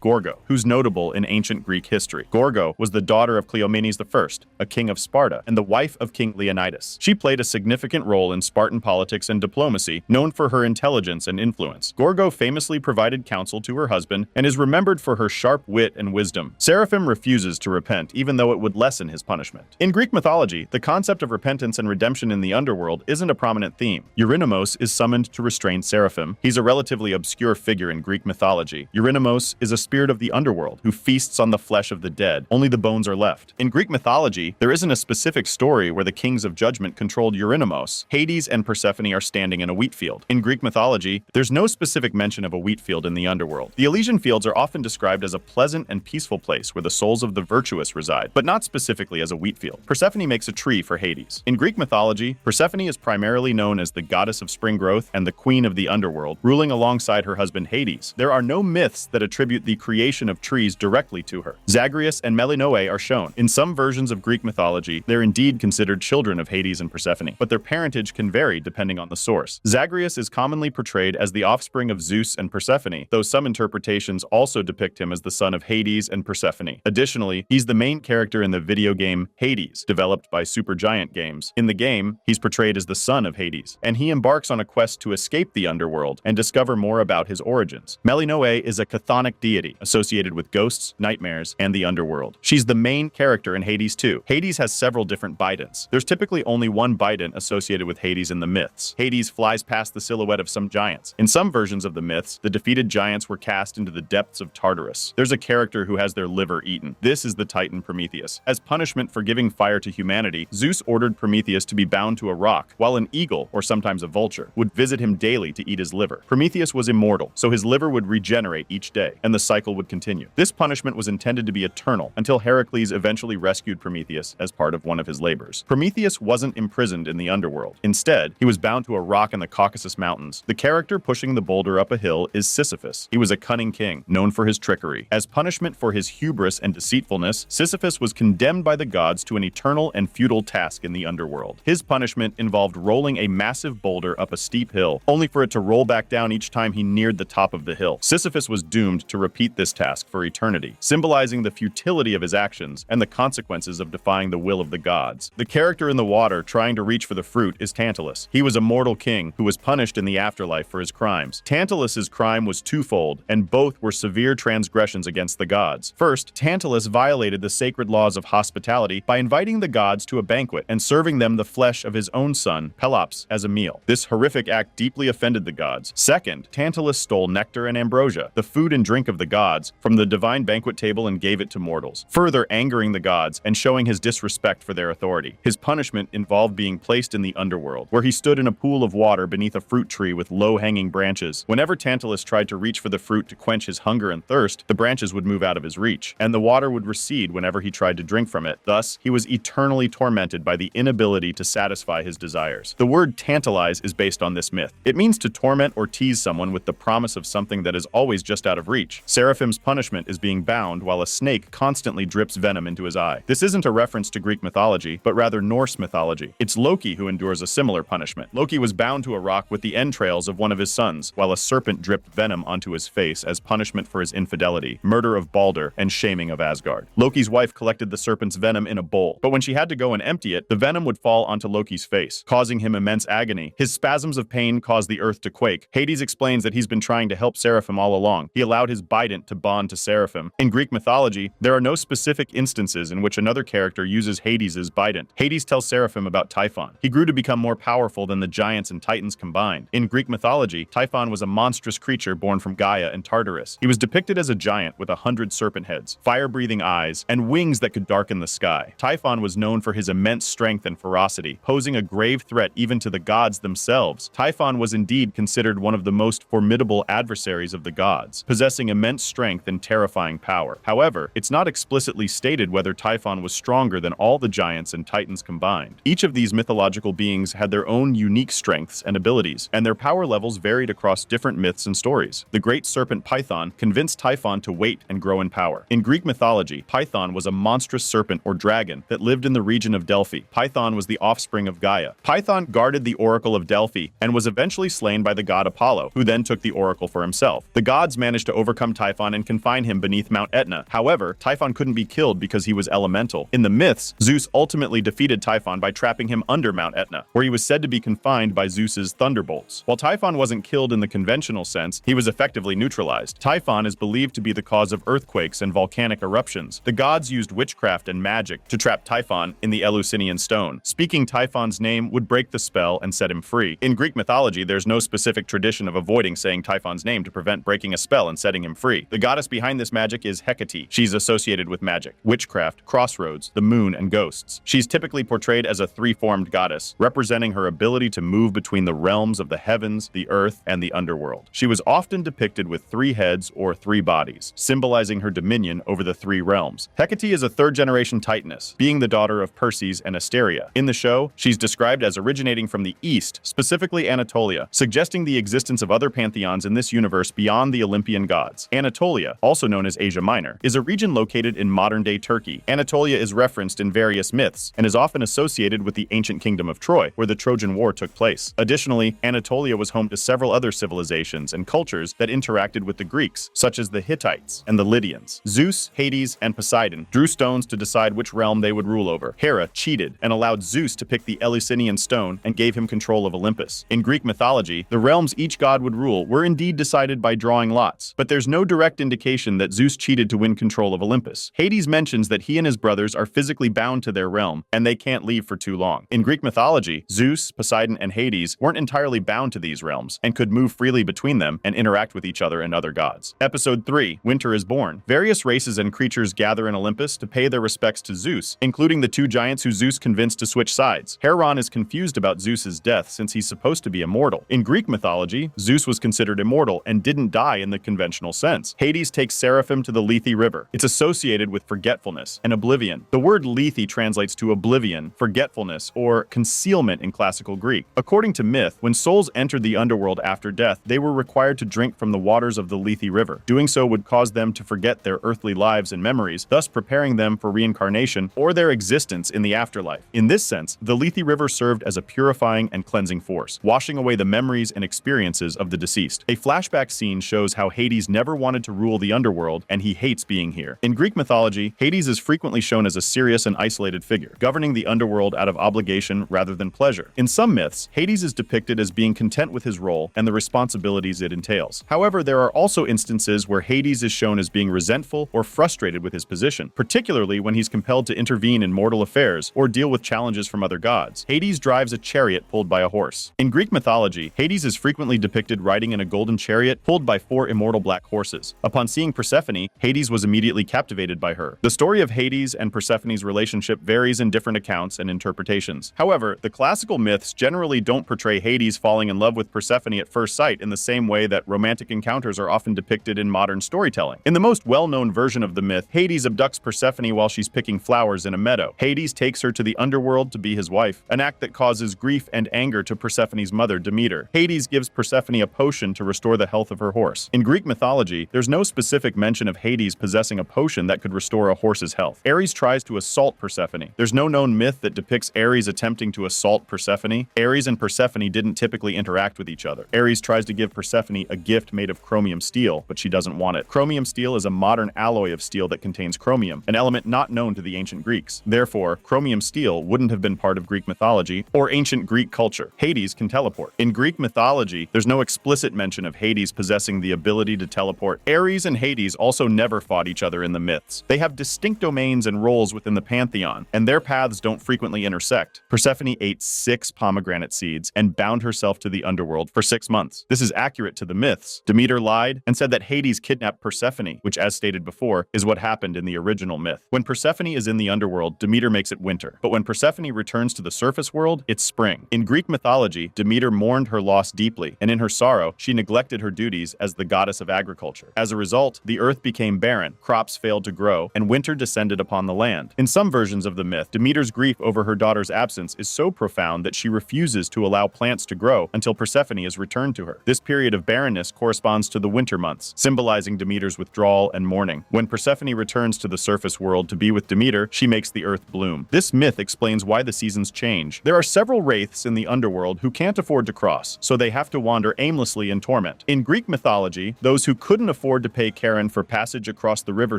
Gorgo, who's notable in ancient Greek history. Gorgo was the daughter of Cleomenes I, a king of Sparta, and the wife of King Leonidas. She played a significant role in Spartan politics and diplomacy, known for her intelligence and influence. Gorgo famously provided counsel to her husband and is remembered for her sharp wit and wisdom. Seraphim refuses to repent, even though it would lessen his punishment. In Greek mythology, the concept of repentance and redemption in the underworld isn't a prominent theme. Eurynamos is summoned to restrain Seraphim. He's a relatively obscure figure in Greek mythology. Eurynamos is a spirit of the underworld who feasts on the flesh of the dead. Only the bones are left. In Greek mythology, there isn't a specific story where the kings of judgment controlled Eurynamos. Hades and Persephone are standing in a wheat field. In Greek mythology, there's no specific mention of a wheat field in the underworld. The Elysian Fields are often described as a pleasant and peaceful place where the souls of the virtuous reside, but not specifically as a wheat field. Persephone makes a tree for Hades. In Greek mythology, Persephone is primarily known as the goddess of spring growth and the queen of the underworld, ruling alongside her husband Hades. There are no myths that attribute the creation of trees directly to her. Zagreus and Melinoe are shown. In some versions of Greek mythology, they're indeed considered children of Hades and Persephone, but their parentage can vary depending on the source. Zagreus is commonly portrayed as the offspring of Zeus and Persephone, though some interpretations also depict him as the son of Hades and Persephone. Additionally, he's the main character in the video game Hades, developed by Supergiant Games. In the game, he's portrayed as the son of Hades, and he embarks on a quest to escape the underworld and discover more about his origins. Melinoe is a chthonic deity associated with ghosts, nightmares, and the underworld. She's the main character in Hades 2. Hades has several different bidents. There's typically only one bident associated with Hades in the myths. Hades flies past the silhouette of some giants. In some versions of the myths, the defeated giants were cast into the depths of Tartarus. There's a character who has their liver eaten. This is the Titan Prometheus. As punishment for giving fire to humanity, Zeus ordered Prometheus to be bound to a rock, while an eagle, or sometimes a vulture, would visit him daily to eat his liver. Prometheus was immortal, so his liver would regenerate each day, and the cycle would continue. This punishment was intended to be eternal, until Heracles eventually rescued Prometheus as part of one of his labors. Prometheus wasn't imprisoned in the underworld. Instead, he was bound to a rock in the Caucasus Mountains. The character pushing the boulder up a hill is Sisyphus. He was a cunning king, known for his trickery. As punishment for his hubris and deceitfulness, Sisyphus was condemned by the gods to an eternal and futile task in the underworld. His punishment involved rolling a massive boulder up a steep hill, only for it to roll back down each time he neared the top of the hill. Sisyphus was doomed to repeat this task for eternity, symbolizing the futility of his actions and the consequences of defying the will of the gods. The character in the water trying to reach for the fruit is Tantalus. He was a mortal king who was punished in the afterlife for his crimes. Tantalus's crime was twofold, and both were severe transgressions against the gods. First, Tantalus violated the sacred laws of hospitality by inviting the gods to a banquet and serving them the flesh of his own son, Pelops, as a meal. This horrific act deeply offended the gods. Second, Tantalus stole nectar and ambrosia, the food and drink of the gods, from the divine banquet table and gave it to mortals, further angering the gods and showing his disrespect for their authority. His punishment involved being placed in the underworld, where he stood in a pool of water beneath a fruit tree with low-hanging branches. Whenever Tantalus tried to reach for the fruit to quench his hunger and thirst, the branches would move out of his reach, and the water would recede whenever he tried to drink from it. Thus, he was eternally tormented by the inability to satisfy his desires. The word tantalize is based on this myth. It means to torment or tease someone with the promise of something that is always just out of reach. Seraphim's punishment is being bound while a snake constantly drips venom into his eye. This isn't a reference to Greek mythology, but rather Norse mythology. It's Loki who endures a similar punishment. Loki was bound to a rock with the entrails of one of his sons, while a serpent dripped venom onto his face as punishment for his infidelity, murder of Balder, and shaming of Asgard. Loki's wife collected the serpent's venom in a bowl, but when she had to go and empty it, the venom would fall onto Loki's face, causing him immense agony. His spasms of pain caused the earth to quake. Hades explains that he's been trying to help Seraphim all along. He allowed his bident to bond to Seraphim. In Greek mythology, there are no specific specific instances in which another character uses Hades' bident. Hades tells Seraphim about Typhon. He grew to become more powerful than the giants and titans combined. In Greek mythology, Typhon was a monstrous creature born from Gaia and Tartarus. He was depicted as a giant with 100 serpent heads, fire-breathing eyes, and wings that could darken the sky. Typhon was known for his immense strength and ferocity, posing a grave threat even to the gods themselves. Typhon was indeed considered one of the most formidable adversaries of the gods, possessing immense strength and terrifying power. However, it's not explicitly stated whether Typhon was stronger than all the giants and titans combined. Each of these mythological beings had their own unique strengths and abilities, and their power levels varied across different myths and stories. The great serpent Python convinced Typhon to wait and grow in power. In Greek mythology, Python was a monstrous serpent or dragon that lived in the region of Delphi. Python was the offspring of Gaia. Python guarded the oracle of Delphi and was eventually slain by the god Apollo, who then took the oracle for himself. The gods managed to overcome Typhon and confine him beneath Mount Etna. However, Typhon couldn't be killed because he was elemental. In the myths, Zeus ultimately defeated Typhon by trapping him under Mount Etna, where he was said to be confined by Zeus's thunderbolts. While Typhon wasn't killed in the conventional sense, he was effectively neutralized. Typhon is believed to be the cause of earthquakes and volcanic eruptions. The gods used witchcraft and magic to trap Typhon in the Eleusinian stone. Speaking Typhon's name would break the spell and set him free. In Greek mythology, there's no specific tradition of avoiding saying Typhon's name to prevent breaking a spell and setting him free. The goddess behind this magic is Hecate. She's associated with magic, witchcraft, crossroads, the moon, and ghosts. She's typically portrayed as a three-formed goddess, representing her ability to move between the realms of the heavens, the earth, and the underworld. She was often depicted with 3 heads or 3 bodies, symbolizing her dominion over the 3 realms. Hecate is a third-generation titaness, being the daughter of Perses and Asteria. In the show, she's described as originating from the east, specifically Anatolia, suggesting the existence of other pantheons in this universe beyond the Olympian gods. Anatolia, also known as Asia Minor, is a region located in modern-day Turkey. Anatolia is referenced in various myths and is often associated with the ancient kingdom of Troy, where the Trojan War took place. Additionally, Anatolia was home to several other civilizations and cultures that interacted with the Greeks, such as the Hittites and the Lydians. Zeus, Hades, and Poseidon drew stones to decide which realm they would rule over. Hera cheated and allowed Zeus to pick the Eleusinian stone and gave him control of Olympus. In Greek mythology, the realms each god would rule were indeed decided by drawing lots, but there's no direct indication that Zeus cheated to win control of Olympus. Hades mentions that he and his brothers are physically bound to their realm, and they can't leave for too long. In Greek mythology, Zeus, Poseidon, and Hades weren't entirely bound to these realms, and could move freely between them and interact with each other and other gods. Episode 3, Winter is Born. Various races and creatures gather in Olympus to pay their respects to Zeus, including the 2 giants who Zeus convinced to switch sides. Heron is confused about Zeus's death since he's supposed to be immortal. In Greek mythology, Zeus was considered immortal and didn't die in the conventional sense. Hades takes Seraphim to the Lethe River. It's associated with forgetfulness and oblivion. The word Lethe translates to oblivion, forgetfulness, or concealment in classical Greek. According to myth, when souls entered the underworld after death, they were required to drink from the waters of the Lethe River. Doing so would cause them to forget their earthly lives and memories, thus preparing them for reincarnation or their existence in the afterlife. In this sense, the Lethe River served as a purifying and cleansing force, washing away the memories and experiences of the deceased. A flashback scene shows how Hades never wanted to rule the underworld, and he hates being here. In Greek mythology, Hades is frequently shown as a serious and isolated figure, governing the underworld out of obligation rather than pleasure. In some myths, Hades is depicted as being content with his role and the responsibilities it entails. However, there are also instances where Hades is shown as being resentful or frustrated with his position, particularly when he's compelled to intervene in mortal affairs or deal with challenges from other gods. Hades drives a chariot pulled by a horse. In Greek mythology, Hades is frequently depicted riding in a golden chariot pulled by 4 immortal black horses. Upon seeing Persephone, Hades was immediately captivated by her. The story of Hades and Persephone's relationship varies in different accounts and interpretations. However, the classical myths generally don't portray Hades falling in love with Persephone at first sight in the same way that romantic encounters are often depicted in modern storytelling. In the most well-known version of the myth, Hades abducts Persephone while she's picking flowers in a meadow. Hades takes her to the underworld to be his wife, an act that causes grief and anger to Persephone's mother, Demeter. Hades gives Persephone a potion to restore the health of her horse. In Greek mythology, there's no specific mention of Hades possessing a potion that could restore a horse's health. Ares tries to assault Persephone. There's no known myth that depicts Ares attempting to assault Persephone. Ares and Persephone didn't typically interact with each other. Ares tries to give Persephone a gift made of chromium steel, but she doesn't want it. Chromium steel is a modern alloy of steel that contains chromium, an element not known to the ancient Greeks. Therefore, chromium steel wouldn't have been part of Greek mythology or ancient Greek culture. Hades can teleport. In Greek mythology, there's no explicit mention of Hades possessing the ability to teleport. Ares and Hades also never fought each other in the myths. They They have distinct domains and roles within the pantheon, and their paths don't frequently intersect. Persephone ate 6 pomegranate seeds and bound herself to the underworld for 6 months. This is accurate to the myths. Demeter lied and said that Hades kidnapped Persephone, which, as stated before, is what happened in the original myth. When Persephone is in the underworld, Demeter makes it winter, but when Persephone returns to the surface world, it's spring. In Greek mythology, Demeter mourned her loss deeply, and in her sorrow, she neglected her duties as the goddess of agriculture. As a result, the earth became barren, crops failed to grow, and winter descended upon the land. In some versions of the myth, Demeter's grief over her daughter's absence is so profound that she refuses to allow plants to grow until Persephone is returned to her. This period of barrenness corresponds to the winter months, symbolizing Demeter's withdrawal and mourning. When Persephone returns to the surface world to be with Demeter, she makes the earth bloom. This myth explains why the seasons change. There are several wraiths in the underworld who can't afford to cross, so they have to wander aimlessly in torment. In Greek mythology, those who couldn't afford to pay Charon for passage across the river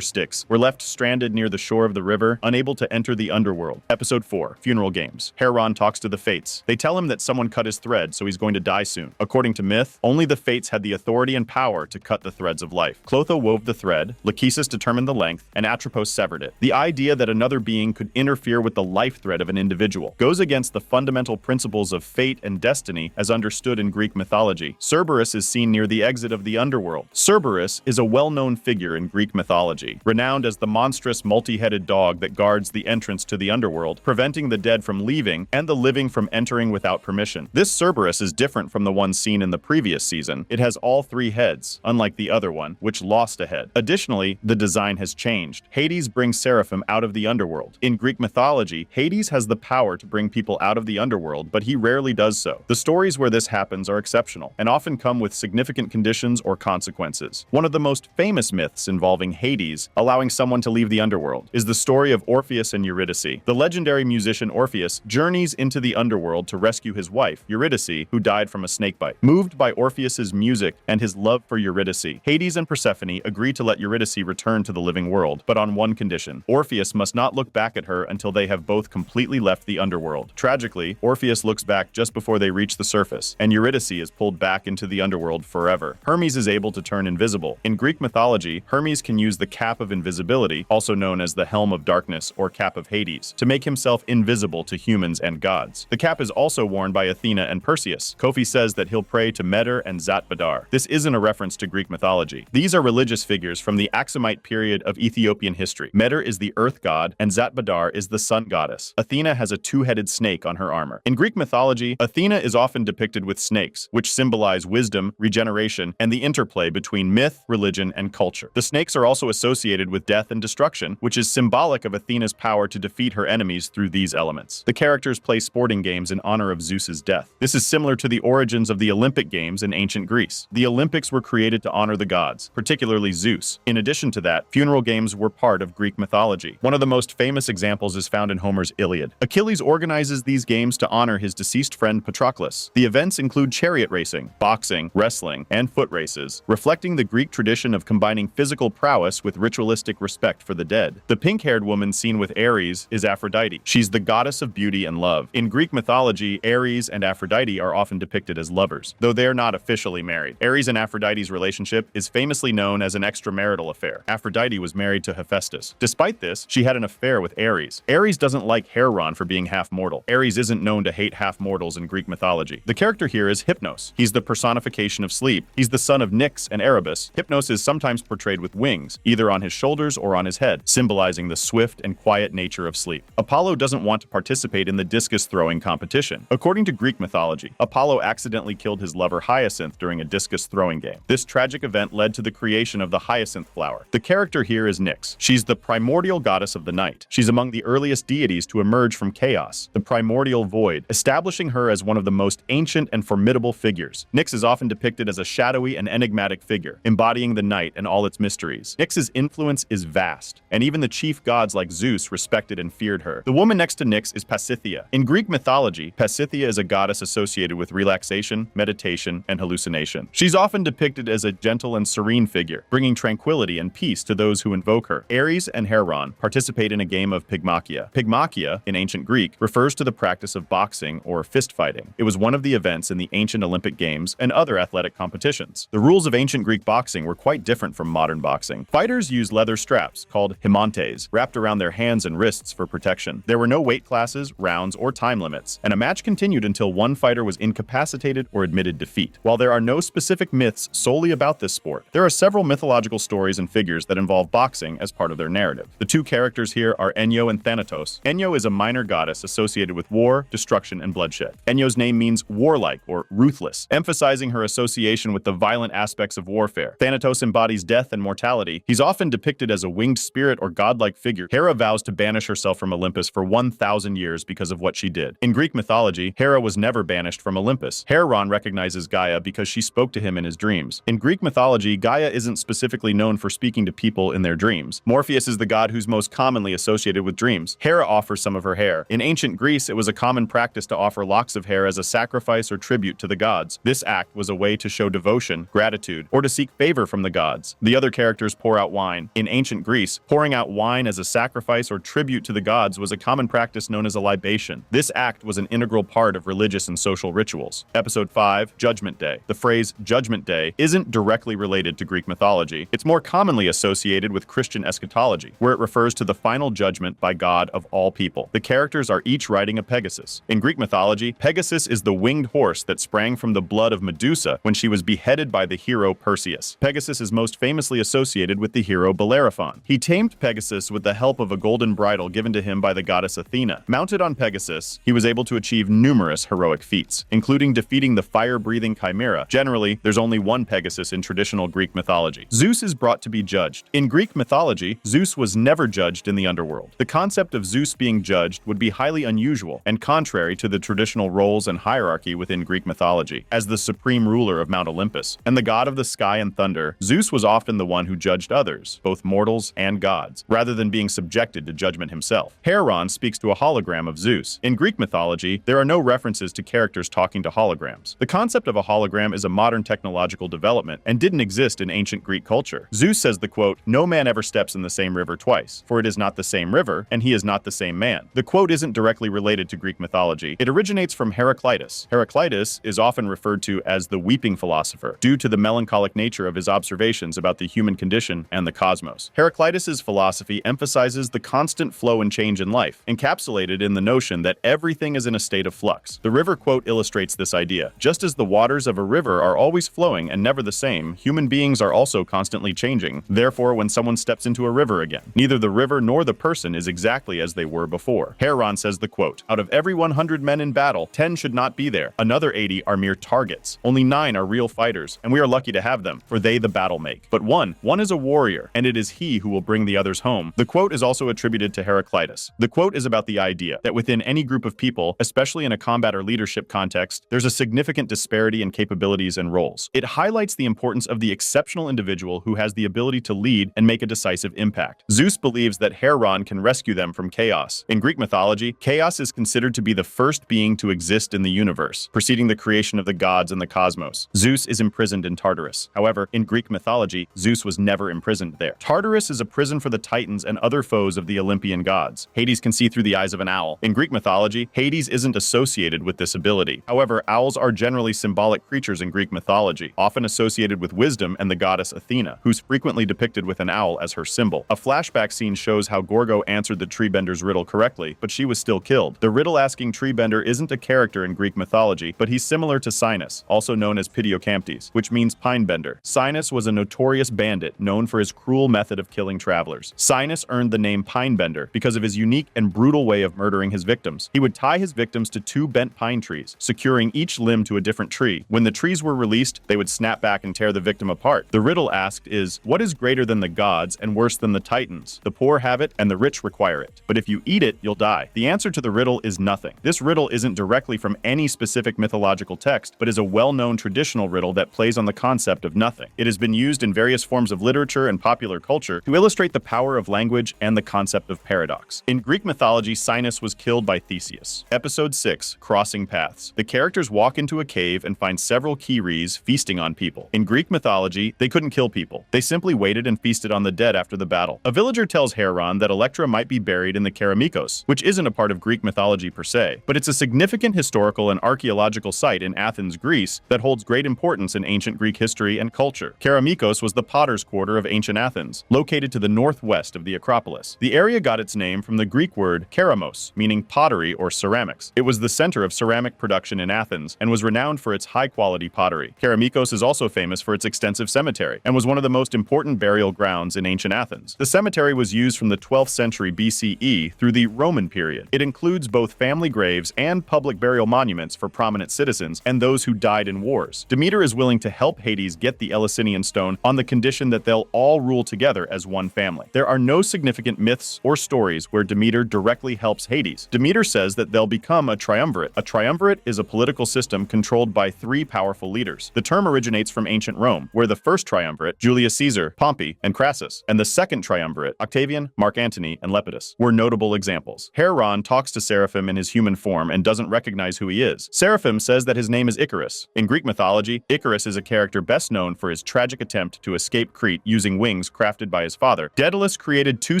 Styx were left stranded near the shore of the river, unable to enter the underworld. Episode 4, Funeral Games. Heron talks to the Fates. They tell him that someone cut his thread, so he's going to die soon. According to myth, only the Fates had the authority and power to cut the threads of life. Clotho wove the thread, Lachesis determined the length, and Atropos severed it. The idea that another being could interfere with the life thread of an individual goes against the fundamental principles of fate and destiny as understood in Greek mythology. Cerberus is seen near the exit of the underworld. Cerberus is a well-known figure in Greek mythology, renowned as the monstrous multi-headed dog that guards the entrance to the underworld, preventing the dead from leaving and the living from entering without permission. This Cerberus is different from the one seen in the previous season. It has all 3 heads, unlike the other one, which lost a head. Additionally, the design has changed. Hades brings Seraphim out of the underworld. In Greek mythology, Hades has the power to bring people out of the underworld, but he rarely does so. The stories where this happens are exceptional, and often come with significant conditions or consequences. One of the most famous myths involving Hades, allowing someone to leave the underworld, is the story of Orpheus and Eurydice. The legendary musician Orpheus journeys into the underworld to rescue his wife, Eurydice, who died from a snakebite. Moved by Orpheus's music and his love for Eurydice, Hades and Persephone agree to let Eurydice return to the living world, but on one condition. Orpheus must not look back at her until they have both completely left the underworld. Tragically, Orpheus looks back just before they reach the surface, and Eurydice is pulled back into the underworld forever. Hermes is able to turn invisible. In Greek mythology, Hermes can use the cap of invisibility, also known as the helm of darkness or cap of Hades, to make himself invisible to humans and gods. The cap is also worn by Athena and Perseus. Kofi says that he'll pray to Meter and Zatbadar. This isn't a reference to Greek mythology. These are religious figures from the Aksumite period of Ethiopian history. Meter is the earth god, and Zatbadar is the sun goddess. Athena has a 2-headed snake on her armor. In Greek mythology, Athena is often depicted with snakes, which symbolize wisdom, regeneration, and the interplay between myth, religion, and culture. The snakes are also associated with death and destruction, which is symbolic of Athena's power to defeat her enemies through these elements. The characters play sporting games in honor of Zeus's death. This is similar to the origins of the Olympic Games in ancient Greece. The Olympics were created to honor the gods, particularly Zeus. In addition to that, funeral games were part of Greek mythology. One of the most famous examples is found in Homer's Iliad. Achilles organizes these games to honor his deceased friend Patroclus. The events include chariot racing, boxing, wrestling, and foot races, reflecting the Greek tradition of combining physical prowess with ritualistic respect for the dead. The pink-haired woman seen with Ares is Aphrodite. She's the goddess of beauty and love. In Greek mythology, Ares and Aphrodite are often depicted as lovers, though they are not officially married. Ares and Aphrodite's relationship is famously known as an extramarital affair. Aphrodite was married to Hephaestus. Despite this, she had an affair with Ares. Ares doesn't like Heron for being half-mortal. Ares isn't known to hate half-mortals in Greek mythology. The character here is Hypnos. He's the personification of sleep. He's the son of Nyx and Erebus. Hypnos is sometimes portrayed with wings, either on his shoulders or on his head, symbolizing the swift and quiet nature of sleep. Apollo doesn't want to participate in the discus throwing competition. According to Greek mythology, Apollo accidentally killed his lover Hyacinth during a discus throwing game. This tragic event led to the creation of the hyacinth flower. The character here is Nyx. She's the primordial goddess of the night. She's among the earliest deities to emerge from chaos, the primordial void, establishing her as one of the most ancient and formidable figures. Nyx is often depicted as a shadowy and enigmatic figure, embodying the night and all its mysteries. Nyx's influence is vast, and even the chief gods like Zeus respected and feared her. The woman next to Nyx is Pasithea. In Greek mythology, Pasithea is a goddess associated with relaxation, meditation, and hallucination. She's often depicted as a gentle and serene figure, bringing tranquility and peace to those who invoke her. Ares and Heron participate in a game of pygmachia. Pygmachia, in ancient Greek, refers to the practice of boxing or fist fighting. It was one of the events in the ancient Olympic Games and other athletic competitions. The rules of ancient Greek boxing were quite different from modern boxing. Fighters used leather straps straps, called himantes, wrapped around their hands and wrists for protection. There were no weight classes, rounds, or time limits, and a match continued until one fighter was incapacitated or admitted defeat. While there are no specific myths solely about this sport, there are several mythological stories and figures that involve boxing as part of their narrative. The two characters here are Enyo and Thanatos. Enyo is a minor goddess associated with war, destruction, and bloodshed. Enyo's name means warlike or ruthless, emphasizing her association with the violent aspects of warfare. Thanatos embodies death and mortality. He's often depicted as a winged spirit or godlike figure. Hera vows to banish herself from Olympus for 1,000 years because of what she did. In Greek mythology, Hera was never banished from Olympus. Heron recognizes Gaia because she spoke to him in his dreams. In Greek mythology, Gaia isn't specifically known for speaking to people in their dreams. Morpheus is the god who's most commonly associated with dreams. Hera offers some of her hair. In ancient Greece, it was a common practice to offer locks of hair as a sacrifice or tribute to the gods. This act was a way to show devotion, gratitude, or to seek favor from the gods. The other characters pour out wine. In ancient Greece, pouring out wine as a sacrifice or tribute to the gods was a common practice known as a libation. This act was an integral part of religious and social rituals. Episode 5, Judgment Day. The phrase Judgment Day isn't directly related to Greek mythology. It's more commonly associated with Christian eschatology, where it refers to the final judgment by God of all people. The characters are each riding a Pegasus. In Greek mythology, Pegasus is the winged horse that sprang from the blood of Medusa when she was beheaded by the hero Perseus. Pegasus is most famously associated with the hero Bellerophon. He tamed Pegasus with the help of a golden bridle given to him by the goddess Athena. Mounted on Pegasus, he was able to achieve numerous heroic feats, including defeating the fire-breathing Chimera. Generally, there's only one Pegasus in traditional Greek mythology. Zeus is brought to be judged. In Greek mythology, Zeus was never judged in the underworld. The concept of Zeus being judged would be highly unusual and contrary to the traditional roles and hierarchy within Greek mythology. As the supreme ruler of Mount Olympus and the god of the sky and thunder, Zeus was often the one who judged others, both mortals and gods, rather than being subjected to judgment himself. Heron speaks to a hologram of Zeus. In Greek mythology, there are no references to characters talking to holograms. The concept of a hologram is a modern technological development and didn't exist in ancient Greek culture. Zeus says the quote, "No man ever steps in the same river twice, for it is not the same river, and he is not the same man." The quote isn't directly related to Greek mythology. It originates from Heraclitus. Heraclitus is often referred to as the weeping philosopher, due to the melancholic nature of his observations about the human condition and the cosmos. Heraclitus's philosophy emphasizes the constant flow and change in life, encapsulated in the notion that everything is in a state of flux. The river quote illustrates this idea. Just as the waters of a river are always flowing and never the same, human beings are also constantly changing. Therefore, when someone steps into a river again, neither the river nor the person is exactly as they were before. Heron says the quote, "Out of every 100 men in battle, 10 should not be there. Another 80 are mere targets. Only 9 are real fighters, and we are lucky to have them, for they the battle make. But one is a warrior, and it is he who will bring the others home." The quote is also attributed to Heraclitus. The quote is about the idea that within any group of people, especially in a combat or leadership context, there's a significant disparity in capabilities and roles. It highlights the importance of the exceptional individual who has the ability to lead and make a decisive impact. Zeus believes that Heron can rescue them from chaos. In Greek mythology, chaos is considered to be the first being to exist in the universe, preceding the creation of the gods and the cosmos. Zeus is imprisoned in Tartarus. However, in Greek mythology, Zeus was never imprisoned there. Tartarus is a prison for the Titans and other foes of the Olympian gods. Hades can see through the eyes of an owl. In Greek mythology, Hades isn't associated with this ability. However, owls are generally symbolic creatures in Greek mythology, often associated with wisdom and the goddess Athena, who's frequently depicted with an owl as her symbol. A flashback scene shows how Gorgo answered the treebender's riddle correctly, but she was still killed. The riddle-asking treebender isn't a character in Greek mythology, but he's similar to Sinis, also known as Pitiocamptes, which means pinebender. Sinis was a notorious bandit known for his cruel method of killing travelers. Sinis earned the name Pinebender because of his unique and brutal way of murdering his victims. He would tie his victims to 2 bent pine trees, securing each limb to a different tree. When the trees were released, they would snap back and tear the victim apart. The riddle asked is, what is greater than the gods and worse than the Titans? The poor have it and the rich require it. But if you eat it, you'll die. The answer to the riddle is nothing. This riddle isn't directly from any specific mythological text, but is a well-known traditional riddle that plays on the concept of nothing. It has been used in various forms of literature and popular culture to illustrate the power of language and the concept of paradox. In Greek mythology, Sinis was killed by Theseus. Episode 6, Crossing Paths. The characters walk into a cave and find several Kyries feasting on people. In Greek mythology, they couldn't kill people. They simply waited and feasted on the dead after the battle. A villager tells Heron that Electra might be buried in the Keramikos, which isn't a part of Greek mythology per se, but it's a significant historical and archaeological site in Athens, Greece, that holds great importance in ancient Greek history and culture. Keramikos was the potter's quarter of ancient Athens, located located to the northwest of the Acropolis. The area got its name from the Greek word keramos, meaning pottery or ceramics. It was the center of ceramic production in Athens and was renowned for its high-quality pottery. Keramikos is also famous for its extensive cemetery and was one of the most important burial grounds in ancient Athens. The cemetery was used from the 12th century BCE through the Roman period. It includes both family graves and public burial monuments for prominent citizens and those who died in wars. Demeter is willing to help Hades get the Eleusinian stone on the condition that they'll all rule together as one family. There are no significant myths or stories where Demeter directly helps Hades. Demeter says that they'll become a triumvirate. A triumvirate is a political system controlled by three powerful leaders. The term originates from ancient Rome, where the first triumvirate, Julius Caesar, Pompey, and Crassus, and the second triumvirate, Octavian, Mark Antony, and Lepidus, were notable examples. Heron talks to Seraphim in his human form and doesn't recognize who he is. Seraphim says that his name is Icarus. In Greek mythology, Icarus is a character best known for his tragic attempt to escape Crete using wings crafted by his father. Daedalus created two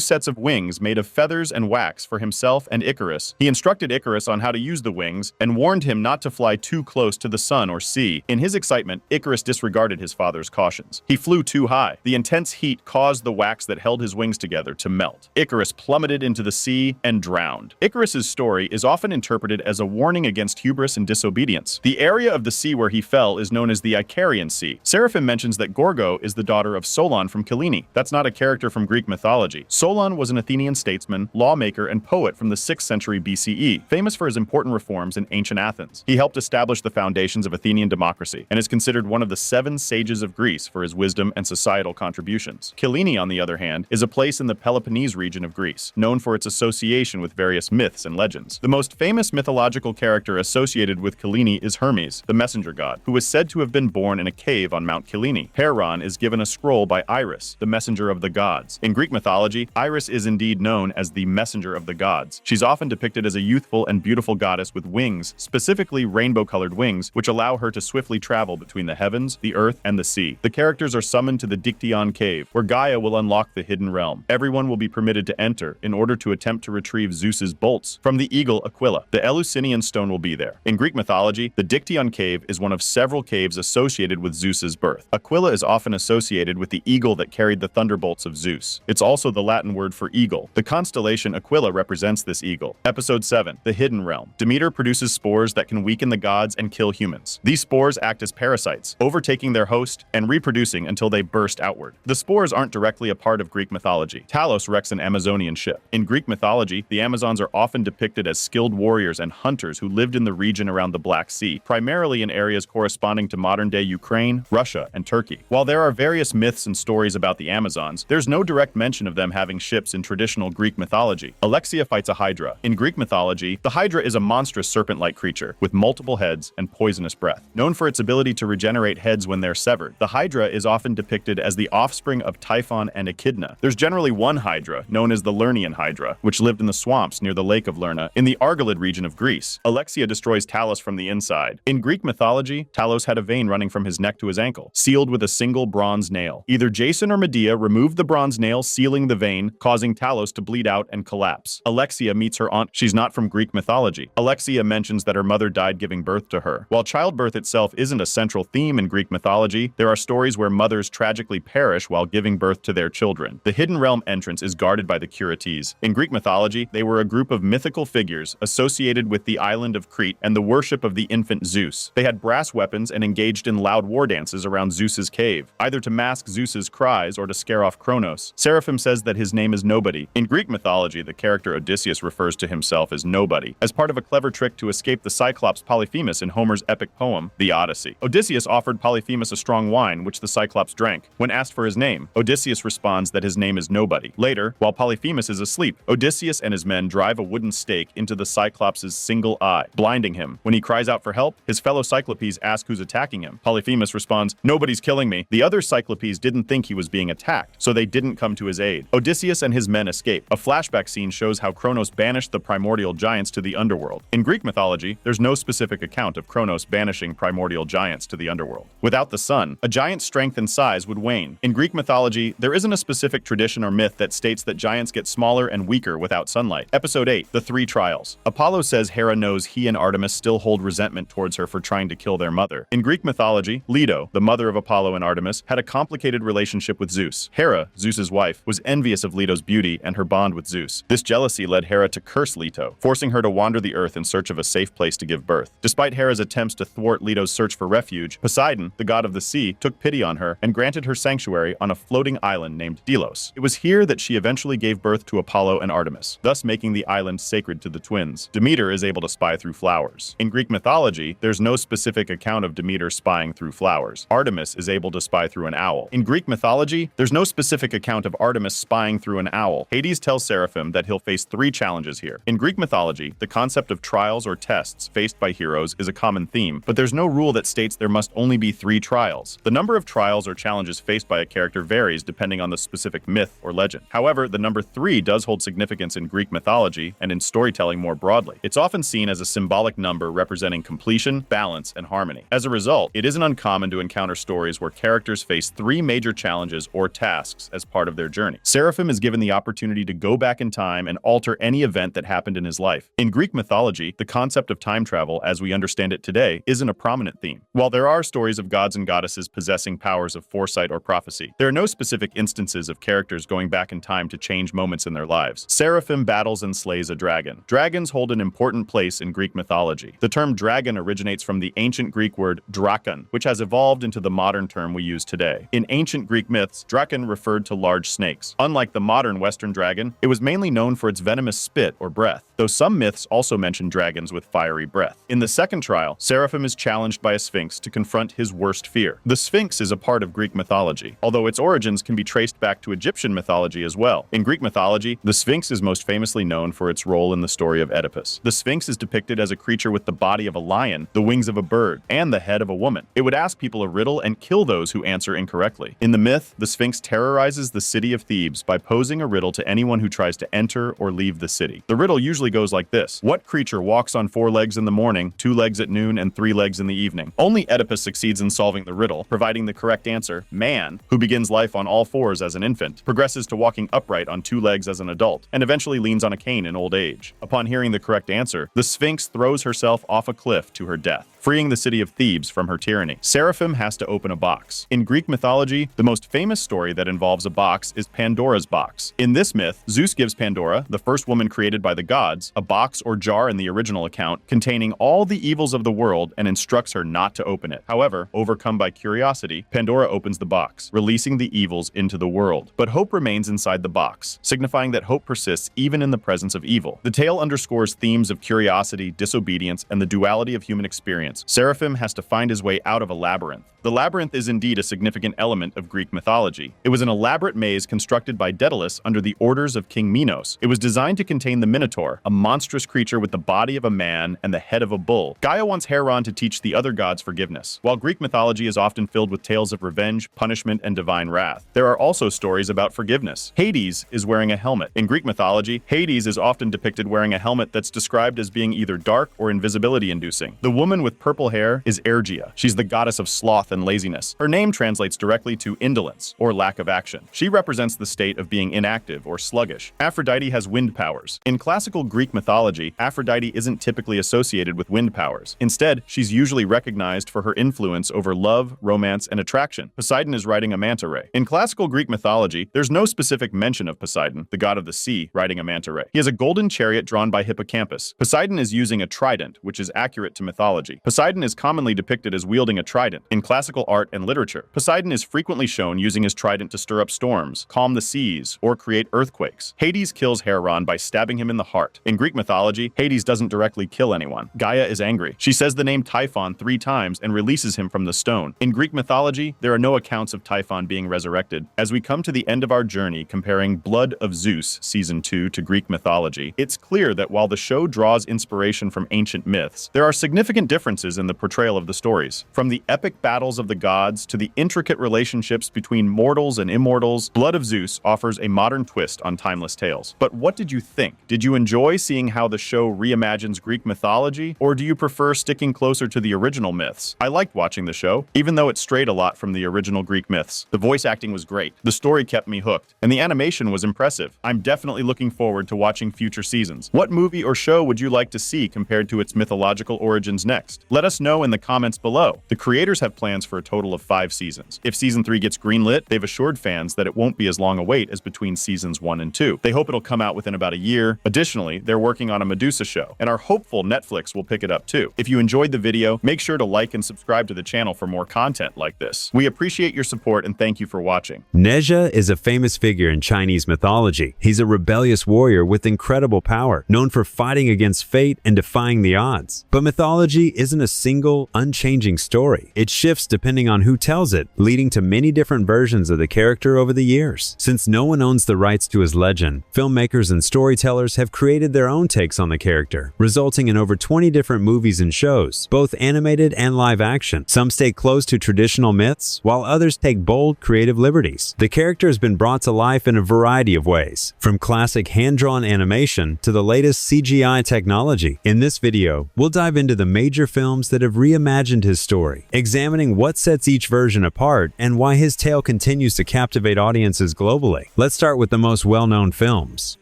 sets of wings made of feathers and wax for himself and Icarus. He instructed Icarus on how to use the wings and warned him not to fly too close to the sun or sea. In his excitement, Icarus disregarded his father's cautions. He flew too high. The intense heat caused the wax that held his wings together to melt. Icarus plummeted into the sea and drowned. Icarus's story is often interpreted as a warning against hubris and disobedience. The area of the sea where he fell is known as the Icarian Sea. Seraphim mentions that Gorgo is the daughter of Solon from Kyllene. That's not a character from Greek mythology. Solon was an Athenian statesman, lawmaker, and poet from the 6th century BCE, famous for his important reforms in ancient Athens. He helped establish the foundations of Athenian democracy and is considered one of the 7 sages of Greece for his wisdom and societal contributions. Kyllene, on the other hand, is a place in the Peloponnese region of Greece, known for its association with various myths and legends. The most famous mythological character associated with Kyllene is Hermes, the messenger god, who is said to have been born in a cave on Mount Kyllene. Heron is given a scroll by Iris, the messenger of the gods. In Greek mythology, Iris is indeed known as the messenger of the gods. She's often depicted as a youthful and beautiful goddess with wings, specifically rainbow-colored wings, which allow her to swiftly travel between the heavens, the earth, and the sea. The characters are summoned to the Dictyon cave, where Gaia will unlock the hidden realm. Everyone will be permitted to enter in order to attempt to retrieve Zeus's bolts from the eagle Aquila. The Eleusinian stone will be there. In Greek mythology, the Dictyon cave is one of several caves associated with Zeus's birth. Aquila is often associated with the eagle that carried the thunderbolts of Zeus. It's also the Latin word for eagle. The constellation Aquila represents this eagle. Episode 7, The Hidden Realm. Demeter produces spores that can weaken the gods and kill humans. These spores act as parasites, overtaking their host and reproducing until they burst outward. The spores aren't directly a part of Greek mythology. Talos wrecks an Amazonian ship. In Greek mythology, the Amazons are often depicted as skilled warriors and hunters who lived in the region around the Black Sea, primarily in areas corresponding to modern-day Ukraine, Russia, and Turkey. While there are various myths and stories about the Amazons, there's no direct mention of them having ships in traditional Greek mythology. Alexia fights a Hydra. In Greek mythology, the Hydra is a monstrous serpent-like creature with multiple heads and poisonous breath. Known for its ability to regenerate heads when they're severed, the Hydra is often depicted as the offspring of Typhon and Echidna. There's generally one Hydra, known as the Lernaean Hydra, which lived in the swamps near the Lake of Lerna in the Argolid region of Greece. Alexia destroys Talos from the inside. In Greek mythology, Talos had a vein running from his neck to his ankle, sealed with a single bronze nail. Either Jason or Medea removed the bronze nail, sealing the vein, causing Talos to bleed out and collapse. Alexia meets her aunt. She's not from Greek mythology. Alexia mentions that her mother died giving birth to her. While childbirth itself isn't a central theme in Greek mythology, there are stories where mothers tragically perish while giving birth to their children. The Hidden Realm entrance is guarded by the Curetes. In Greek mythology, they were a group of mythical figures associated with the island of Crete and the worship of the infant Zeus. They had brass weapons and engaged in loud war dances around Zeus's cave, either to mask Zeus's cries or to scare off Kronos. Seraphim says that his name is Nobody. In Greek mythology, the character Odysseus refers to himself as Nobody, as part of a clever trick to escape the Cyclops Polyphemus in Homer's epic poem, The Odyssey. Odysseus offered Polyphemus a strong wine, which the Cyclops drank. When asked for his name, Odysseus responds that his name is Nobody. Later, while Polyphemus is asleep, Odysseus and his men drive a wooden stake into the Cyclops' single eye, blinding him. When he cries out for help, his fellow Cyclopes ask who's attacking him. Polyphemus responds, "Nobody's killing me." The other Cyclopes didn't think he was being attacked, so they didn't come to his aid. Odysseus and his men escape. A flashback scene shows how Kronos banished the primordial giants to the underworld. In Greek mythology, there's no specific account of Kronos banishing primordial giants to the underworld. Without the sun, a giant's strength and size would wane. In Greek mythology, there isn't a specific tradition or myth that states that giants get smaller and weaker without sunlight. Episode 8, The Three Trials. Apollo says Hera knows he and Artemis still hold resentment towards her for trying to kill their mother. In Greek mythology, Leto, the mother of Apollo and Artemis, had a complicated relationship with Zeus. Hera Hera, Zeus's wife, was envious of Leto's beauty and her bond with Zeus. This jealousy led Hera to curse Leto, forcing her to wander the earth in search of a safe place to give birth. Despite Hera's attempts to thwart Leto's search for refuge, Poseidon, the god of the sea, took pity on her and granted her sanctuary on a floating island named Delos. It was here that she eventually gave birth to Apollo and Artemis, thus making the island sacred to the twins. Demeter is able to spy through flowers. In Greek mythology, there's no specific account of Demeter spying through flowers. Artemis is able to spy through an owl. In Greek mythology, there's no specific account of Artemis spying through an owl. Hades tells Seraphim that he'll face 3 challenges here. In Greek mythology, the concept of trials or tests faced by heroes is a common theme, but there's no rule that states there must only be 3 trials. The number of trials or challenges faced by a character varies depending on the specific myth or legend. However, the number 3 does hold significance in Greek mythology and in storytelling more broadly. It's often seen as a symbolic number representing completion, balance, and harmony. As a result, it isn't uncommon to encounter stories where characters face 3 major challenges or tasks as part of their journey. Seraphim is given the opportunity to go back in time and alter any event that happened in his life. In Greek mythology, the concept of time travel, as we understand it today, isn't a prominent theme. While there are stories of gods and goddesses possessing powers of foresight or prophecy, there are no specific instances of characters going back in time to change moments in their lives. Seraphim battles and slays a dragon. Dragons hold an important place in Greek mythology. The term dragon originates from the ancient Greek word drakon, which has evolved into the modern term we use today. In ancient Greek myths, drakon referred to large snakes. Unlike the modern Western dragon, it was mainly known for its venomous spit or breath, though some myths also mention dragons with fiery breath. In the second trial, Seraphim is challenged by a sphinx to confront his worst fear. The sphinx is a part of Greek mythology, although its origins can be traced back to Egyptian mythology as well. In Greek mythology, the sphinx is most famously known for its role in the story of Oedipus. The sphinx is depicted as a creature with the body of a lion, the wings of a bird, and the head of a woman. It would ask people a riddle and kill those who answer incorrectly. In the myth, the sphinx terrorizes the city of Thebes by posing a riddle to anyone who tries to enter or leave the city. The riddle usually goes like this: what creature walks on 4 legs in the morning, 2 legs at noon, and 3 legs in the evening? Only Oedipus succeeds in solving the riddle, providing the correct answer. Man, who begins life on all 4s as an infant, progresses to walking upright on 2 legs as an adult, and eventually leans on a cane in old age. Upon hearing the correct answer, the sphinx throws herself off a cliff to her death, freeing the city of Thebes from her tyranny. Seraphim has to open a box. In Greek mythology, the most famous story that involves a box is Pandora's box. In this myth, Zeus gives Pandora, the first woman created by the gods, a box or jar in the original account containing all the evils of the world and instructs her not to open it. However, overcome by curiosity, Pandora opens the box, releasing the evils into the world. But hope remains inside the box, signifying that hope persists even in the presence of evil. The tale underscores themes of curiosity, disobedience, and the duality of human experience. Seraphim has to find his way out of a labyrinth. The labyrinth is indeed a significant element of Greek mythology. It was an elaborate maze constructed by Daedalus under the orders of King Minos. It was designed to contain the Minotaur, a monstrous creature with the body of a man and the head of a bull. Gaia wants Heron to teach the other gods forgiveness. While Greek mythology is often filled with tales of revenge, punishment, and divine wrath, there are also stories about forgiveness. Hades is wearing a helmet. In Greek mythology, Hades is often depicted wearing a helmet that's described as being either dark or invisibility-inducing. The woman with purple hair is Ergia. She's the goddess of sloth and laziness. Her name translates directly to indolence, or lack of action. She represents the state of being inactive or sluggish. Aphrodite has wind powers. In classical Greek mythology, Aphrodite isn't typically associated with wind powers. Instead, she's usually recognized for her influence over love, romance, and attraction. Poseidon is riding a manta ray. In classical Greek mythology, there's no specific mention of Poseidon, the god of the sea, riding a manta ray. He has a golden chariot drawn by Hippocampus. Poseidon is using a trident, which is accurate to mythology. Poseidon is commonly depicted as wielding a trident. In classical art and literature, Poseidon is frequently shown using his trident to stir up storms, calm the seas, or create earthquakes. Hades kills Heron by stabbing him in the heart. In Greek mythology, Hades doesn't directly kill anyone. Gaia is angry. She says the name Typhon 3 times and releases him from the stone. In Greek mythology, there are no accounts of Typhon being resurrected. As we come to the end of our journey comparing Blood of Zeus Season 2 to Greek mythology, it's clear that while the show draws inspiration from ancient myths, there are significant differences in the portrayal of the stories. From the epic battles of the gods to the intricate relationships between mortals and immortals, Blood of Zeus offers a modern twist on timeless tales. But what did you think? Did you enjoy seeing how the show reimagines Greek mythology, or do you prefer sticking closer to the original myths? I liked watching the show, even though it strayed a lot from the original Greek myths. The voice acting was great, the story kept me hooked, and the animation was impressive. I'm definitely looking forward to watching future seasons. What movie or show would you like to see compared to its mythological origins next? Let us know in the comments below. The creators have plans for a total of 5 seasons. If Season 3 gets greenlit, they've assured fans fans that it won't be as long a wait as between seasons 1 and 2. They hope it'll come out within about a year. Additionally, they're working on a Medusa show and are hopeful Netflix will pick it up too. If you enjoyed the video, make sure to like and subscribe to the channel for more content like this. We appreciate your support and thank you for watching. Nezha is a famous figure in Chinese mythology. He's a rebellious warrior with incredible power, known for fighting against fate and defying the odds. But mythology isn't a single, unchanging story. It shifts depending on who tells it, leading to many different versions of the character over the years. Since no one owns the rights to his legend, filmmakers and storytellers have created their own takes on the character, resulting in over 20 different movies and shows, both animated and live action. Some stay close to traditional myths, while others take bold, creative liberties. The character has been brought to life in a variety of ways, from classic hand-drawn animation to the latest CGI technology. In this video, we'll dive into the major films that have reimagined his story, examining what sets each version apart and why his tale continues to captivate audiences globally. Let's start with the most well-known films.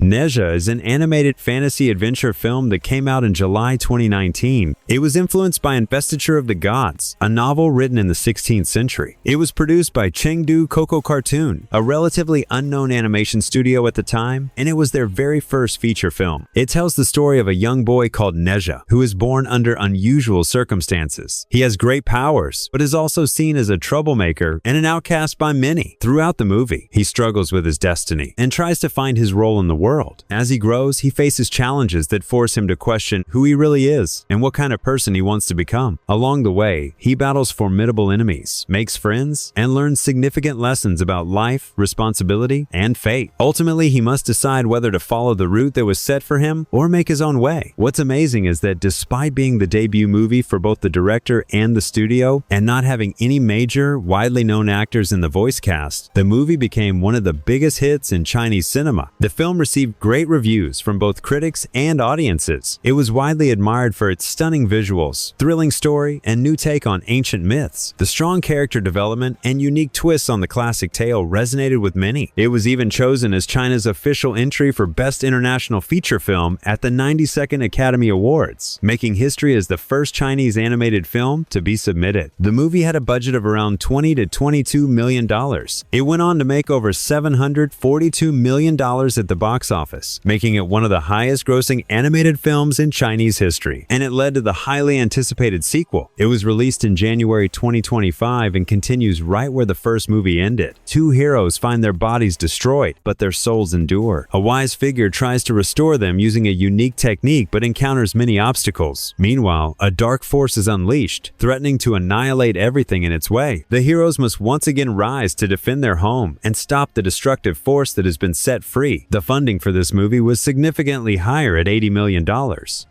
Nezha is an animated fantasy adventure film that came out in July 2019. It was influenced by Investiture of the Gods, a novel written in the 16th century. It was produced by Chengdu Coco Cartoon, a relatively unknown animation studio at the time, and it was their very first feature film. It tells the story of a young boy called Nezha, who is born under unusual circumstances. He has great powers, but is also seen as a troublemaker and an outcast by many. Throughout the movie, he struggles with his destiny and tries to find his role in the world. As he grows, he faces challenges that force him to question who he really is and what kind of person he wants to become. Along the way, he battles formidable enemies, makes friends, and learns significant lessons about life, responsibility, and fate. Ultimately, he must decide whether to follow the route that was set for him or make his own way. What's amazing is that despite being the debut movie for both the director and the studio, and not having any major, widely known actors in the voice cast, the movie became one of the biggest hits in Chinese cinema. The film received great reviews from both critics and audiences. It was widely admired for its stunning visuals, thrilling story, and new take on ancient myths. The strong character development and unique twists on the classic tale resonated with many. It was even chosen as China's official entry for Best International Feature Film at the 92nd Academy Awards, making history as the first Chinese animated film to be submitted. The movie had a budget of around $20 to $22 million. It went on to make over $742 million at the box office, making it one of the highest-grossing animated films in Chinese history, and it led to the highly anticipated sequel. It was released in January 2025 and continues right where the first movie ended. Two heroes find their bodies destroyed, but their souls endure. A wise figure tries to restore them using a unique technique but encounters many obstacles. Meanwhile, a dark force is unleashed, threatening to annihilate everything in its way. The heroes must once again rise to defend their home and stop the destructive force that has been set free. The funding for this movie was significantly higher at $80 million,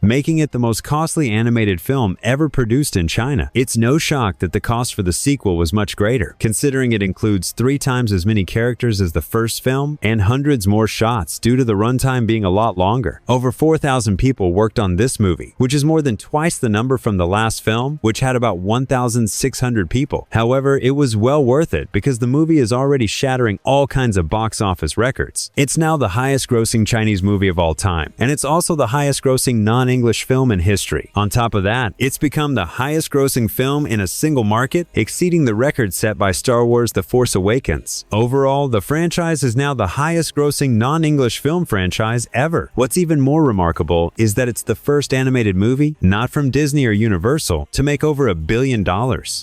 making it the most costly animated film ever produced in China. It's no shock that the cost for the sequel was much greater, considering it includes 3 times as many characters as the first film and hundreds more shots due to the runtime being a lot longer. Over 4,000 people worked on this movie, which is more than twice the number from the last film, which had about 1,600 people. However, it was well worth it because the movie is already shattering all kinds of box office records. It's now the highest-grossing Chinese movie of all time, and it's also the highest-grossing non-English film in history. On top of that, it's become the highest-grossing film in a single market, exceeding the record set by Star Wars: The Force Awakens. Overall, the franchise is now the highest-grossing non-English film franchise ever. What's even more remarkable is that it's the first animated movie, not from Disney or Universal, to make over $1 billion.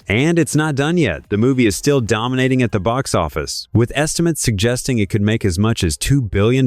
And it's not done yet. The movie is still dominating at the box office, with estimates suggesting it could make as much as $2 billion.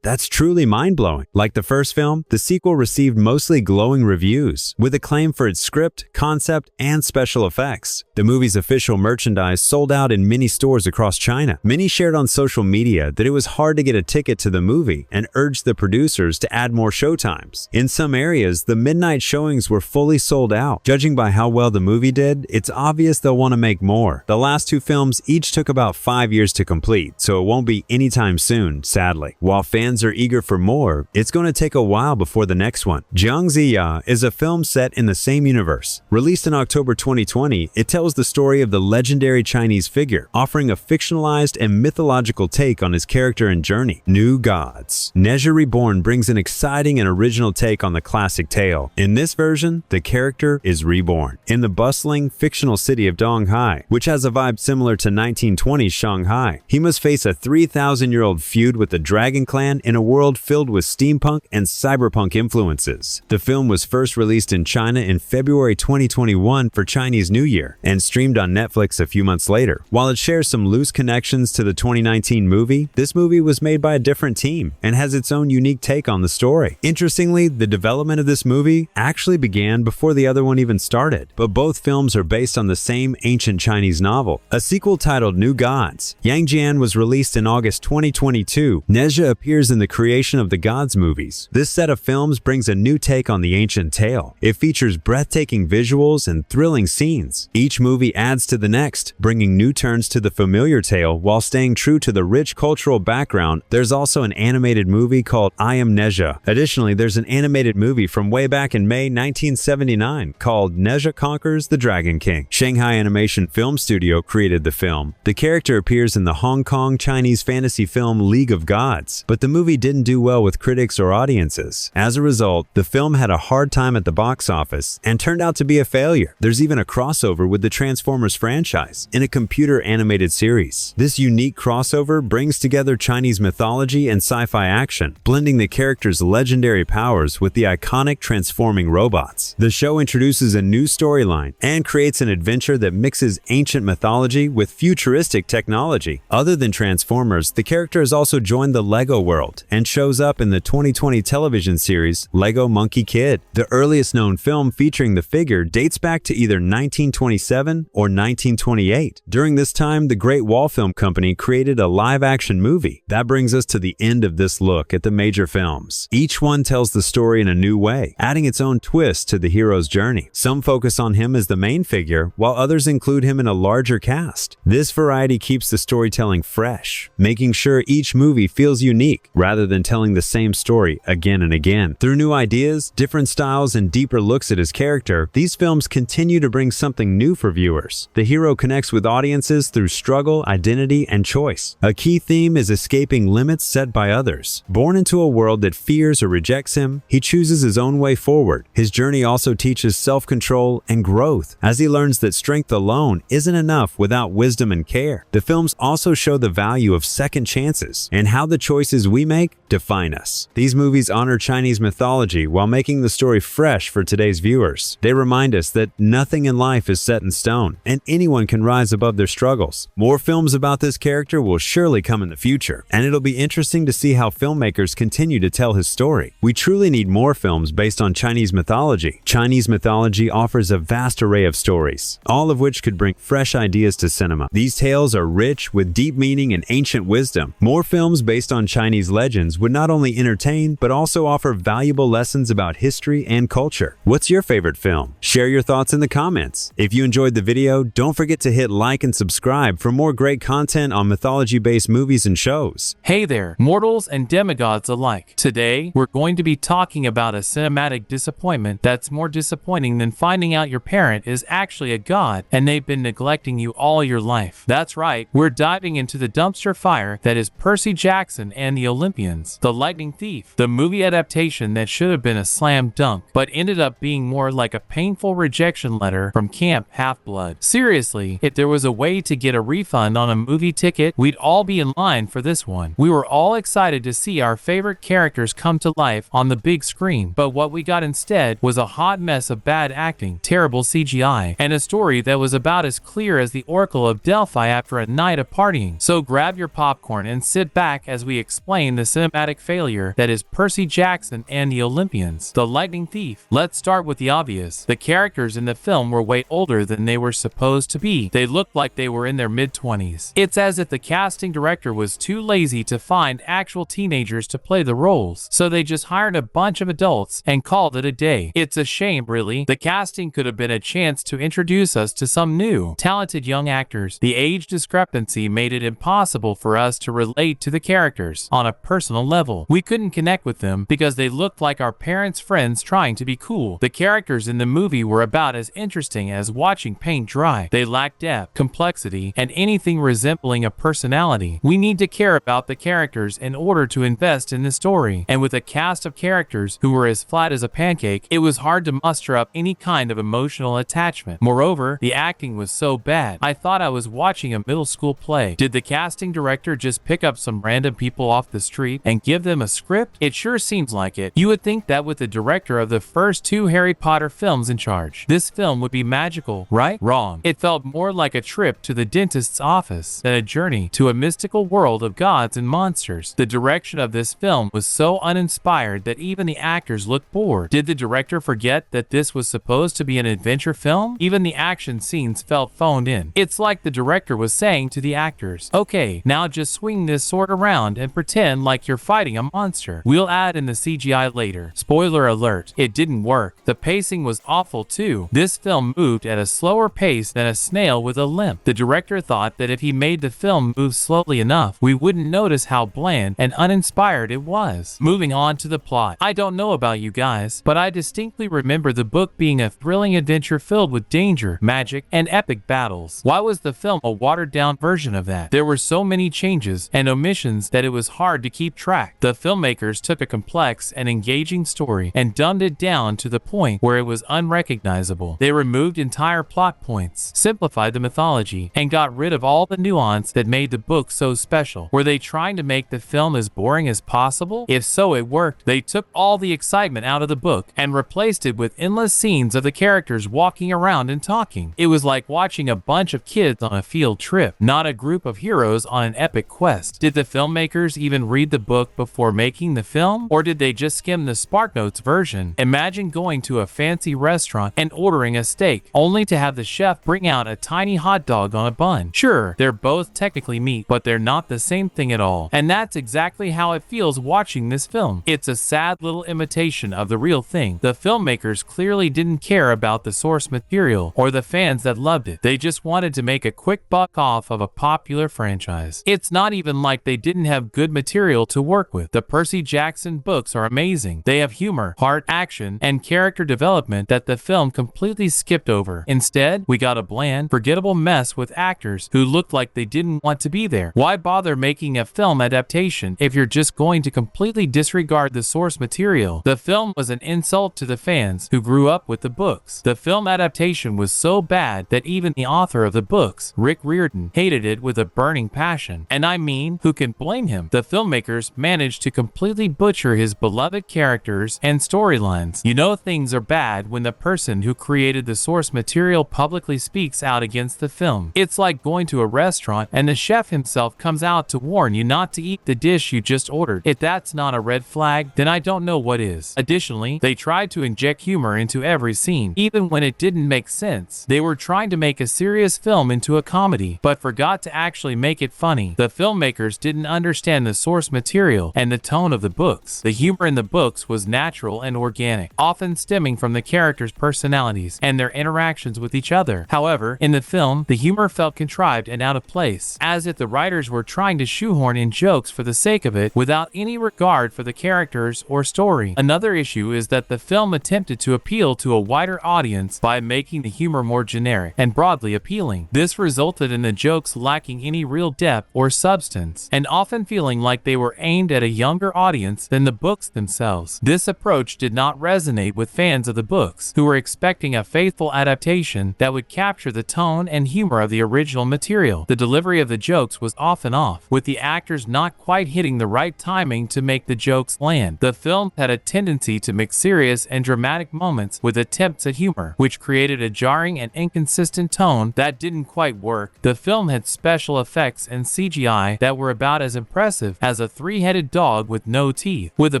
That's truly mind-blowing. Like the first film, the sequel received mostly glowing reviews, with acclaim for its script, concept, and special effects. The movie's official merchandise sold out in many stores across China. Many shared on social media that it was hard to get a ticket to the movie and urged the producers to add more showtimes. In some areas, the midnight showings were fully sold out. Judging by how well the movie did, it's obvious they'll want to make more. The last 2 films each took about 5 years to complete, so it won't be anytime soon, sadly. While fans are eager for more, it's going to take a while before the next one. Jiang Ziya is a film set in the same universe. Released in October 2020, it tells the story of the legendary Chinese figure, offering a fictionalized and mythological take on his character and journey. New Gods. Nezha Reborn brings an exciting and original take on the classic tale. In this version, the character is reborn in the bustling, fictional city of Donghai, which has a vibe similar to 1920s Shanghai. He must face a 3,000-year-old feud with the Dragon Clan in a world filled with steampunk and cyberpunk influences. The film was first released in China in February 2021 for Chinese New Year and streamed on Netflix a few months later. While it shares some loose connections to the 2019 movie, this movie was made by a different team and has its own unique take on the story. Interestingly, the development of this movie actually began before the other one even started, but both films are based on the same ancient Chinese novel. A sequel titled New Gods, Yang Jian, was released in August 2022. Nezha appears in the creation of the Gods movies. This set of films brings a new take on the ancient tale. It features breathtaking visuals and thrilling scenes. Each movie adds to the next, bringing new turns to the familiar tale while staying true to the rich cultural background. There's also an animated movie called I Am Nezha. Additionally, there's an animated movie from way back in May 1979 called Nezha Conquers the Dragon King. Shanghai Animation Film Studio created the film. The character appears in the Hong Kong Chinese fantasy film League of Gods, but the movie didn't do well with critics or audiences. As a result, the film had a hard time at the box office and turned out to be a failure. There's even a crossover with the Transformers franchise in a computer animated series. This unique crossover brings together Chinese mythology and sci-fi action, blending the characters' legendary powers with the iconic transforming robots. The show introduces a new storyline and creates an adventure that mixes ancient mythology with futuristic technology. Other than Transformers, the character has also joined the Lego world and shows up in the 2020 television series Lego Monkey Kid. The earliest known film featuring the figure dates back to either 1927 or 1928. During this time, the Great Wall Film Company created a live-action movie. That brings us to the end of this look at the major films. Each one tells the story in a new way, adding its own twist to the hero's journey. Some focus on him as the main figure, while others include him in a larger cast. This variety keeps the storytelling fresh, making sure each movie feels unique rather than telling the same story again and again. Through new ideas, different styles, and deeper looks at his character, these films continue to bring something new for viewers. The hero connects with audiences through struggle, identity, and choice. A key theme is escaping limits set by others. Born into a world that fears or rejects him, he chooses his own way forward. His journey also teaches self-control and growth, as he learns that strength alone isn't enough without wisdom and care. The films also show the value of second chances and how the choices we make define us. These movies honor Chinese mythology while making the story fresh for today's viewers. They remind us that nothing in life is set in stone, and anyone can rise above their struggles. More films about this character will surely come in the future, and it'll be interesting to see how filmmakers continue to tell his story. We truly need more films based on Chinese mythology. Chinese mythology offers a vast array of stories, all of which could bring fresh ideas to cinema. These tales are rich with deep meaning and ancient wisdom. More films based on Chinese legends would not only entertain, but also offer valuable lessons about history and culture. What's your favorite film? Share your thoughts in the comments. If you enjoyed the video, don't forget to hit like and subscribe for more great content on mythology-based movies and shows. Hey there, mortals and demigods alike. Today, we're going to be talking about a cinematic disappointment that's more disappointing than finding out your parent is actually a god and they've been neglecting you all your life. That's right, we're diving into the dumpster fire that is Percy Jackson and the Olympians. The Lightning Thief, the movie adaptation that should have been a slam dunk, but ended up being more like a painful rejection letter from Camp Half-Blood. Seriously, if there was a way to get a refund on a movie ticket, we'd all be in line for this one. We were all excited to see our favorite characters come to life on the big screen, but what we got instead was a hot mess of bad acting, terrible CGI, and a story that was about as clear as the Oracle of Delphi after a night of partying. So grab your popcorn and sit back as we explain the cinematic failure that is Percy Jackson and the Olympians. The Lightning Thief. Let's start with the obvious. The characters in the film were way older than they were supposed to be. They looked like they were in their mid-20s. It's as if the casting director was too lazy to find actual teenagers to play the roles, so they just hired a bunch of adults and called it a day. It's a shame, really. The casting could have been a chance to introduce us to some new, talented young actors. The age discrepancy made it impossible for us to relate to the characters on a personal level. We couldn't connect with them because they looked like our parents' friends trying to be cool. The characters in the movie were about as interesting as watching paint dry. They lacked depth, complexity, and anything resembling a personality. We need to care about the characters in order to invest in the story. And with a cast of characters who were as flat as a pancake, it was hard to muster up any kind of emotional attachment. Moreover, the acting was so bad, I thought I was watching a middle school play. Did the casting director just pick up some random people off the street and give them a script? It sure seems like it. You would think that with the director of the first 2 Harry Potter films in charge, this film would be magical, right? Wrong. It felt more like a trip to the dentist's office than a journey to a mystical world of gods and monsters. The direction of this film was so uninspired that even the actors looked bored. Did the director forget that this was supposed to be an adventure film? Even the action scenes felt phoned in. It's like the director was saying to the actors, okay, now just swing this sword around and pretend like you're fighting a monster. We'll add in the CGI later. Spoiler alert, it didn't work. The pacing was awful too. This film moved at a slower pace than a snail with a limp. The director thought that if he made the film move slowly enough, we wouldn't notice how bland and uninspired it was. Moving on to the plot. I don't know about you guys, but I distinctly remember the book being a thrilling adventure filled with danger, magic, and epic battles. Why was the film a watered-down version of that? There were so many changes and omissions that it was hard to keep track. The filmmakers took a complex and engaging story and dumbed it down to the point where it was unrecognizable. They removed entire plot points, simplified the mythology, and got rid of all the nuance that made the book so special. Were they trying to make the film as boring as possible? If so, it worked. They took all the excitement out of the book and replaced it with endless scenes of the characters walking around and talking. It was like watching a bunch of kids on a field trip, not a group of heroes on an epic quest. Did the filmmakers even read the book before making the film? Or did they just skim the SparkNotes version? Imagine going to a fancy restaurant and ordering a steak, only to have the chef bring out a tiny hot dog on a bun. Sure, they're both technically meat, but they're not the same thing at all. And that's exactly how it feels watching this film. It's a sad little imitation of the real thing. The filmmakers clearly didn't care about the source material or the fans that loved it. They just wanted to make a quick buck off of a popular franchise. It's not even like they didn't have good material to work with. The Percy Jackson books are amazing. They have humor, heart, action, and character development that the film completely skipped over. Instead, we got a bland, forgettable mess with actors who looked like they didn't want to be there. Why bother making a film adaptation if you're just going to completely disregard the source material? The film was an insult to the fans who grew up with the books. The film adaptation was so bad that even the author of the books, Rick Riordan, hated it with a burning passion. And I mean, who can blame him? The filmmakers managed to completely butcher his beloved characters and storylines. You know things are bad when the person who created the source material publicly speaks out against the film. It's like going to a restaurant and the chef himself comes out to warn you not to eat the dish you just ordered. If that's not a red flag, then I don't know what is. Additionally, they tried to inject humor into every scene, even when it didn't make sense. They were trying to make a serious film into a comedy, but forgot to actually make it funny. The filmmakers didn't understand the source material and the tone of the books. The humor in the books was natural and organic, often stemming from the characters' personalities and their interactions with each other. However, in the film, the humor felt contrived and out of place, as if the writers were trying to shoehorn in jokes for the sake of it without any regard for the characters or story. Another issue is that the film attempted to appeal to a wider audience by making the humor more generic and broadly appealing. This resulted in the jokes lacking any real depth or substance, and often feeling like they were aimed at a younger audience than the books themselves. This approach did not resonate with fans of the books, who were expecting a faithful adaptation that would capture the tone and humor of the original material. The delivery of the jokes was often off, with the actors not quite hitting the right timing to make the jokes land. The film had a tendency to mix serious and dramatic moments with attempts at humor, which created a jarring and inconsistent tone that didn't quite work. The film had special effects and CGI that were about as impressive as a three-headed dog with no teeth. With a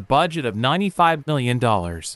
budget of $95 million,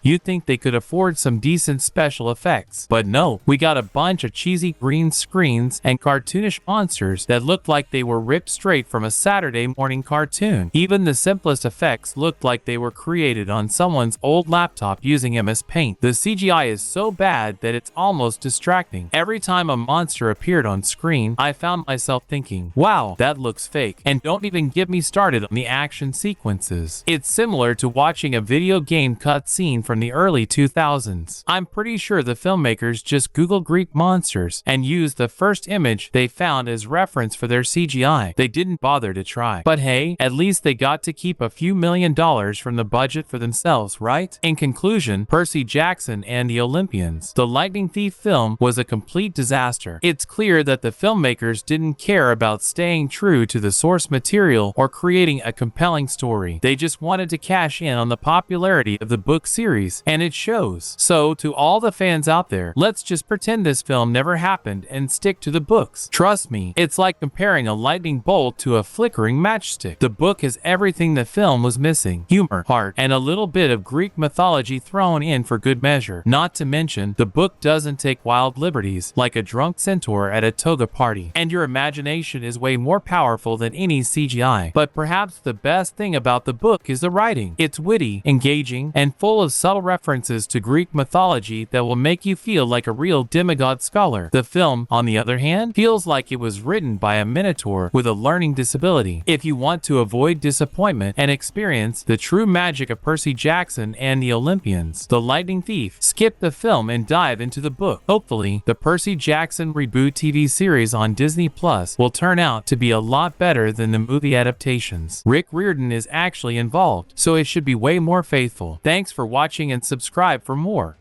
you'd think they could afford some decent special effects. But no, we got a bunch of cheesy green screens and cartoonish monsters that looked like they were ripped straight from a Saturday morning cartoon. Even the simplest effects looked like they were created on someone's old laptop using MS Paint. The CGI is so bad that it's almost distracting. Every time a monster appeared on screen, I found myself thinking, wow, that looks fake. And don't even get me started on the action sequences. It's similar to watching a video game cutscene from the early 2000s. I'm pretty sure the filmmakers just Googled Greek monsters and used the first image they found as reference for their CGI. They didn't bother to try. But hey, at least they got to keep a few $1 million from the budget for themselves, right? In conclusion, Percy Jackson and the Olympians, the Lightning Thief film was a complete disaster. It's clear that the filmmakers authors didn't care about staying true to the source material or creating a compelling story. They just wanted to cash in on the popularity of the book series, and it shows. So, to all the fans out there, let's just pretend this film never happened and stick to the books. Trust me, it's like comparing a lightning bolt to a flickering matchstick. The book has everything the film was missing: humor, heart, and a little bit of Greek mythology thrown in for good measure. Not to mention, the book doesn't take wild liberties like a drunk centaur at a toga party, and your imagination is way more powerful than any CGI. But perhaps the best thing about the book is the writing. It's witty, engaging, and full of subtle references to Greek mythology that will make you feel like a real demigod scholar. The film, on the other hand, feels like it was written by a minotaur with a learning disability. If you want to avoid disappointment and experience the true magic of Percy Jackson and the Olympians, the Lightning Thief, skip the film and dive into the book. Hopefully, the Percy Jackson reboot TV series on Disney Plus will turn out to be a lot better than the movie adaptations. Rick Riordan is actually involved, so it should be way more faithful. Thanks for watching and subscribe for more.